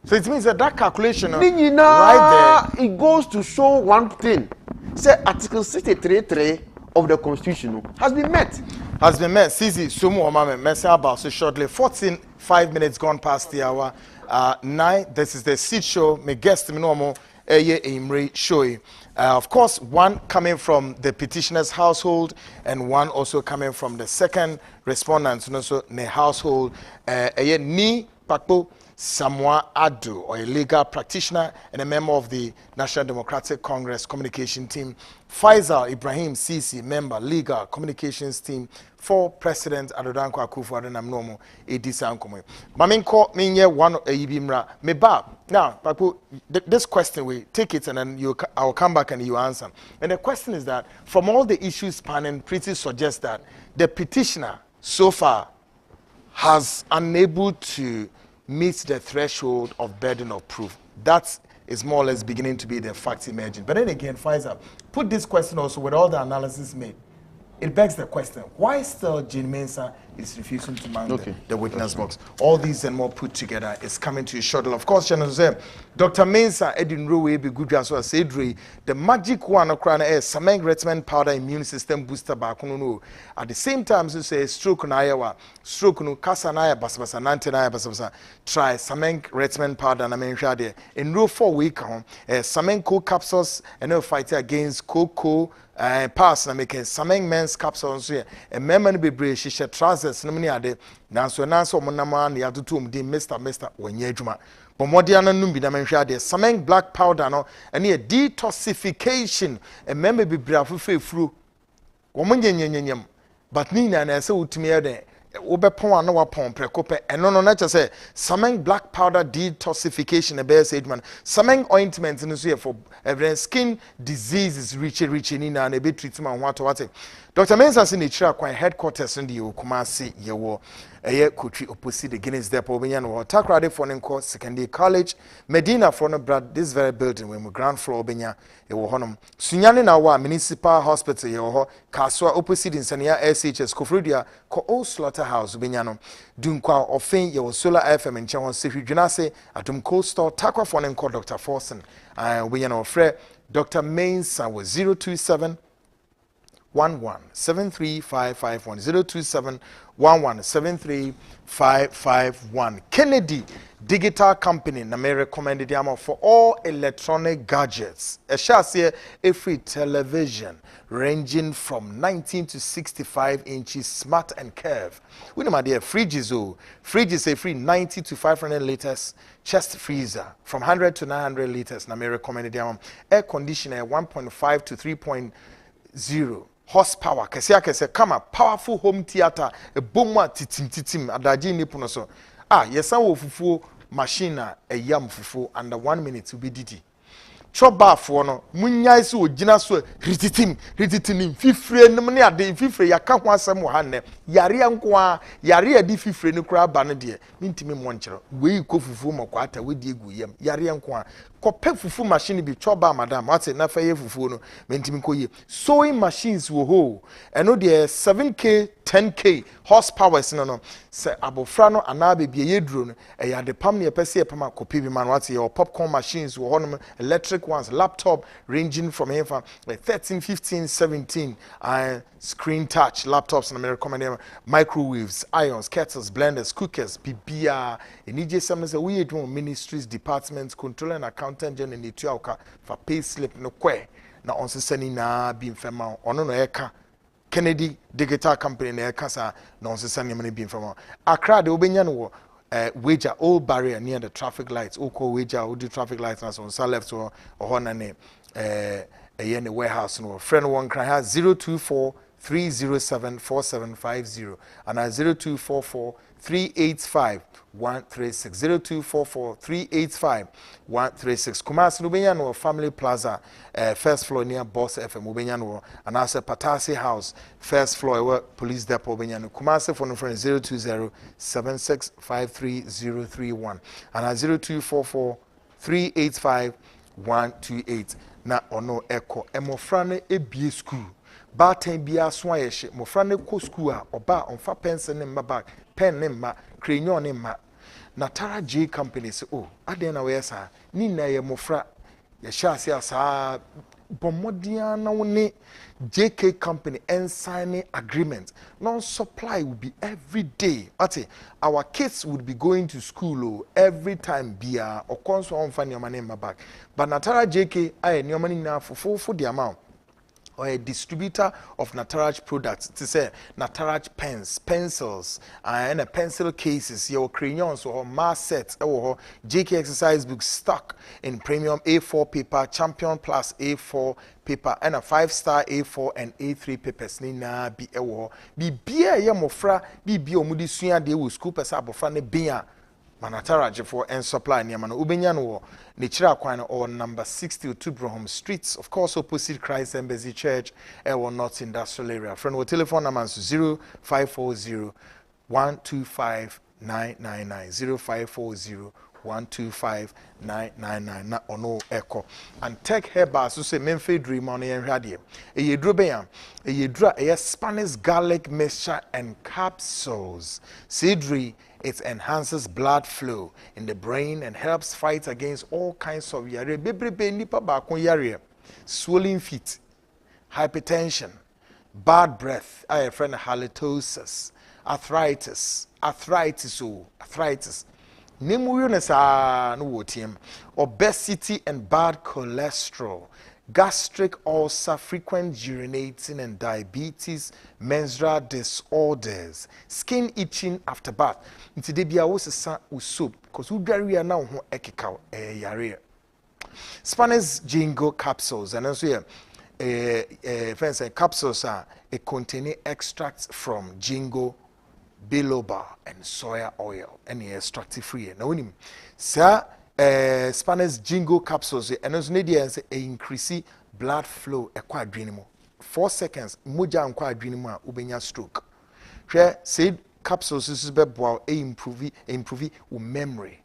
So it means that calculation right there, it goes to show one thing. Say Article 63.3 of the Constitution has been met. Has been met. Cisse, Samoa, Mama, messing about so shortly. 5 minutes gone past the hour. 9. This is the seat show. My guest, normal, Imri show. Of course, one coming from the petitioner's household, and one also coming from the second respondent, also the household. Ni Kpakpo Samoa Addo, or a legal practitioner and a member of the National Democratic Congress communication team. Faisal Ibrahim Cisse, member, legal communications team for President Addo Akufo-Addo Namnomo Edisa Nkomo. Maminko minye one Ibimra meba. Now, Kpakpo, this question we take it and then I'll come back and you answer. And the question is that from all the issues spanning, pretty suggests that the petitioner so far has unable to meet the threshold of burden of proof. That is more or less beginning to be the facts emerging. But then again, Faisal, put this question also with all the analysis made. It begs the question, why still Jean Mensah is refusing to mount the witness box? All these and more put together is coming to a shuttle. Of course, Dr. Mensah, Edinburgh will be good as well. The magic one is Sameng Retiment powder immune system booster back. At the same time, so say stroke na yawa, stroke no kasa na ya basabasa, nante na ya basabasa. Try Sameng Retiment powder na mention there. In row 4 week, Sameng co capsules and no fight against cocoa. Pass na make Sameng men's capsules here. A member be brave, she should trousers no many ade. Nanso monama ni atutum di Mr. Wenyejuma. But modiana numbi na mention there. Sameng black powder no and a detoxification. A member be brave fru. Woman but Nina and I say utimi there. Obepon no wapon prekope eno no na say Sameng black powder detoxification e be said man Sameng ointment no so for every skin diseases rich ni na be treatment what Dr. Mensah say nature kwa headquarters in the Kumasi yewo eye kotri opposite the Guinness Depot obenya no takrade for nko secondary college Medina for no brad this very building when we ground floor obenya ewo honom sunyane na wa municipal hospital yewo ho kaswa opposite insania SHS Kofrodia ko old slaughterhouse obenya no dunkwa ofen yewo solar FM nche ho sehwidwena se atom cold store takwa for nko Dr. Forsen obenya no frɛ Dr. Mensah was 027 11-73551 027-11-73551. Kennedy Digital Company na me recommended them for all electronic gadgets. A chassis a free television ranging from 19 to 65 inches, smart and curved. We know my dear fridges fridges a free 90 to 500 liters chest freezer from 100 to 900 liters na me recommended them. Air conditioner 1.5 to 3.0 horsepower kese kama powerful home theater a bomwa titim adaji nipuno so yesa wo fufuo machine a yam fufuo under 1 minute to be didi choba fo no munyai so ogina so rititim fifre nem ne ade fifre yaka ho asem wo ha ne yare anko yare adi fifre ne kura ba ne de mintimi monkyero we ko fufu makwata we die gu yam yare anko kope fufu machine bi choba madam what na fa ye fufu no mintimi koye sewing machines wo ho eno de 7k 10k horsepower no se abofra no ana bebie ye duro no e ya de pam ne pese e pam kope bi man what your popcorn machines wo ho electric ones laptop ranging from here from like 13 15 17 screen touch laptops and I recommend microwaves irons kettles blenders cookers bibia enije some say we do ministries departments control and accountant general need to for pay slip no kwe na on sesani na bi mfema ono no eka Kennedy Digital Company na eka sa na on sesani mani bi mfema Accra de obenya no wager old barrier near the traffic lights oko wager o the traffic lights na so on left or na ne in the warehouse no friend one cry has 024 307 4750 and 0244 385 136 0244 385 136 Kumasi Ubenya no Family Plaza first floor near Boss FM Ubenya no and also Patasi House first floor where Police Depot Ubenya no Kumasi phone friend 020 7653031 and 0244 385 128 na ono eko emofra ne ebie school ba tan bia so ayehye mofra ne ko school a oba onfa pencil ne mma pen ne mma crayon ne mma Natara J company say oh ade na we sa ni na ye mofra ye sha asa bomodia na woni JK company and signing agreement non supply will be every day ati our kids would be going to school every time bia okonso on fa nyoma ne mma but Natara JK ay nyoma ni na fofofo the amount or a distributor of Nataraj products to say Nataraj pens, pencils, and pencil cases, your crayons or mass sets or JK exercise books stock in premium A4 paper, Champion Plus A4 paper, and a 5-star A4 and A3 papers. Nina be a war. Be beer yamofra, be omudi suya de will scoop us up of funny beer. Manatara for and supply near Mano Ubenyano, Nichira Quine or number 62 Broham Streets, of course, opposite Christ Embassy Church, Elwood North Industrial Area. Friend with telephone number 0540 125 999 0540 125 999 na ono echo and tech herba so say memfe dream on yen hwade e yedro be yam e yedra e Spanish garlic mixture and capsules sidri. It enhances blood flow in the brain and helps fight against all kinds of yare bebrebe nipa ba kon yare swollen feet hypertension bad breath a friend halitosis arthritis Nemuyones no wotium, obesity and bad cholesterol, gastric ulcer, frequent urinating and diabetes, menstrual disorders, skin itching after bath. Nti de bia wo sesa usop because we are now ho ekeka yare. Spanish jingo capsules and also friends capsules are containing extracts from jingo biloba and soya oil and extractive free na wonim sa Spanish jingo capsules and also need say increase blood flow e kwa adwene mu 4 seconds moja nkwa adwene mu a ubenya stroke hwe say capsules is be boa improve memory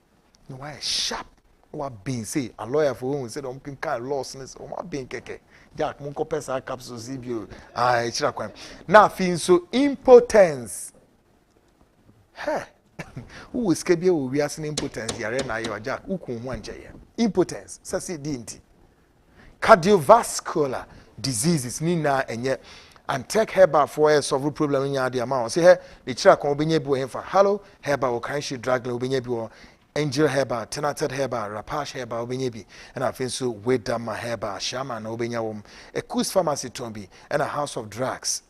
no why sharp what being say a lawyer for who say don't can lawsuits o ma being keke jack mun ko pesa capsules bio chira kwa na fin so impotence. Hey, who is Kebia will be asking impotence? Yarena, you are Jack, who can one jay. Impotence, Sassi Dinty. Cardiovascular diseases, Nina, and yet, and take herba for a solve problem in your amount. Say, hey, the track will be able for hello, herba or kind she drag will be able, angel herba, tenated herba, rapash herba, obenebi, and I think so, wait down my herba, shaman, obenyawum, a coos pharmacy tombi, and a house of drugs.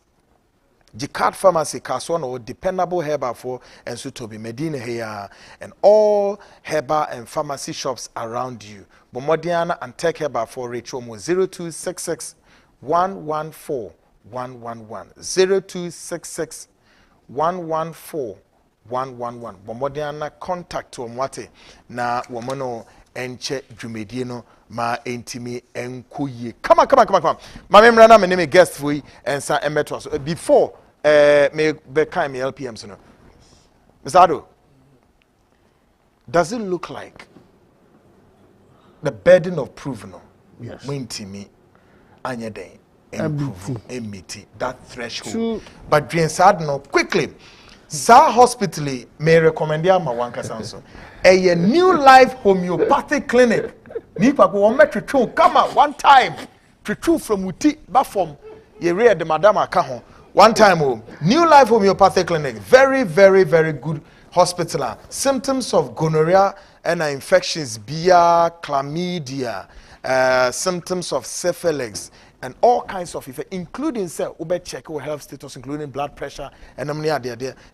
Jicard Pharmacy, Caswano, dependable herbal for and so to be Medina here and all herbal and pharmacy shops around you. Bomodiana and Tech Herbal for Richomo 0266 114 111 0266 114 111. Bomodiana contact to Mwate na womono enche dwumedie ma entimi enkoye. Come on. My name is guest for you and San Emetros. Before me be kind me LPMs no. Mr. Addo, does it look like the burden of proof no? Yes. When me anya day MBT that threshold. But during sad no quickly. Sa hospital may recommend ya ma wanka sanso. A new life homeopathic clinic. Ni pa ko metwetwe come out one time. Twetwe from uti ba from ye read the madam aka ho. One time new life homeopathic clinic. Very very good hospital. Symptoms of gonorrhea and infections via chlamydia, symptoms of syphilis and all kinds of effects, including ube check your health status, including blood pressure and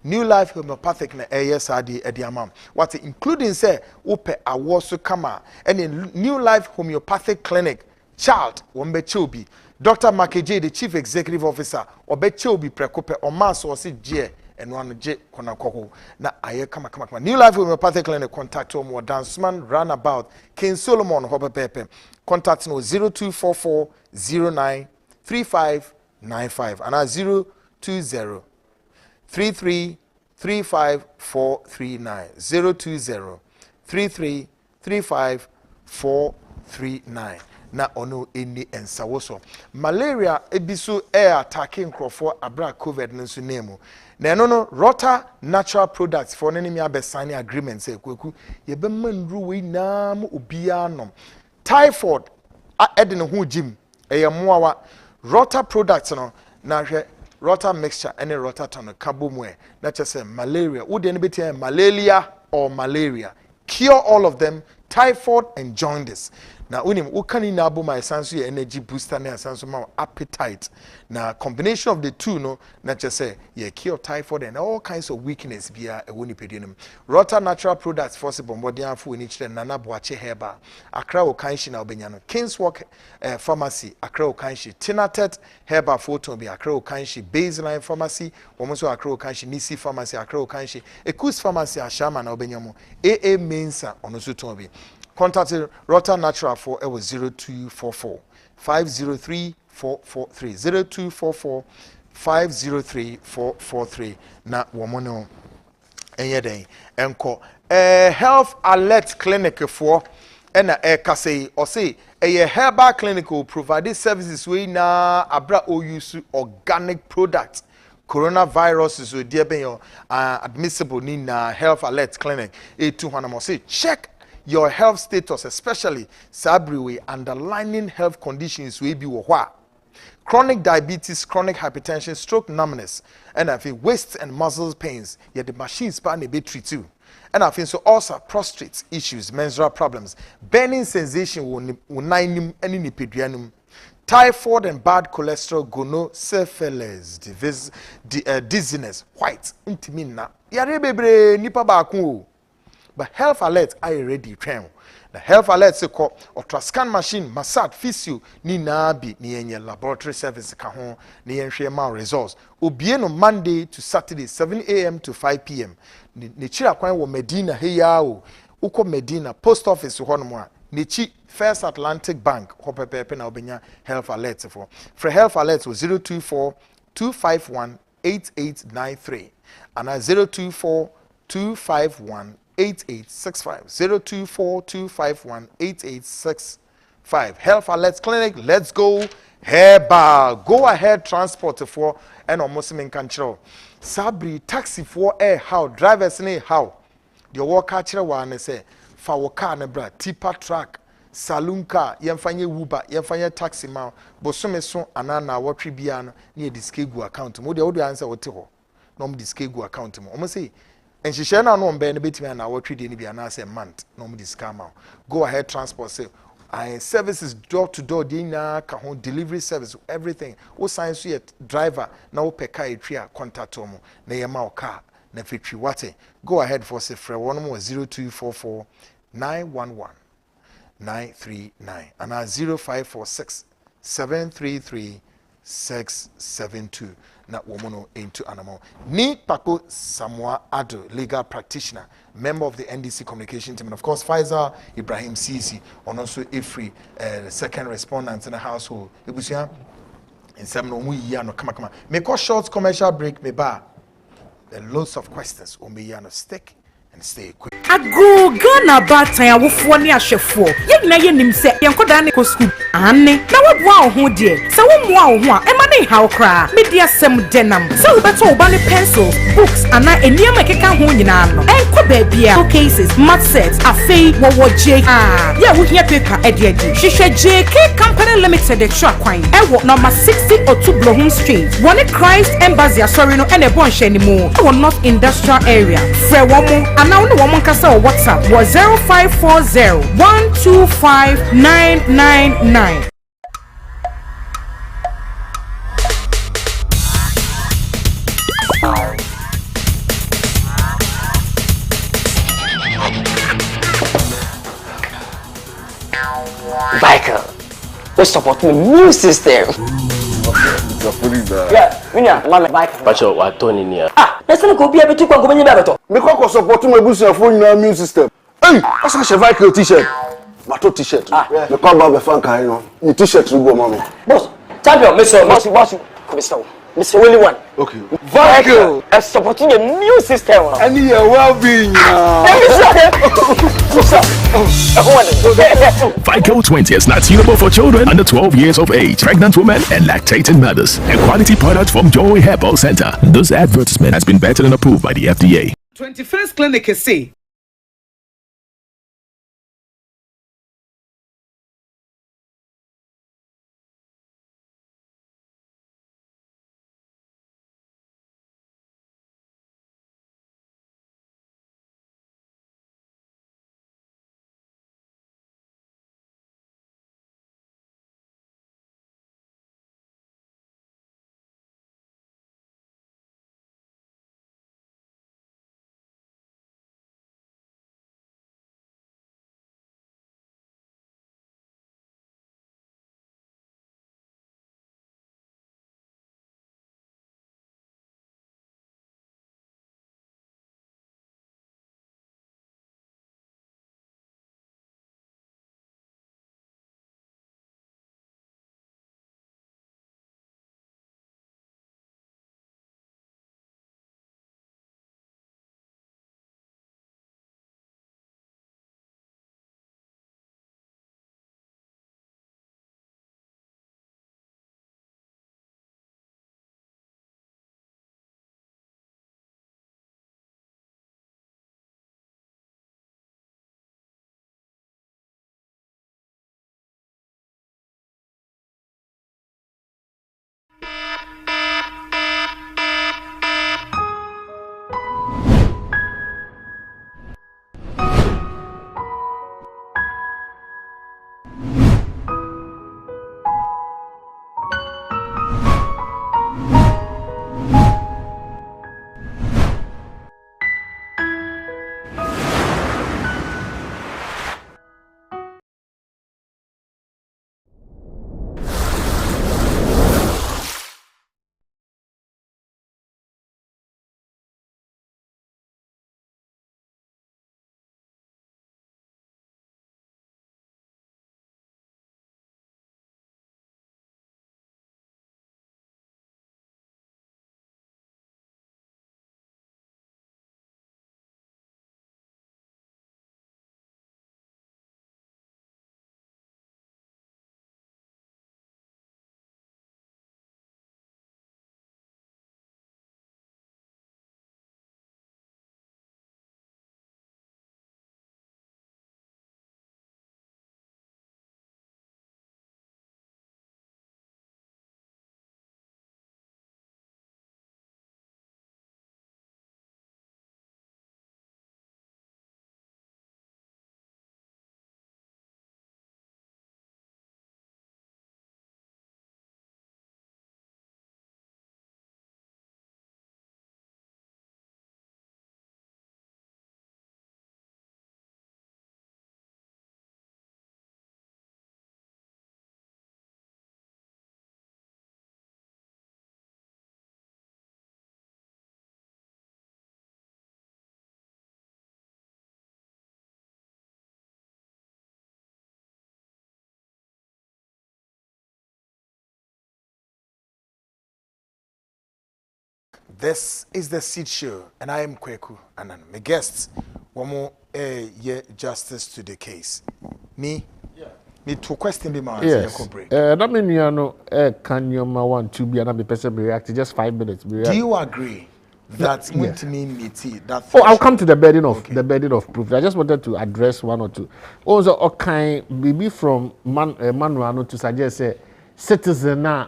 new life homeopathic na ASRD ediamam. What including upe awosu kama and in new life homeopathic clinic child wombe chobi Dr. Makeje, the chief executive officer, obe chobi prekope omaso wasi je and one J Konakoko. Na aye kama. New Life Homeopathic Clinic contact him or Danceman Runabout King Solomon Hope Pepe. Contact no 0244 09 3595 and 020 33 35 439 020 33 35 439. Na ono eni ensawoso malaria ebiso air attacking crofo abra covid nso name na no rota natural products for enemy abesane agreement say kweku ye be manru we na mo obia nom typhoid ede ne ho jim eye moawa rota products no na hwe rota mixture any rota ton kabo mu e na chese malaria wo de ne betia malaria or malaria cure all of them typhoid and jaundice. Now, unim ukani na abo my sansu energy booster na sansu ma appetite. Na combination of the two no na just say cure typhoid and all kinds of weakness via a woni pedinum. Rota natural products force bombodian afu ni chire nana boache herba. Accra okanshi na obenyano. Kingswalk pharmacy Accra okanshi. Tinatet herba photo bi Accra okanshi. Baseline pharmacy womonso Accra okanshi. Nisi pharmacy Accra okanshi. Ekus pharmacy ashama na obenyamo. AA Mensa onosu tombi. Contact Rota Natural for 0244 503 443 0244 503 443 na womono enyeden enko health alert clinic for ena kase or say a herbal clinic will provide services we na abra o use organic products. Coronavirus is admissible in health alert clinic A200 say check your health status, especially sabri underlying health conditions will be chronic diabetes, chronic hypertension, stroke, numbness, and I think waist and muscle pains. Yet the machine span a bit treat too. And I think so also prostate issues, menstrual problems, burning sensation unainum any pedianum, typhoid and bad cholesterol, gono, syphilis, dizziness, white, intimina. Yare bebre nipa baku. But health alert I already train. The health alert se call ultrascan machine, massage, physio, ni na bi ni enye laboratory service ka ho ni enhwe ma results. Obieno Monday to Saturday 7 a.m. to 5 p.m. Ni chira kwan wo Medina heya o. Uko Medina post office ho no mo a. Ni chi First Atlantic Bank ho pepepe na obenya health alert for. For health alert was 024 251 8893 and 024 251 8865 024 251 8865 Health Alert Clinic. Let's go herba. Go ahead transport for and almost in control. Sabri taxi for air how drivers ne how the worker chira one say fa worker ne bra tipper truck saloon car yemfanye Uber yemfanye taxi ma bosome so anana wotwe bia no ne diskegu account mo de wo answer wote ho no mo diskegu account mo mo say and she share now no be betimi na wotwe de ni bia na say month no mo discount ma go ahead transport say services door to door dina ka ho delivery service everything wo sign so yet driver na wo peka etria contact mo na yema o car na fitri wate go ahead for say free one more 0244 911 939 and 0546 733 672 na womono into animal ni Kpakpo Samoa Addo, legal practitioner, member of the NDC communication team, and of course Faisal Ibrahim Cisse, and also Ifri, the second respondent in the household. Ibusia In some no we no come. Make a short commercial break me ba. There are loads of questions on me no stick and stay quick. Ago Ghana batan awofo ne ahwefo ye nyina ye nim se yenkoda ne ko school anne na wobua wo ho de se wo moa wo ho a e ma ne haw kra media sem denam se wo beto wo ba ne pencils books ana eniam ekeka ho nyina no enko ba bia cases math sets afei wo je ye wo hia paper ede hwehwe JK Company Limited de twa kwan e wo number 60 Otublohum Street one Christ Embassy sorry no ene bon hye ni mu wo North Industrial Area fre wo mo ana wo no wo so WhatsApp was 0540-125-999. Biker, we support the new system. Yeah, Minya, mama biker. Pacho wa Tony ni. Let's go be able to go many better. Me ko support my business phone na immune system. Hey, asa che Viking t-shirt. Mato t-shirt. Me ko ba be fan kan no. Ni t-shirt go mama. Boss, champion, Mr. Mr. Only one. Okay. Viking is supporting the new system. And your well-being. Vico 20 is not suitable for children under 12 years of age, pregnant women, and lactating mothers. A quality product from Joy Herbal Center. This advertisement has been vetted and approved by the FDA. 21st Clinic is say This is the Seed Show, and I am Kweku, and my guests, one more justice to the case. Me two question be my yes. break. That mean you know, can you want to be another person react just 5 minutes? Do you agree that to me that? Oh, I'll come to the burden of proof. I just wanted to address one or two. Also, okay, maybe from Manuano to suggest say citizen na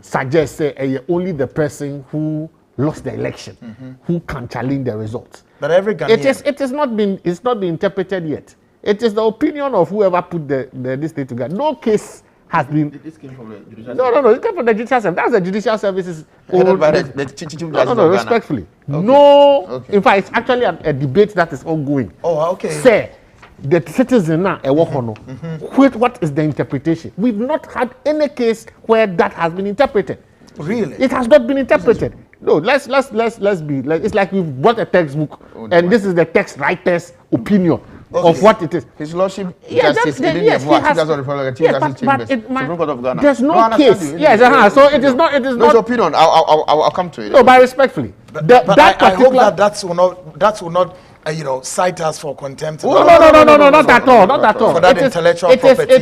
suggest say only the person who lost the election who can challenge the results. But every Ghanaian, it's not been interpreted yet. It is the opinion of whoever put this thing together. No case has been. This came from the judicial. No. It came from the judicial service. That's the judicial services. Headed by the no. Respectfully, okay. No. Okay. In fact, it's actually a debate that is ongoing. Oh, okay. Say the citizen now what is the interpretation? We've not had any case where that has been interpreted. Really? It has not been interpreted. No, let's be. It's like we've brought a textbook, and this is the text writer's opinion. Okay. Of what it is. His Lordship Justice but there's no case. Yes, so it is not. No opinion. I'll come to it. No, but respectfully. I hope that will not cite us for contempt. No, not at all. For that intellectual property.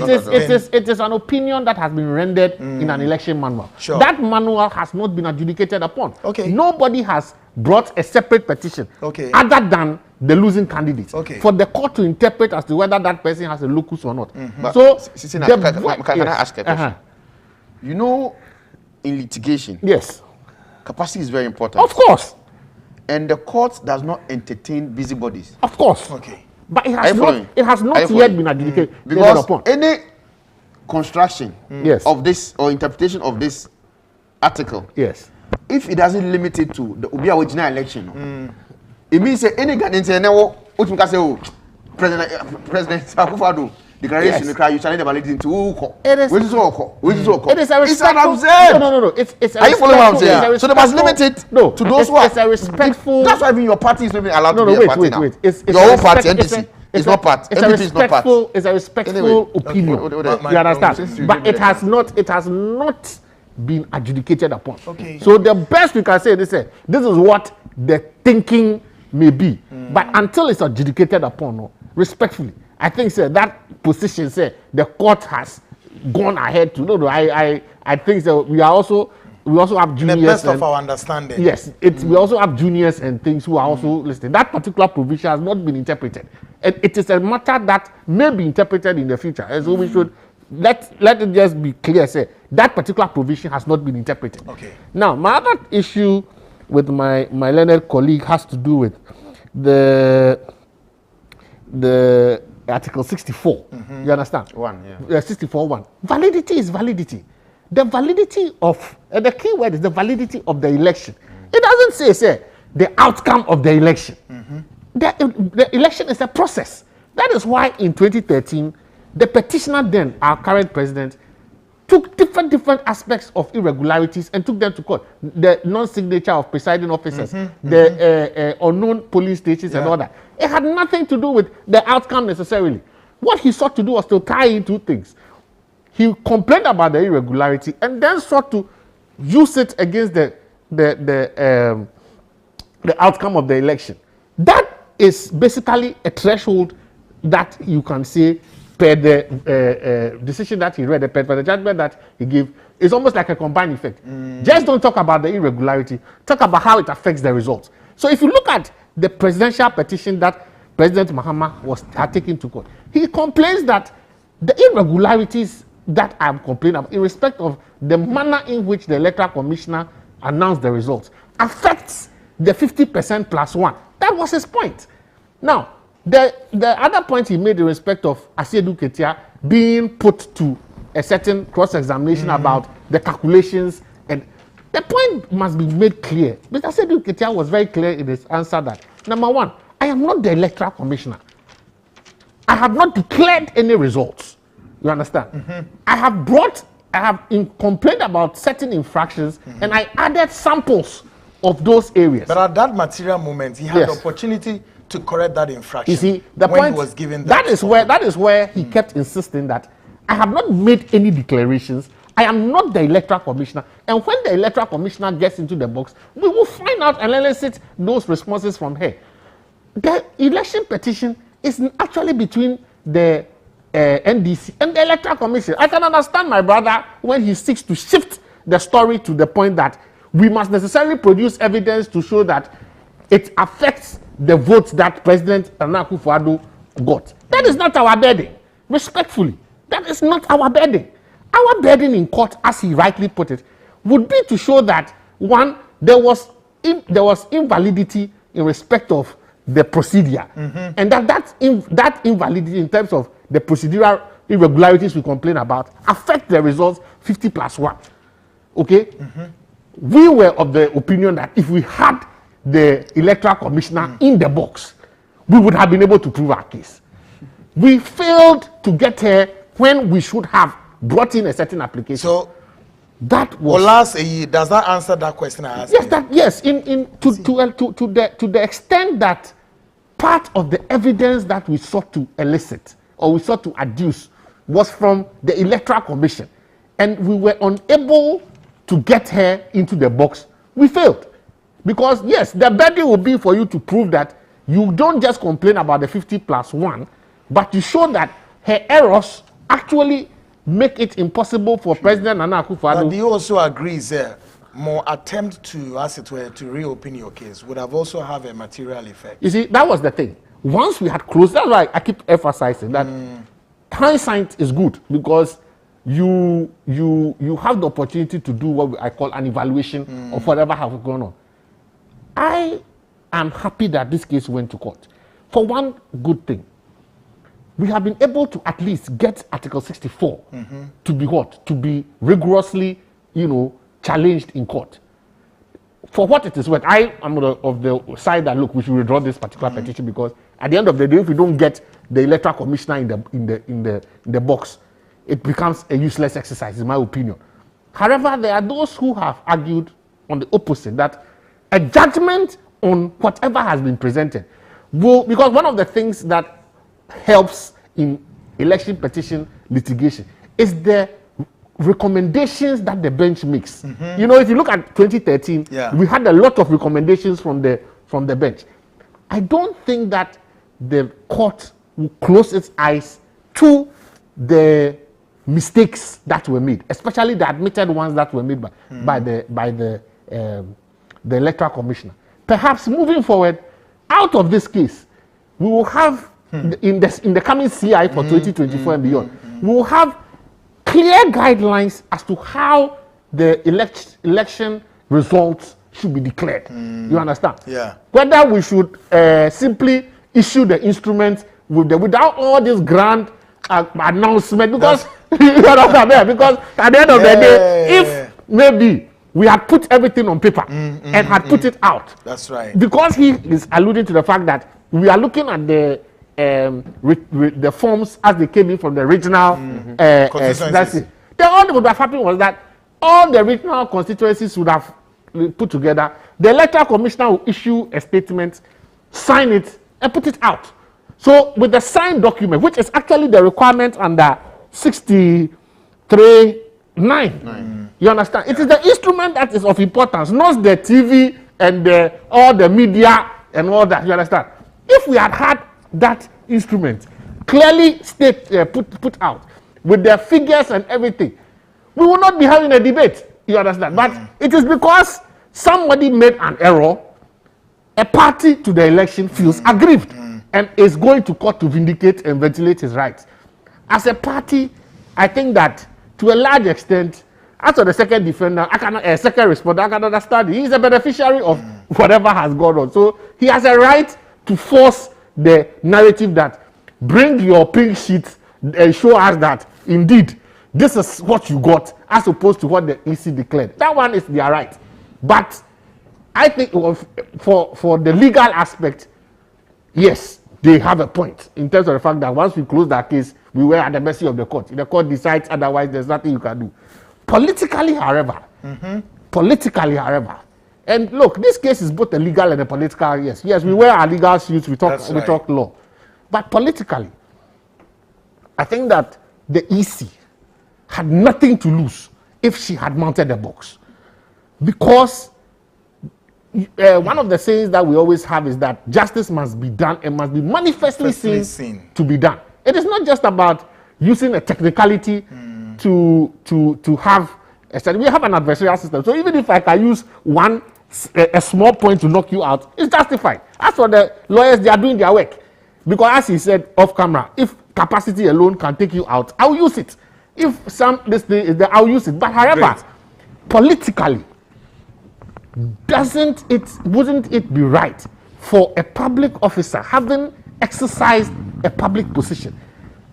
It is an opinion that has been rendered in an election manual. Sure. That manual has not been adjudicated upon. Okay. Nobody has brought a separate petition other than the losing candidate for the court to interpret as to whether that person has a locus or not. So, can I ask a question? You know, in litigation, yes, capacity is very important. Of course. And the court does not entertain busybodies. Of course. Okay. But it has not yet been adjudicated because upon. Any construction of this or interpretation of this article, yes, if it doesn't limit it to the Obi original election, it means that any Ghanaian now, President Akufo-Addo declaration, you challenge the validity to which is all. It is a respectful. No. It's are you following what I'm saying? So they must limit it to those who are. It's a respectful. That's why even your party is not even allowed to be a party now. Wait. It's your own party, NDC. It's not part. MVP is not part. It's a respectful opinion. You understand? But it has not been adjudicated upon. Okay. So the best we can say is this is what the thinking may be. But until it's adjudicated upon, respectfully, I think that position the court has gone ahead to. I think we also have juniors. The best of our understanding. Yes, we also have juniors and things who are also listening. That particular provision has not been interpreted. It is a matter that may be interpreted in the future. And so we should let it just be clear. That particular provision has not been interpreted. Okay. Now, my other issue with my learned colleague has to do with the Article 64. You understand? 64.1. Validity is validity. The validity of the key word is the validity of the election. It doesn't say the outcome of the election. The election is a process. That is why in 2013, the petitioner then, our current president, took different aspects of irregularities and took them to court. The non-signature of presiding officers, the unknown polling stations and all that. It had nothing to do with the outcome necessarily. What he sought to do was to tie in two things. He complained about the irregularity and then sought to use it against the outcome of the election. That is basically a threshold that you can say per the decision that he read, per the judgment that he gave. It's almost like a combined effect. Just don't talk about the irregularity. Talk about how it affects the results. So if you look at the presidential petition that President Mahama had taken to court, he complains that the irregularities that I'm complaining about, in respect of the manner in which the Electoral Commissioner announced the results, affects the 50% plus one. That was his point. Now, the other point he made in respect of Asiedu Ketia being put to a certain cross-examination about the calculations, and the point must be made clear. Mr. Asiedu Ketia was very clear in his answer that, number one, I am not the Electoral Commissioner. I have not declared any results. You understand? I have complained about certain infractions, and I added samples of those areas. But at that material moment, he had the opportunity to correct that infraction. You see, the when point he was given that is where he kept insisting that I have not made any declarations. I am not the electoral commissioner. And when the electoral commissioner gets into the box, we will find out and elicit those responses from her. The election petition is actually between the NDC and the electoral commission. I can understand my brother when he seeks to shift the story to the point that we must necessarily produce evidence to show that it affects the votes that President Nana Akufo-Addo got. That is not our burden. Respectfully, that is not our burden. Our burden in court, as he rightly put it, would be to show that, one, there was invalidity in respect of the procedure, and that invalidity in terms of the procedural irregularities we complain about affect the results 50+1. Okay? We were of the opinion that if we had the electoral commissioner in the box, we would have been able to prove our case. We failed to get her when we should have brought in a certain application. So that was last year. Does that answer that question I asked? Yes, to the extent that part of the evidence that we sought to elicit or we sought to adduce was from the Electoral Commission, and we were unable to get her into the box. We failed because yes, the burden will be for you to prove that you don't just complain about the 50+1, but you show that her errors actually make it impossible for President Nana Akufo-Addo. But do you also agree, sir, more attempt to, as it were, to reopen your case would have also have a material effect? You see, that was the thing. Once we had closed, that's why I keep emphasizing that hindsight is good because you have the opportunity to do what I call an evaluation of whatever has gone on. I am happy that this case went to court. For one good thing, we have been able to at least get Article 64 to be what? To be rigorously, challenged in court. For what it is worth, I am of the side that, look, we should withdraw this particular petition because at the end of the day, if we don't get the electoral commissioner in the box, it becomes a useless exercise, in my opinion. However, there are those who have argued on the opposite, that a judgment on whatever has been presented will, because one of the things that helps in election petition litigation is the recommendations that the bench makes. If you look at 2013, we had a lot of recommendations from the bench. I don't think that the court will close its eyes to the mistakes that were made, especially the admitted ones that were made by the electoral commissioner. Perhaps moving forward, out of this case, we will have in the coming CI for 2024 and beyond, we will have clear guidelines as to how the election results should be declared. You understand? Yeah. Whether we should simply issue the instruments without all this grand announcement, because you understand, because at the end of the day, if maybe we had put everything on paper and had put it out. That's right. Because he is alluding to the fact that we are looking at the forms as they came in from the regional constituencies. Then all that would have happened was that all the regional constituencies would have put together. The electoral commissioner will issue a statement, sign it, and put it out. So with the signed document, which is actually the requirement under 63(9), you understand? It is the instrument that is of importance, not the TV and all the media and all that. You understand? If we had that instrument clearly put out with their figures and everything, we will not be having a debate. You understand? But it is because somebody made an error, a party to the election feels aggrieved and is going to court to vindicate and ventilate his rights. As a party, I think that to a large extent, as for the second defender, second responder, I can understand. He is a beneficiary of whatever has gone on. So he has a right to force the narrative that bring your pink sheet and show us that indeed this is what you got, as opposed to what the EC declared. That one is their right. But I think for the legal aspect, yes, they have a point in terms of the fact that once we close that case, we were at the mercy of the court. If the court decides otherwise, there's nothing you can do. Politically, however, and look, this case is both a legal and a political. Yes, we wear our legal suits. We talk law, but politically, I think that the EC had nothing to lose if she had mounted the box. Because one of the sayings that we always have is that justice must be done and must be manifestly seen to be done. It is not just about using a technicality to have we have an adversarial system. So even if I can use a small point to knock you out, it's justified. As for the lawyers, they are doing their work. Because as he said off camera, if capacity alone can take you out, I'll use it. If this thing is there, I'll use it. But however, politically, wouldn't it be right for a public officer having exercised a public position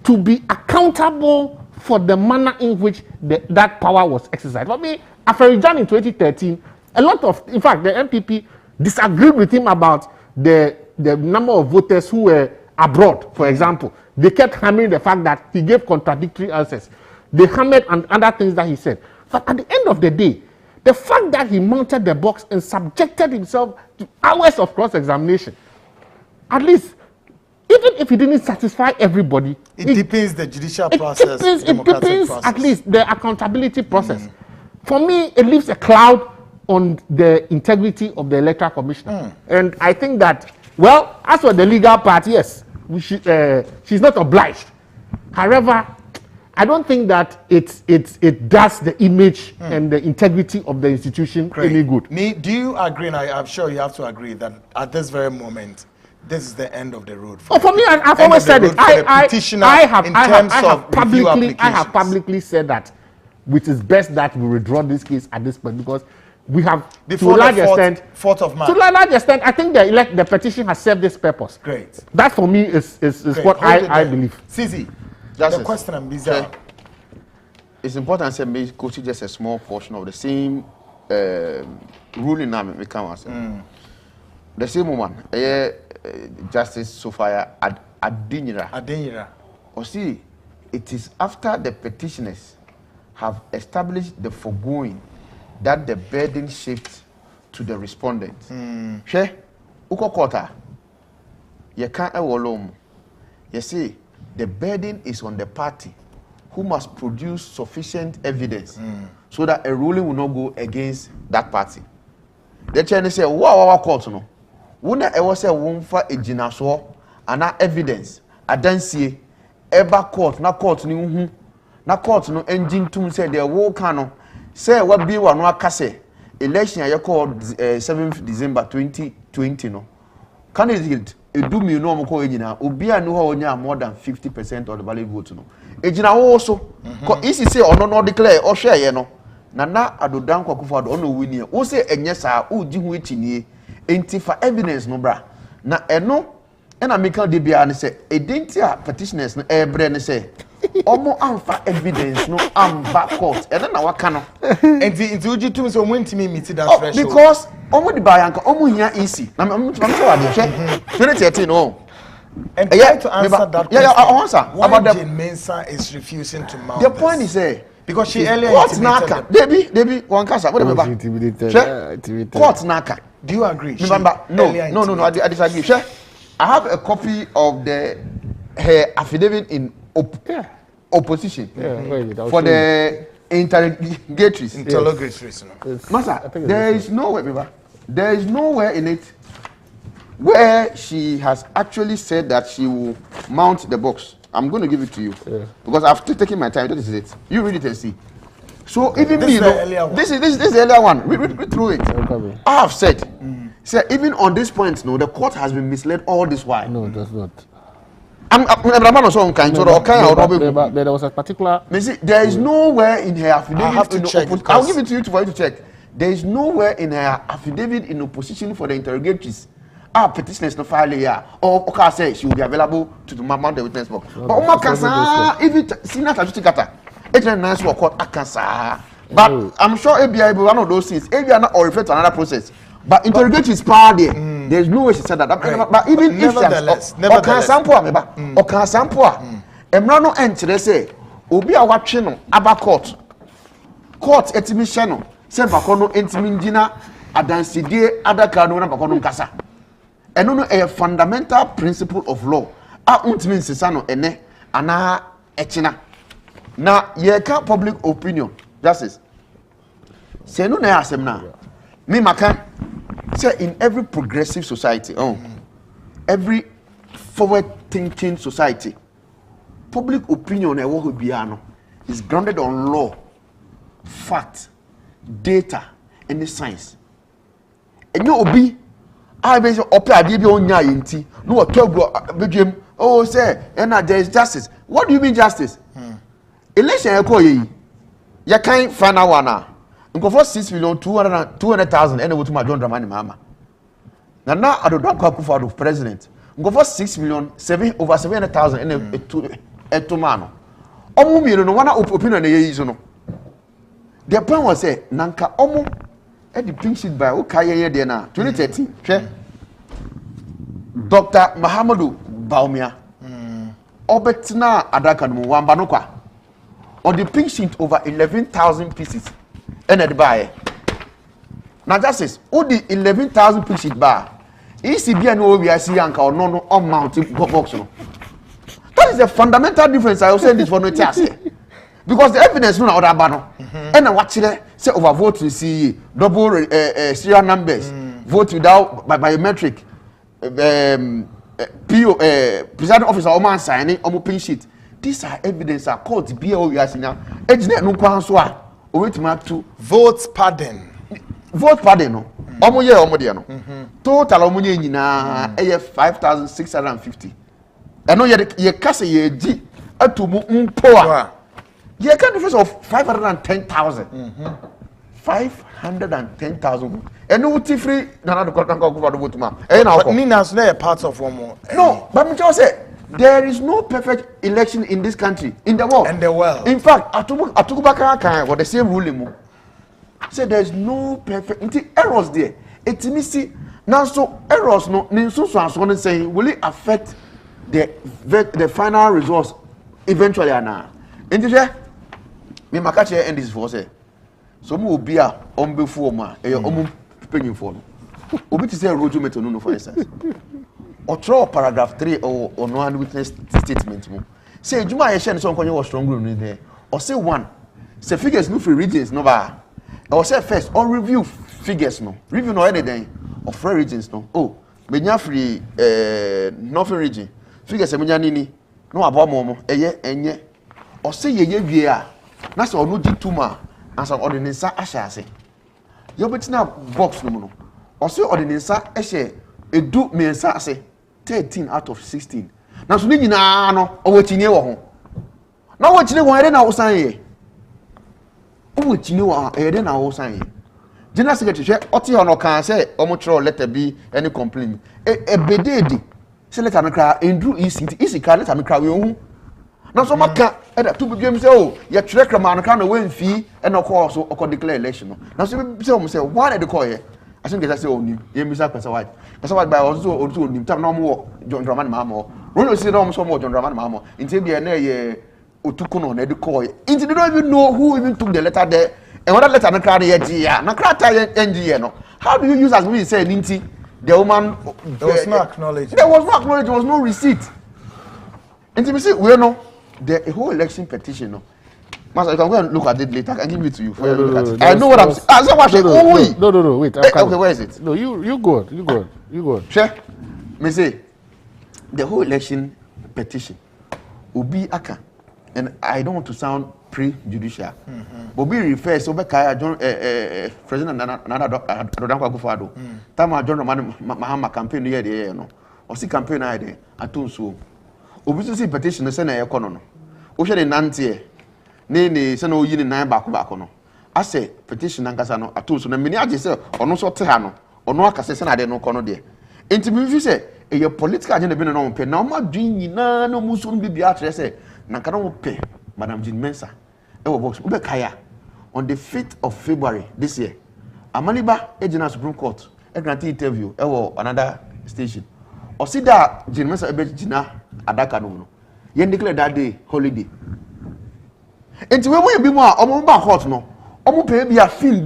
to be accountable for the manner in which that power was exercised? For me, after John in 2013, in fact, the MPP disagreed with him about the number of voters who were abroad, for example. They kept hammering the fact that he gave contradictory answers. They hammered and other things that he said. But at the end of the day, the fact that he mounted the box and subjected himself to hours of cross-examination, at least, even if he didn't satisfy everybody, it depends the judicial process. It depends at least the accountability process. For me, it leaves a cloud on the integrity of the Electoral Commissioner. And I think that, well, as for the legal part, yes, she's not obliged. However, I don't think that it does the image and the integrity of the institution any good. Do you agree, and I'm sure you have to agree, that at this very moment, this is the end of the road? For me, I've always said it. I have publicly said that it is best that we withdraw this case at this point, because we have, before to a large extent, 4th of March. To a large extent, I think the petition has served this purpose. Great. That for me is what I believe. Cisse, the question I'm busy. It's important to say go to just a small portion of the same ruling now. The same woman, Justice Sophia Adinira. Or see, it is after the petitioners have established the foregoing that the burden shifts to the respondent. She, uko kota, you can't alone. You see, the burden is on the party who must produce sufficient evidence so that a ruling will not go against that party. The chairman say, "Wow, court no. Wuna ever say wonfa ejinaso ana evidence adansie eba court na court ni hu na court no engine tum say the wo kan no say what be one aka say election aye called 7th December 2020 no candidate edu mi no mo ko ejina obi anu ho onya more than 50% of the valid vote no ejina wo so ko isi say ono no declare o hwe ye no na adodan kwakufo ado ono wini e wo say enye saa o ji hu echinie enti for evidence no bra na eno na make de bia ne say identity petitioners no ebre ne say omo amfa evidence no amba court na waka no enti uji tum so mo ntimi meet that threshold because omo di bayanka omo hia easy na I'm sure wade hwe 2013 no. And try to answer that question. I answer about the Mensa is refusing to mount. The point is because she earlier court naka Debbie one cancer what remember court naka. Do you agree? Remember no I disagree. I have a copy of her affidavit in opposition for the interrogatories. Master, there is nowhere in it where she has actually said that she will mount the box. I'm going to give it to you because I've taken my time. This is it. You read it and see. So even me, this is the earlier one. Read through it. I have said, even on this point, no, the court has been misled all this while. No, it does not. There was a particular. There is nowhere in her affidavit. I have to check. I'll give it to you for you to check. There is nowhere in her affidavit in opposition for the interrogatories. Petitioners no file here. Or okay, say she will be available to mount the witness box. But Oma Kasa, if it senior Tajutikata, it's a nice work court Akasa. But I'm sure ABI will one of those things. ABI not or refer to another process. But interrogatory is part there. There's no way she said that. But even if nevertheless, Oka Sampua, Emrano entry say, Obi a watching Aba court etimission, send Bakono Entimindina, Adansidie, Adakano, Bakono Kasa. And no a fundamental principle of law. Untimin Sisano ana echina. Now, ye can't public opinion. Justice. Say no na asem na. Me maka say in every progressive society, every forward thinking society, public opinion e wo bia no is grounded on law, fact, data, and science. And you obi I be ope ade bi onya yenti no what bedwem oh say and there is justice. What do you mean justice? Election e ko yi ya kan final one na nkofo 6,200,000 ene wotuma John Dramani mama na Addo Kpakpo do president nkofo 6,700,000 ene etuma no omu mienu no wana opinion na yeyi so no. The point was say nanka omu e the pink sheet by o kaye de na 2013 hwe Dr. Mahamudu Baumia obetina adaka no wamba no kwa on the pink sheet over 11,000 pieces and the buy now justice who the 11,000 pink sheet bar ECB and OBIC anka or no on mountain box no. That is a fundamental difference. I will say this for no chance because the evidence no other bano and I watch it say overvote to see double serial numbers vote without biometric PO presiding officer or man signing on pink sheet. These are evidence are called BO Yasina. Ejne no kwan so a o wetima to vote pardon no. Omo ye omo de no. Total omo ye nyina 5,650. Eno ye kase ye gi atumu mpo a. Ye can difference of 510,000. 510,000. Eno wuti free na do kwatan ko do votuma. But Nina so na part of one more. No, but me just say there is no perfect election in this country, in the world. And the world. In fact, Atukubaka can for the same ruling. Say there is no perfect. Errors there. It means see now so errors no. So saying will it affect the final results eventually? Now, in this me makache end this for say. So mu obi a ombefo ma e omu penyin for no. Obi to say rojo meto no for instance. Or throw paragraph 3 or no witness statement. Say, Juma, I share some was strong in there. Or say 1. Say figures no free regions, no bar. Or say first, or review figures, no. Review no anything. Or free regions, no. Oh, Menya free Northern region. Figures, Menyanini. No about momo. Enye. Or say ye via. That's or no G2ma. As an ordinance, I shall say. You're betting up box no. Or say ordinance, I share. It do me and say 13 out of 16. Now, so you know, what you know. Now, what you know, I didn't say. What you know, I didn't say. General Secretary, Oti or no can say, Omotro, let there be any complaint. A bededi, say let me cry, and drew easy car, let me cry. Now, so much at 2 games, oh, your track man can't win fee and no course or declare election. Now, so say, why at the call here? I think that's only you miss up as a white. That's why by also no more John Dramani Mamo. Rono see no more John Dramani Mamo. Until the end, Utukuno, Nedukoy. Until they don't even know who even took the letter there. And what letter na carry na krata NG no. How do you use as we say Ninti? The woman there was no acknowledgement. There was no acknowledgement, there was no receipt. Until we see we know the whole election petition no. Master, you can go and look at it later. I can give it to you. For you to look at it. I know what I'm saying. No, wait. Okay, where is it? No, you good. Sure. Me say, the whole election petition will be aka, and I don't want to sound prejudicial. But we refer so back John President Addo Kpakpo. Tama John Mahama campaign here there no. Or see campaign here there. Atunso. Obi see petition say na ekono no. O share the nantie. Ne se no yini nan baako no ase petition ankasa no ato so na meni age se ono so te ha no ono akase se na de no kono de enti me fi se e political agenda bi no pe na o ma dwin nyina no muso no bibia atre se na kana wo pe Madam Jean Mensa e wo box ube kaya on the 5th of February this year Amaniba Ejina Supreme Court e grant interview e wo another station o see that Jean Mensa e be jina adaka no ye declare that day holiday. Enti we mo bi mo a omo ba court no omo pay bi a film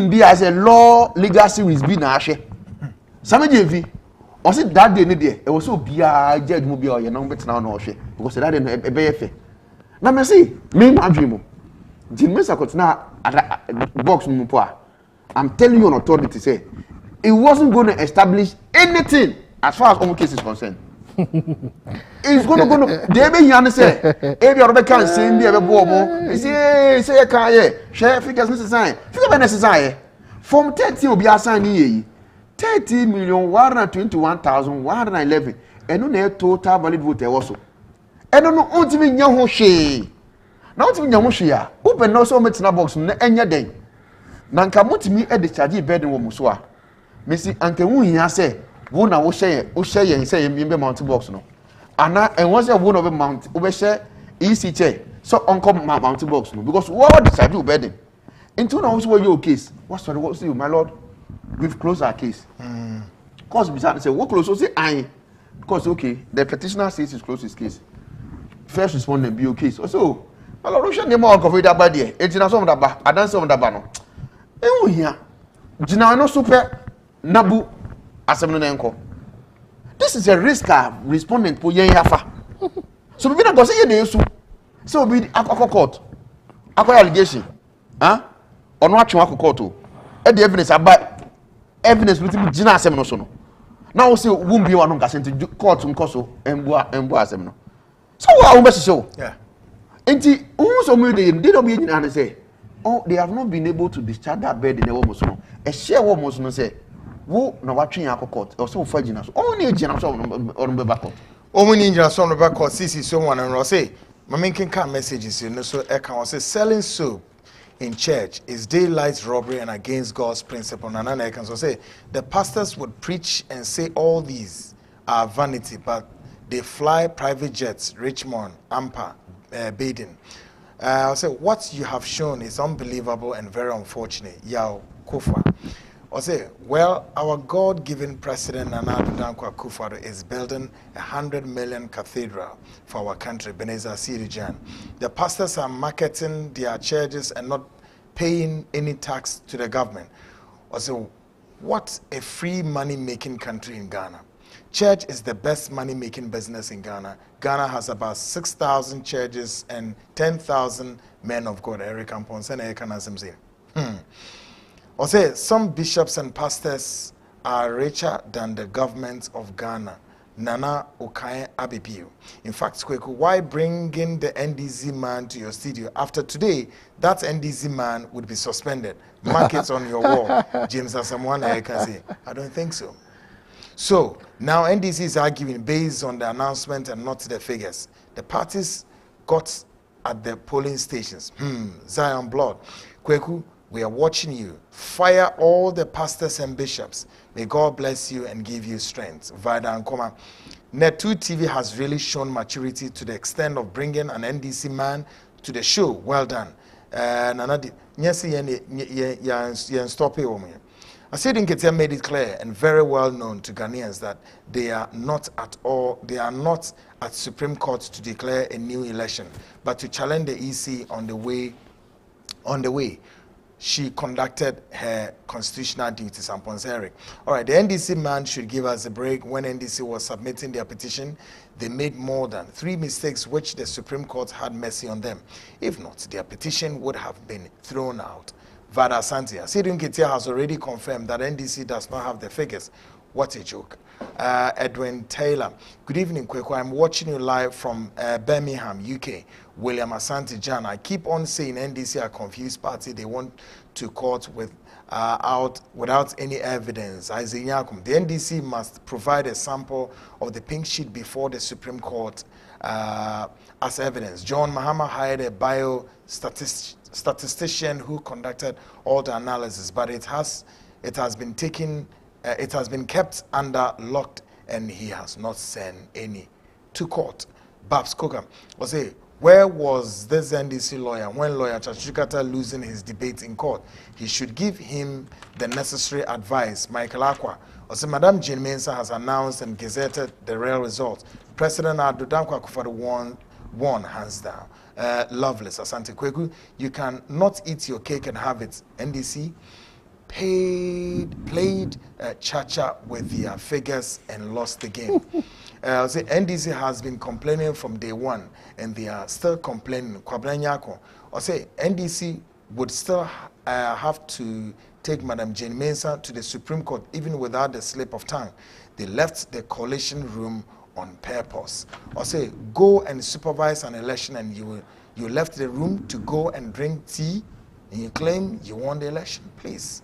bi as a law legal series bi na ahwe samaje vi o say that day ne there e was so bia judge mo bia o ye no betina na o hwe because that day no e be ye fe na me see me adwin mo Jim Mesa Kotna box Mupua. I'm telling you on authority, say it wasn't going to establish anything as far as Omo case is concerned. It's going to. They be here say, "If you are can say be able Omo," you say can share figures necessary. Figure be necessary. From 30 obi assign ye 30,121,111. And no total valid vote also. And no ultimate nyaho she. Now ultimate nyaho she ya. Open no so metina box na enya den. Na nka mutimi e discharge burden wo muso a. Mesi anka wu hia say wo na wo share yen say yembe mount box no. Ana en wo say wo no be mount wo be share EC chair. So onko mount box no because what discharge burden. Into now what's your case? What's you, my lord? We've closed our case. Because we say what close? So say I. Because okay, the petitioner says he's closed his case. First respondent be okay. So my lord, we should name all cover that by there. It's not some that ba. I don't some that ba no. Eh here. Jina no super nabu asem no enko. This is a risk respondent po yen yafa. So we not go say yen yesu. So we akọ court. Akọ allegation. Huh? Ono atwe akokoto e the evidence about evidence with gina asem no so no now we say won bi wa no nkase nti court nkoso embu asem no so wa wo be show yeah enti who so me they don't be nyina say oh they have not been able to discharge that burden e wo mo so no e share wo mo so no say wo na watwe akokot e so wo fa gina so oh na gina so on be back o mo ni gina so on be back Cisse so one and say my making can messages you know so e can say selling soap in church is daylight robbery and against God's principle. Nana can so say the pastors would preach and say all these are vanity, but they fly private jets, Richmond, Ampa, Baden. I'll say what you have shown is unbelievable and very unfortunate. Yao Kufa. I'll say, well, our God-given president Addo Akufo-Addo is building 100 million cathedral for our country, Beneza Sirijan. The pastors are marketing their churches and not paying any tax to the government. I'll say, what a free money-making country in Ghana. Church is the best money-making business in Ghana. Ghana has about 6,000 churches and 10,000 men of God. Eric Amponsen, Or say some bishops and pastors are richer than the government of Ghana. Nana Okaye Abipiu. In fact, Kweku, why bring in the NDC man to your studio? After today, that NDC man would be suspended. Mark it on your wall. James Asamoah, I can say. I don't think so. So now NDC is arguing based on the announcement and not the figures. The parties got at the polling stations. Zion Blood. Kweku, we are watching you. Fire all the pastors and bishops. May God bless you and give you strength. Vida Nkoma. Net2 TV has really shown maturity to the extent of bringing an NDC man to the show. Well done. I said Nketia made it clear and very well known to Ghanaians that they are not at Supreme Court to declare a new election, but to challenge the EC on the way she conducted her constitutional duties. All right, the NDC man should give us a break. When NDC was submitting their petition, they made more than 3 mistakes which the Supreme Court had mercy on them. If not, their petition would have been thrown out. Vada Santia. Sidun Ketia has already confirmed that NDC does not have the figures. What a joke. Edwin Taylor. Good evening, Kweko. I'm watching you live from Birmingham, UK. William Asante Jan. I keep on saying NDC are a confused party. They want to court without any evidence. Isaiah Yakum. The NDC must provide a sample of the pink sheet before the Supreme Court as evidence. John Mahama hired a biostatistician who conducted all the analysis, but it has been kept under locked, and he has not sent any to court. Babs Koga was say, where was this NDC lawyer when lawyer Chachukata losing his debate in court? He should give him the necessary advice. Michael Akwa also, Madam Jane Mensah has announced and gazetted the real results. President Addo Akufo-Addo won hands down. Loveless Asante Kwegu, you can not eat your cake and have it. NDC played cha-cha with their figures and lost the game. NDC has been complaining from day one, and they are still complaining. Kwabranyako, or say NDC would still have to take Madam Jane Mensah to the Supreme Court even without the slip of tongue. They left the coalition room on purpose. Or say, go and supervise an election and you left the room to go and drink tea and you claim you won the election. Please.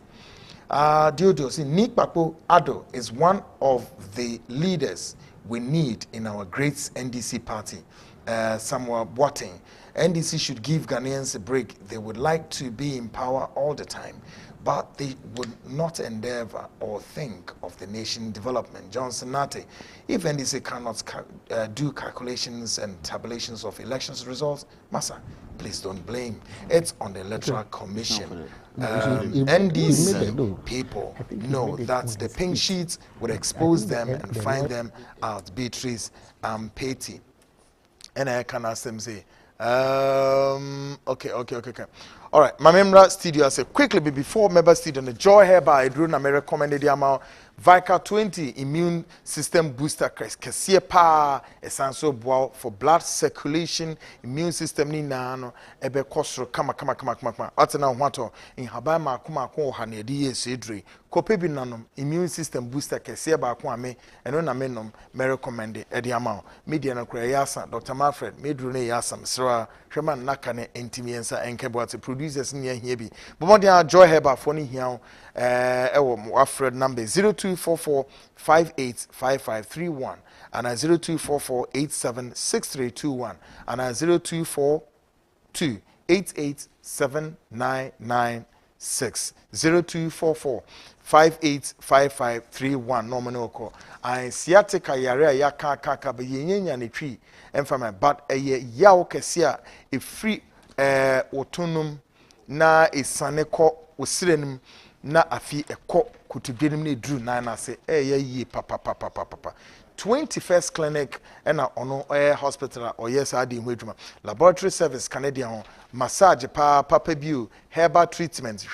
Diodo, see, Kpakpo Addo is one of the leaders we need in our great NDC party. Samoa Boateng. NDC should give Ghanaians a break. They would like to be in power all the time, but they would not endeavor or think of the nation development. Johnson Nate, if NDC cannot do calculations and tabulations of elections results, Massa, please don't blame. It's on the Electoral Commission. NDC people know that the pink sheets would expose them and find them out. Beatrice Petty. And I can ask them say, okay. All right, my member studio, I say quickly before member studio, the Joy Herba, I drew and I recommended the amount Vica 20 immune system booster Cisse pa esanso boa for blood circulation immune system ni na ebe kosro kama atena hwato in haba ma ko ha na di yesedre kope bi nanom immune system booster Cisse ba ko ame eno na menom me recommend e di amount media na kura yasa Dr. Manfred medru ne yasa msra hwema naka ne entimiensa enkebo at producers ni ahia bi bomodin Joy Herba for ni hia Alfred number 0244585531 and 0244876321 and 0242887996 0244585531 nominal call I sciatica yare ya kaka be yenya ne twi emfama but yawo kesia e free autonomous na esane ko osirenim na afi eko kutubirim ne dru na na se yi papa 21st clinic and ono hospital or yes adi hweduma laboratory service Canadian massage papa bio herbal treatment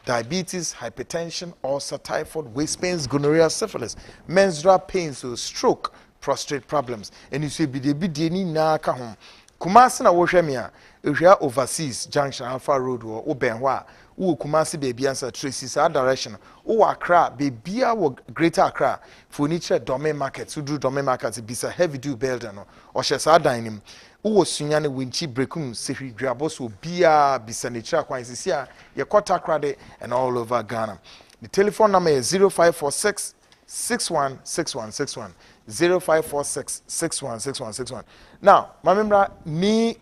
diabetes hypertension ulcer typhoid waist pains gonorrhea syphilis menstrual pains so stroke prostate problems and you say bidie ni na ka ho Kumasi na wo hwemia ehwa overseas junction Alpha Road wo ben ho a wo Kumasi baby answer Tracy sa direction wo Accra baby a wo Greater Accra furniture domain market sudru domain market bisa heavy do builder no o hye sa dan nim wo sunya ne winchi brekum sehwi dwabo so bia bisa ne kira kwan sisi a ye kota krade and all over Ghana. The telephone number is 0546 616161 0546 616161. Now, my member me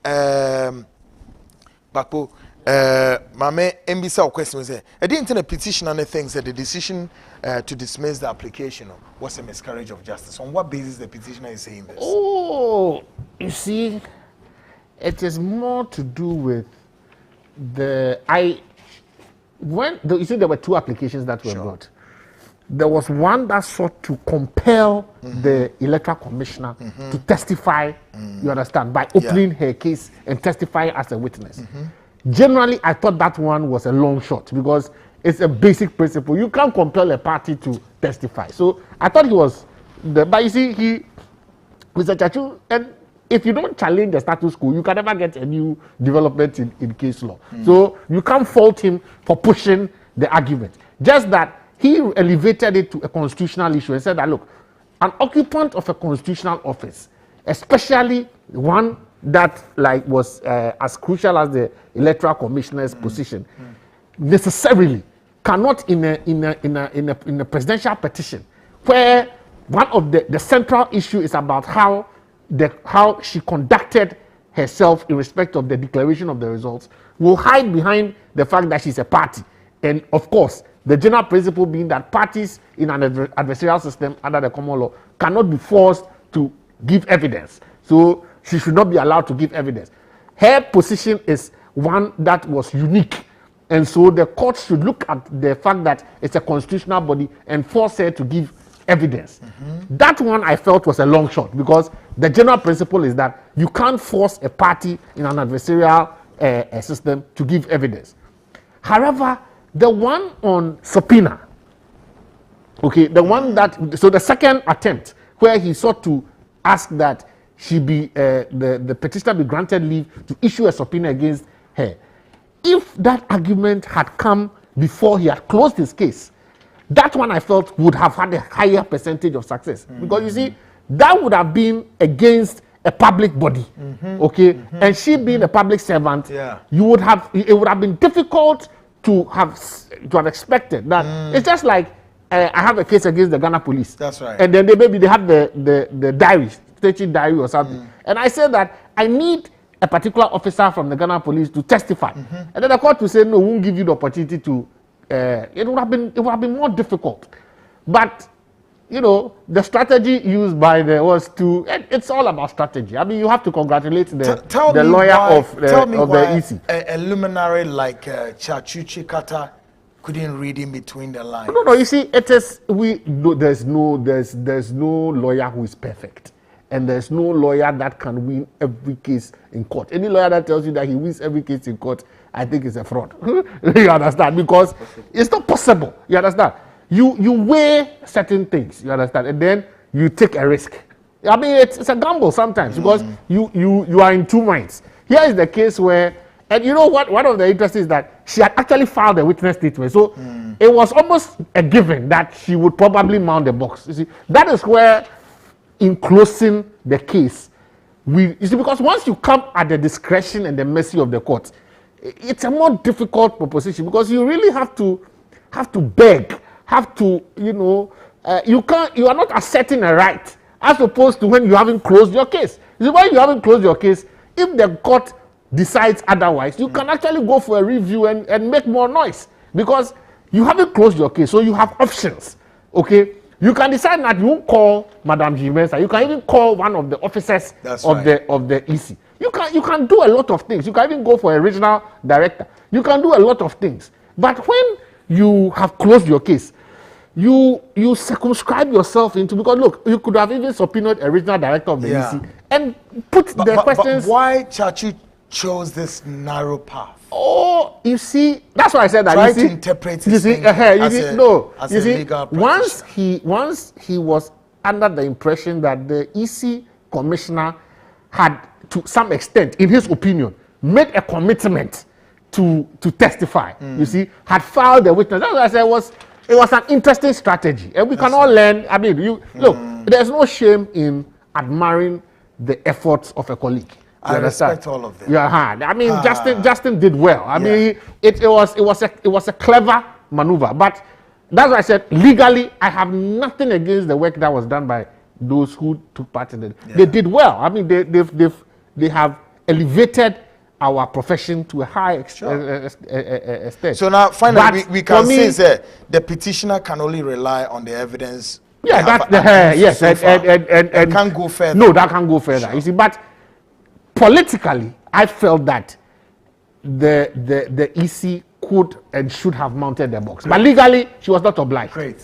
Kpakpo mame embisa question say I didn't a petition on the things that the decision to dismiss the application was a miscarriage of justice. On what basis the petitioner is saying this? Oh, you see, it is more to do with you see there were two applications that were brought. There was one that sought to compel the Electoral Commissioner to testify, you understand, by opening her case and testify as a witness. Generally, I thought that one was a long shot because it's a basic principle. You can't compel a party to testify. So I thought he was, but you see, Mr. Chachu, and if you don't challenge the status quo, you can never get a new development in case law. So you can't fault him for pushing the argument. Just that he elevated it to a constitutional issue and said that, look, an occupant of a constitutional office, especially one that was as crucial as the Electoral Commissioner's position, necessarily cannot in a presidential petition, where one of the central issue is about how she conducted herself in respect of the declaration of the results, will hide behind the fact that she's a party. And of course, the general principle being that parties in an adversarial system under the common law cannot be forced to give evidence. So she should not be allowed to give evidence. Her position is one that was unique. And so the court should look at the fact that it's a constitutional body and force her to give evidence. That one I felt was a long shot because the general principle is that you can't force a party in an adversarial system to give evidence. However, the one on subpoena, okay, the one that, so the second attempt where he sought to ask that she be, the petitioner be granted leave to issue a subpoena against her. if that argument had come before he had closed his case, that one I felt would have had a higher percentage of success. Because you see, that would have been against a public body, okay? And she being a public servant, you would have, it would have been difficult to have expected that. It's just like, I have a case against the Ghana police. That's right. And then they have the diary, staging diary or something. And I said that I need a particular officer from the Ghana police to testify. And then the court will say, no, we won't give you the opportunity to, it would have been more difficult. But, you know, the strategy used by was to, it's all about strategy. I mean, you have to congratulate the lawyer of the EC. A luminary like Chachuchi Kata couldn't read in between the lines. No, you see, it is, there's no lawyer who is perfect. And there's no lawyer that can win every case in court. Any lawyer that tells you that he wins every case in court, I think is a fraud. You understand? Because it's not possible. You understand? You weigh certain things. You understand? And then you take a risk. I mean, it's a gamble sometimes because you are in two minds. Here is the case where, and you know what? One of the interests is that she had actually filed a witness statement. So it was almost a given that she would probably mount the box. You see, that is where, in closing the case, you see, because once you come at the discretion and the mercy of the court, it's a more difficult proposition because you really have to beg, have to, you know, you are not asserting a right as opposed to when you haven't closed your case. You see, when you haven't closed your case, if the court decides otherwise, you can actually go for a review and make more noise because you haven't closed your case, so you have options, okay? You can decide that you won't call Madame Jimenez. You can even call one of the officers of the EC. You can do a lot of things. You can even go for a regional director. You can do a lot of things. But when you have closed your case, you circumscribe yourself into, because look, you could have even subpoenaed a regional director of the EC and put the questions. But why Chachi chose this narrow path? Oh, you see, that's why I said that. Try to interpret his thing as a legal practitioner. Once he was under the impression that the EC commissioner had, to some extent, in his opinion, made a commitment to testify. You see, had filed the witness. That's why I said it was an interesting strategy, and we can all learn. I mean, look, there's no shame in admiring the efforts of a colleague. I respect all of them. Yeah, I mean, Justin did well. I mean, it was a clever maneuver. But that's why I said legally, I have nothing against the work that was done by those who took part in it. They did well. I mean, they have elevated our profession to a high extent. So now, finally, we can say the petitioner can only rely on the evidence. Yeah, yes, and can't go further. No, that can't go further. Sure. You see, but politically, I felt that the EC could and should have mounted the box. But legally, she was not obliged. Great.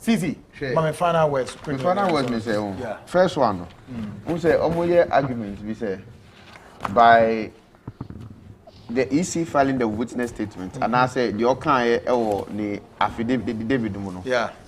Cisse, my final words. My final words, me say, first one, we say, argument, we say, by the EC filing the witness statement, and I say, the Okan or the affidavit,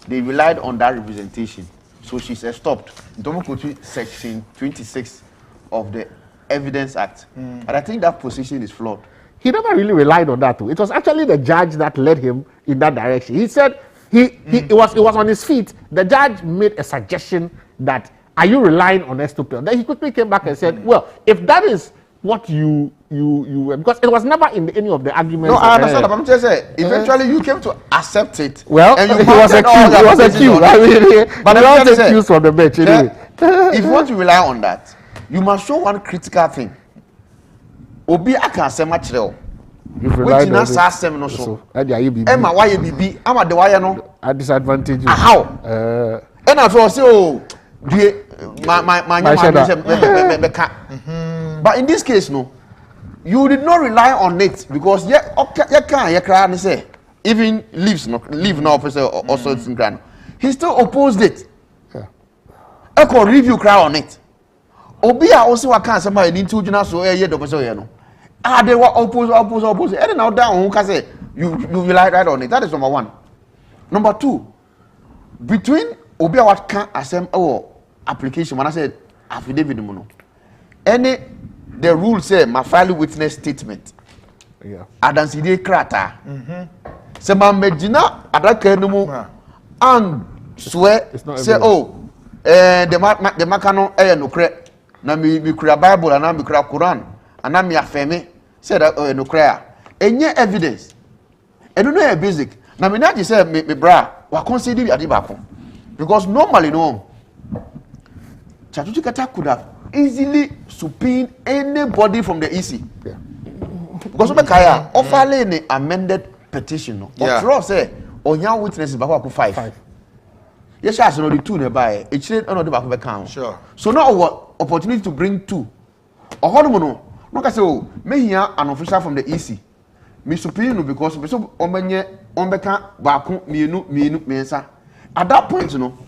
they relied on that representation. So she said, stopped. Don't go to section 26 of the Evidence Act. And I think that position is flawed. He never really relied on that too. It was actually the judge that led him in that direction. He said it was on his feet. The judge made a suggestion that, are you relying on estopel? Then he quickly came back and said, well, if that is what you because it was never in any of the arguments. No, I understand that, but I'm just saying, eventually you came to accept it. Well, and it was a cue. I mean, but I don't take cues from the bench anyway. If you want to rely on that, you must show one critical thing. Obi aka say much real. Which in us asem no so. Emma why you be? Ama the why no? A disadvantage. How? And I for say oh, my but in this case no, you did not rely on it because you can say even leave no officer also in grand. He still opposed it. I could review cry on it. Obi also can somebody need to so no. They were oppose. And now down who can say you rely right on it. That is number one. Number two, between Obi what can assemble or application when I said affidavit mono. The rule say my file witness statement. adansidi krata se ma medina adaka no mu and swear say oh the makano no kre na mi kura bible na mi kura quran ana mi afeme say that no kre a enye evidence eno no basic na me na ji say me bra wa consider bi ade ba ko because normally no Chatuchi Kata could have easily subpoenaed anybody from the EC. Yeah. Because Kaya offer an amended petition. Of course, say on your witnesses back 5. Yes, I know the 2 nearby. It should not the back account. Sure. So now what opportunity to bring 2? Or how do you know? Look I say, oh, me here an official from the EC. Me subpoena because me so omenye ombeka baako mienu mensa. At that point, you know.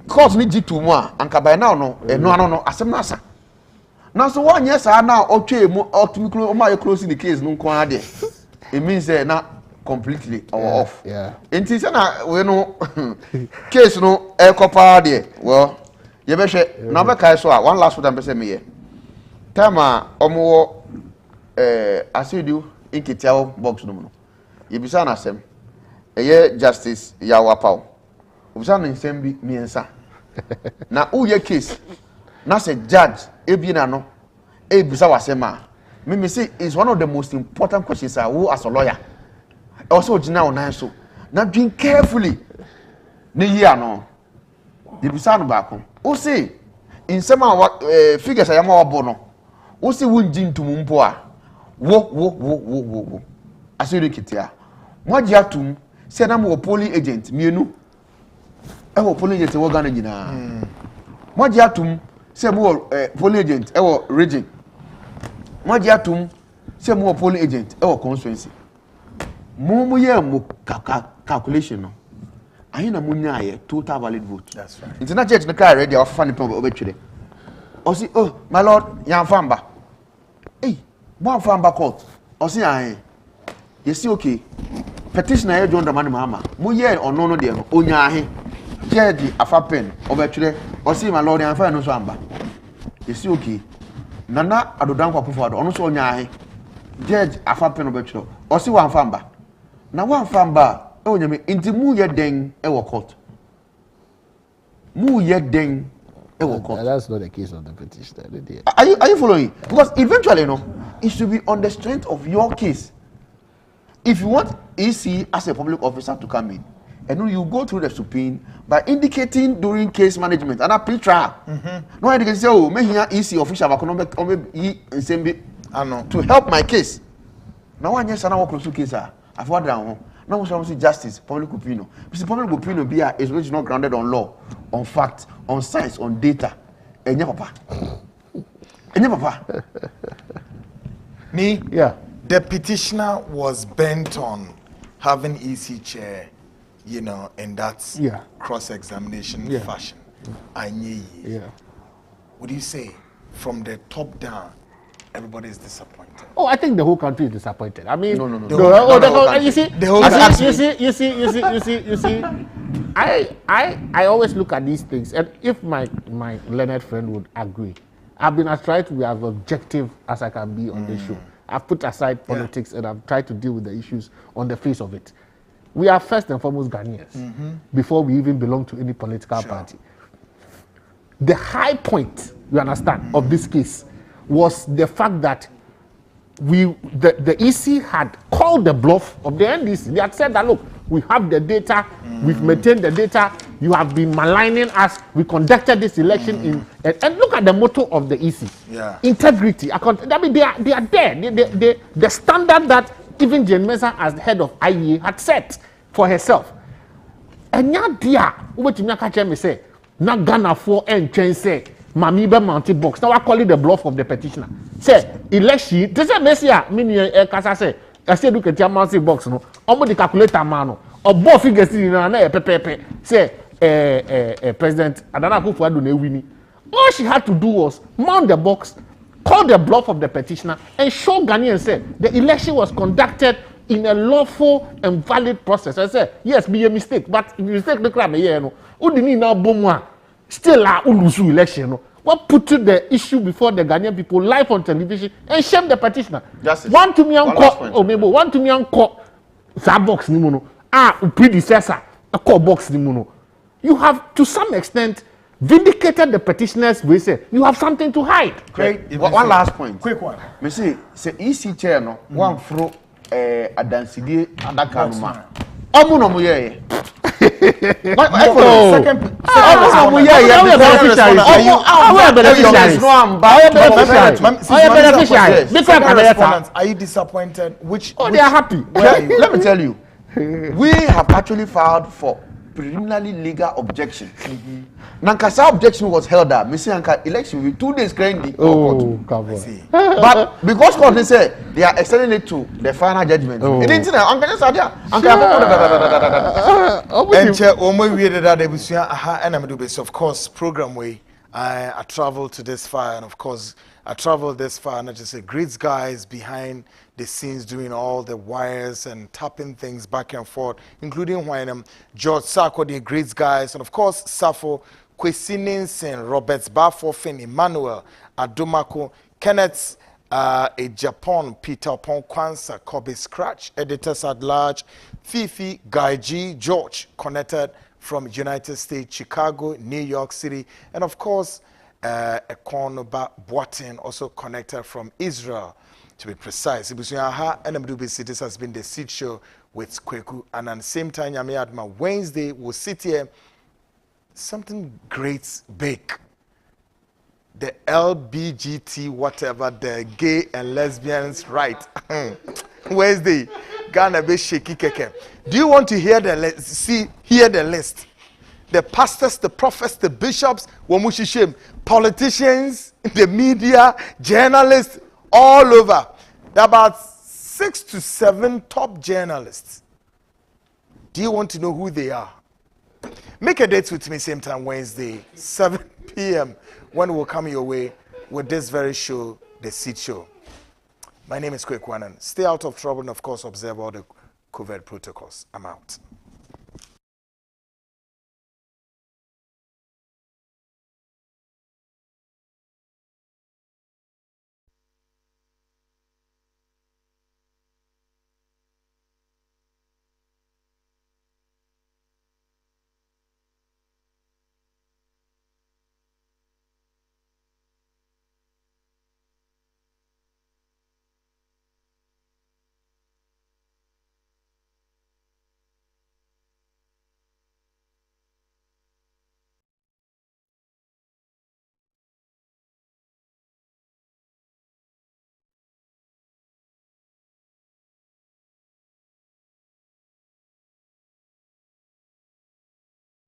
Cause me G2 more and by now no asem nasa now so 1 year sa now otwe mu otumiklo o ma close the case no kon ade it means na completely off enti say na we no case no e kopa de well ye be hwe na be kai so a one last one be say me ye time a omo asidu inkitiao box no no ye bisa na asem eye justice yawa paw obisa no nsem bi miensa na uye case na say judge ebina no ebisa wasema me say is one of the most important questions who as a lawyer also gina on so na drink carefully ne year no ebisa no ba ko o say nsem a figures ayama obo no o say wunji ntum mpo a wo asiri kitia mo gia tum say na mo police agent mienu ewo police agent wo Ghana nyina moji atum se mo police agent ewo region moji atum se mo police agent ewo constituency mo ye mo calculation no ayi na mo nya total valid vote. That's right. International church no car ready ofa ni pon obetwere o si oh my lord yan famba mo famba court o si ayi you see okay petition ayi John Dramani Mahama mo ye ono no de no onya ahi Jedi afapen obetwere o si my lord yan fa no so amba you see okay nana adodan kwa pofo ado ono so onya ahi judge afapen obetwere o si wan famba na wan famba e onyame inti mu ye den e wo court mu ye den e wo court. That's not the case of the petitioner. Are you following? Because eventually it should be on the strength of your case. If you want EC as a public officer to come in, and then you go through the subpoena by indicating during case management and a pre-trial. No one can say, oh, me here EC official to help my case. Now one yes, I work close to case. I've heard that. Now we shall see justice, public opinion. Because public opinion is which is not grounded on law, on fact, on science, on data. And papa. Me? Yeah. The petitioner was bent on having EC chair, you know, in that cross-examination fashion. Yeah. Would you say from the top down, everybody is disappointed? Oh, I think the whole country is disappointed. I mean, you see, I always look at these things, and if my learned friend would agree, I've been trying to be as objective as I can be on this show. I've put aside politics and I've tried to deal with the issues on the face of it. We are first and foremost Ghanaians before we even belong to any political party. The high point, you understand, of this case was the fact that the EC had called the bluff of the NDC. They had said that, look, we have the data, we've maintained the data, you have been maligning us, we conducted this election and look at the motto of the EC. Integrity. I mean, they are there. The standard that even Jane Mensah as the head of IEA had set for herself. And now dear, what you me say, na Ghana for and change say, Mami be mounted box. Now I call it the bluff of the petitioner. Say election. This is Messia. Meaning, Kasa say, I say look at your mounted box. No, almost the calculator man. Or both figures in a pepe. Say, President Adana Kufuor do winning. All she had to do was mount the box, call the bluff of the petitioner, and show Ghanaians said the election was conducted in a lawful and valid process. I said, yes, be a mistake, but if you mistake the crime, no, who didn't now boom. Still a ulusu election no What put the issue before the Ghanaian people live on television and shame the petitioner? Justice. One to me on court, or maybe one to me on court. That box ni mono. Predecessor, a court box ni mono. You have to some extent vindicated the petitioners. We say you have something to hide. Great. One last point. Quick one. Me say EC chair no one fro adansidi adakanuma. Omo no mo ye. Second are you disappointed? They are happy. Let me tell you, we have actually filed for preliminary legal objection. Nankasa objection was held up. Mr. Anka election with 2 days currently. Oh, come on. But because court they say they are extending it to the final judgment. It didn't say Anka just Anka. And Omo we did that and I'm doing of course program way. I traveled to this fire and of course I traveled this far and I just say great guys behind the scenes doing all the wires and tapping things back and forth, including when George Sarko, the great guys, and of course Safo, Kwesi Ninsen, Roberts Bafofin, Emmanuel, Adomako, Kenneth a Japan, Peter Ponkwansa, Kobe Scratch, editors at large, Fifi, Guy G, George, connected from United States, Chicago, New York City, and of course, Ekonoba Boatin, also connected from Israel, to be precise. This has been the Seed Show with Kweku, and at the same time, Wednesday, we'll sit here, something great, big. The LBGT, whatever, the gay and lesbians right. Wednesday, Ghana be shaky keke. Do you want to hear the list? The pastors, the prophets, the bishops, politicians, the media, journalists, all over. There are about 6 to 7 top journalists. Do you want to know who they are? Make a date with me same time Wednesday, 7 p.m. when we'll come your way with this very show, The Seed Show. My name is Kpakpo. Stay out of trouble and of course observe all the COVID protocols. I'm out.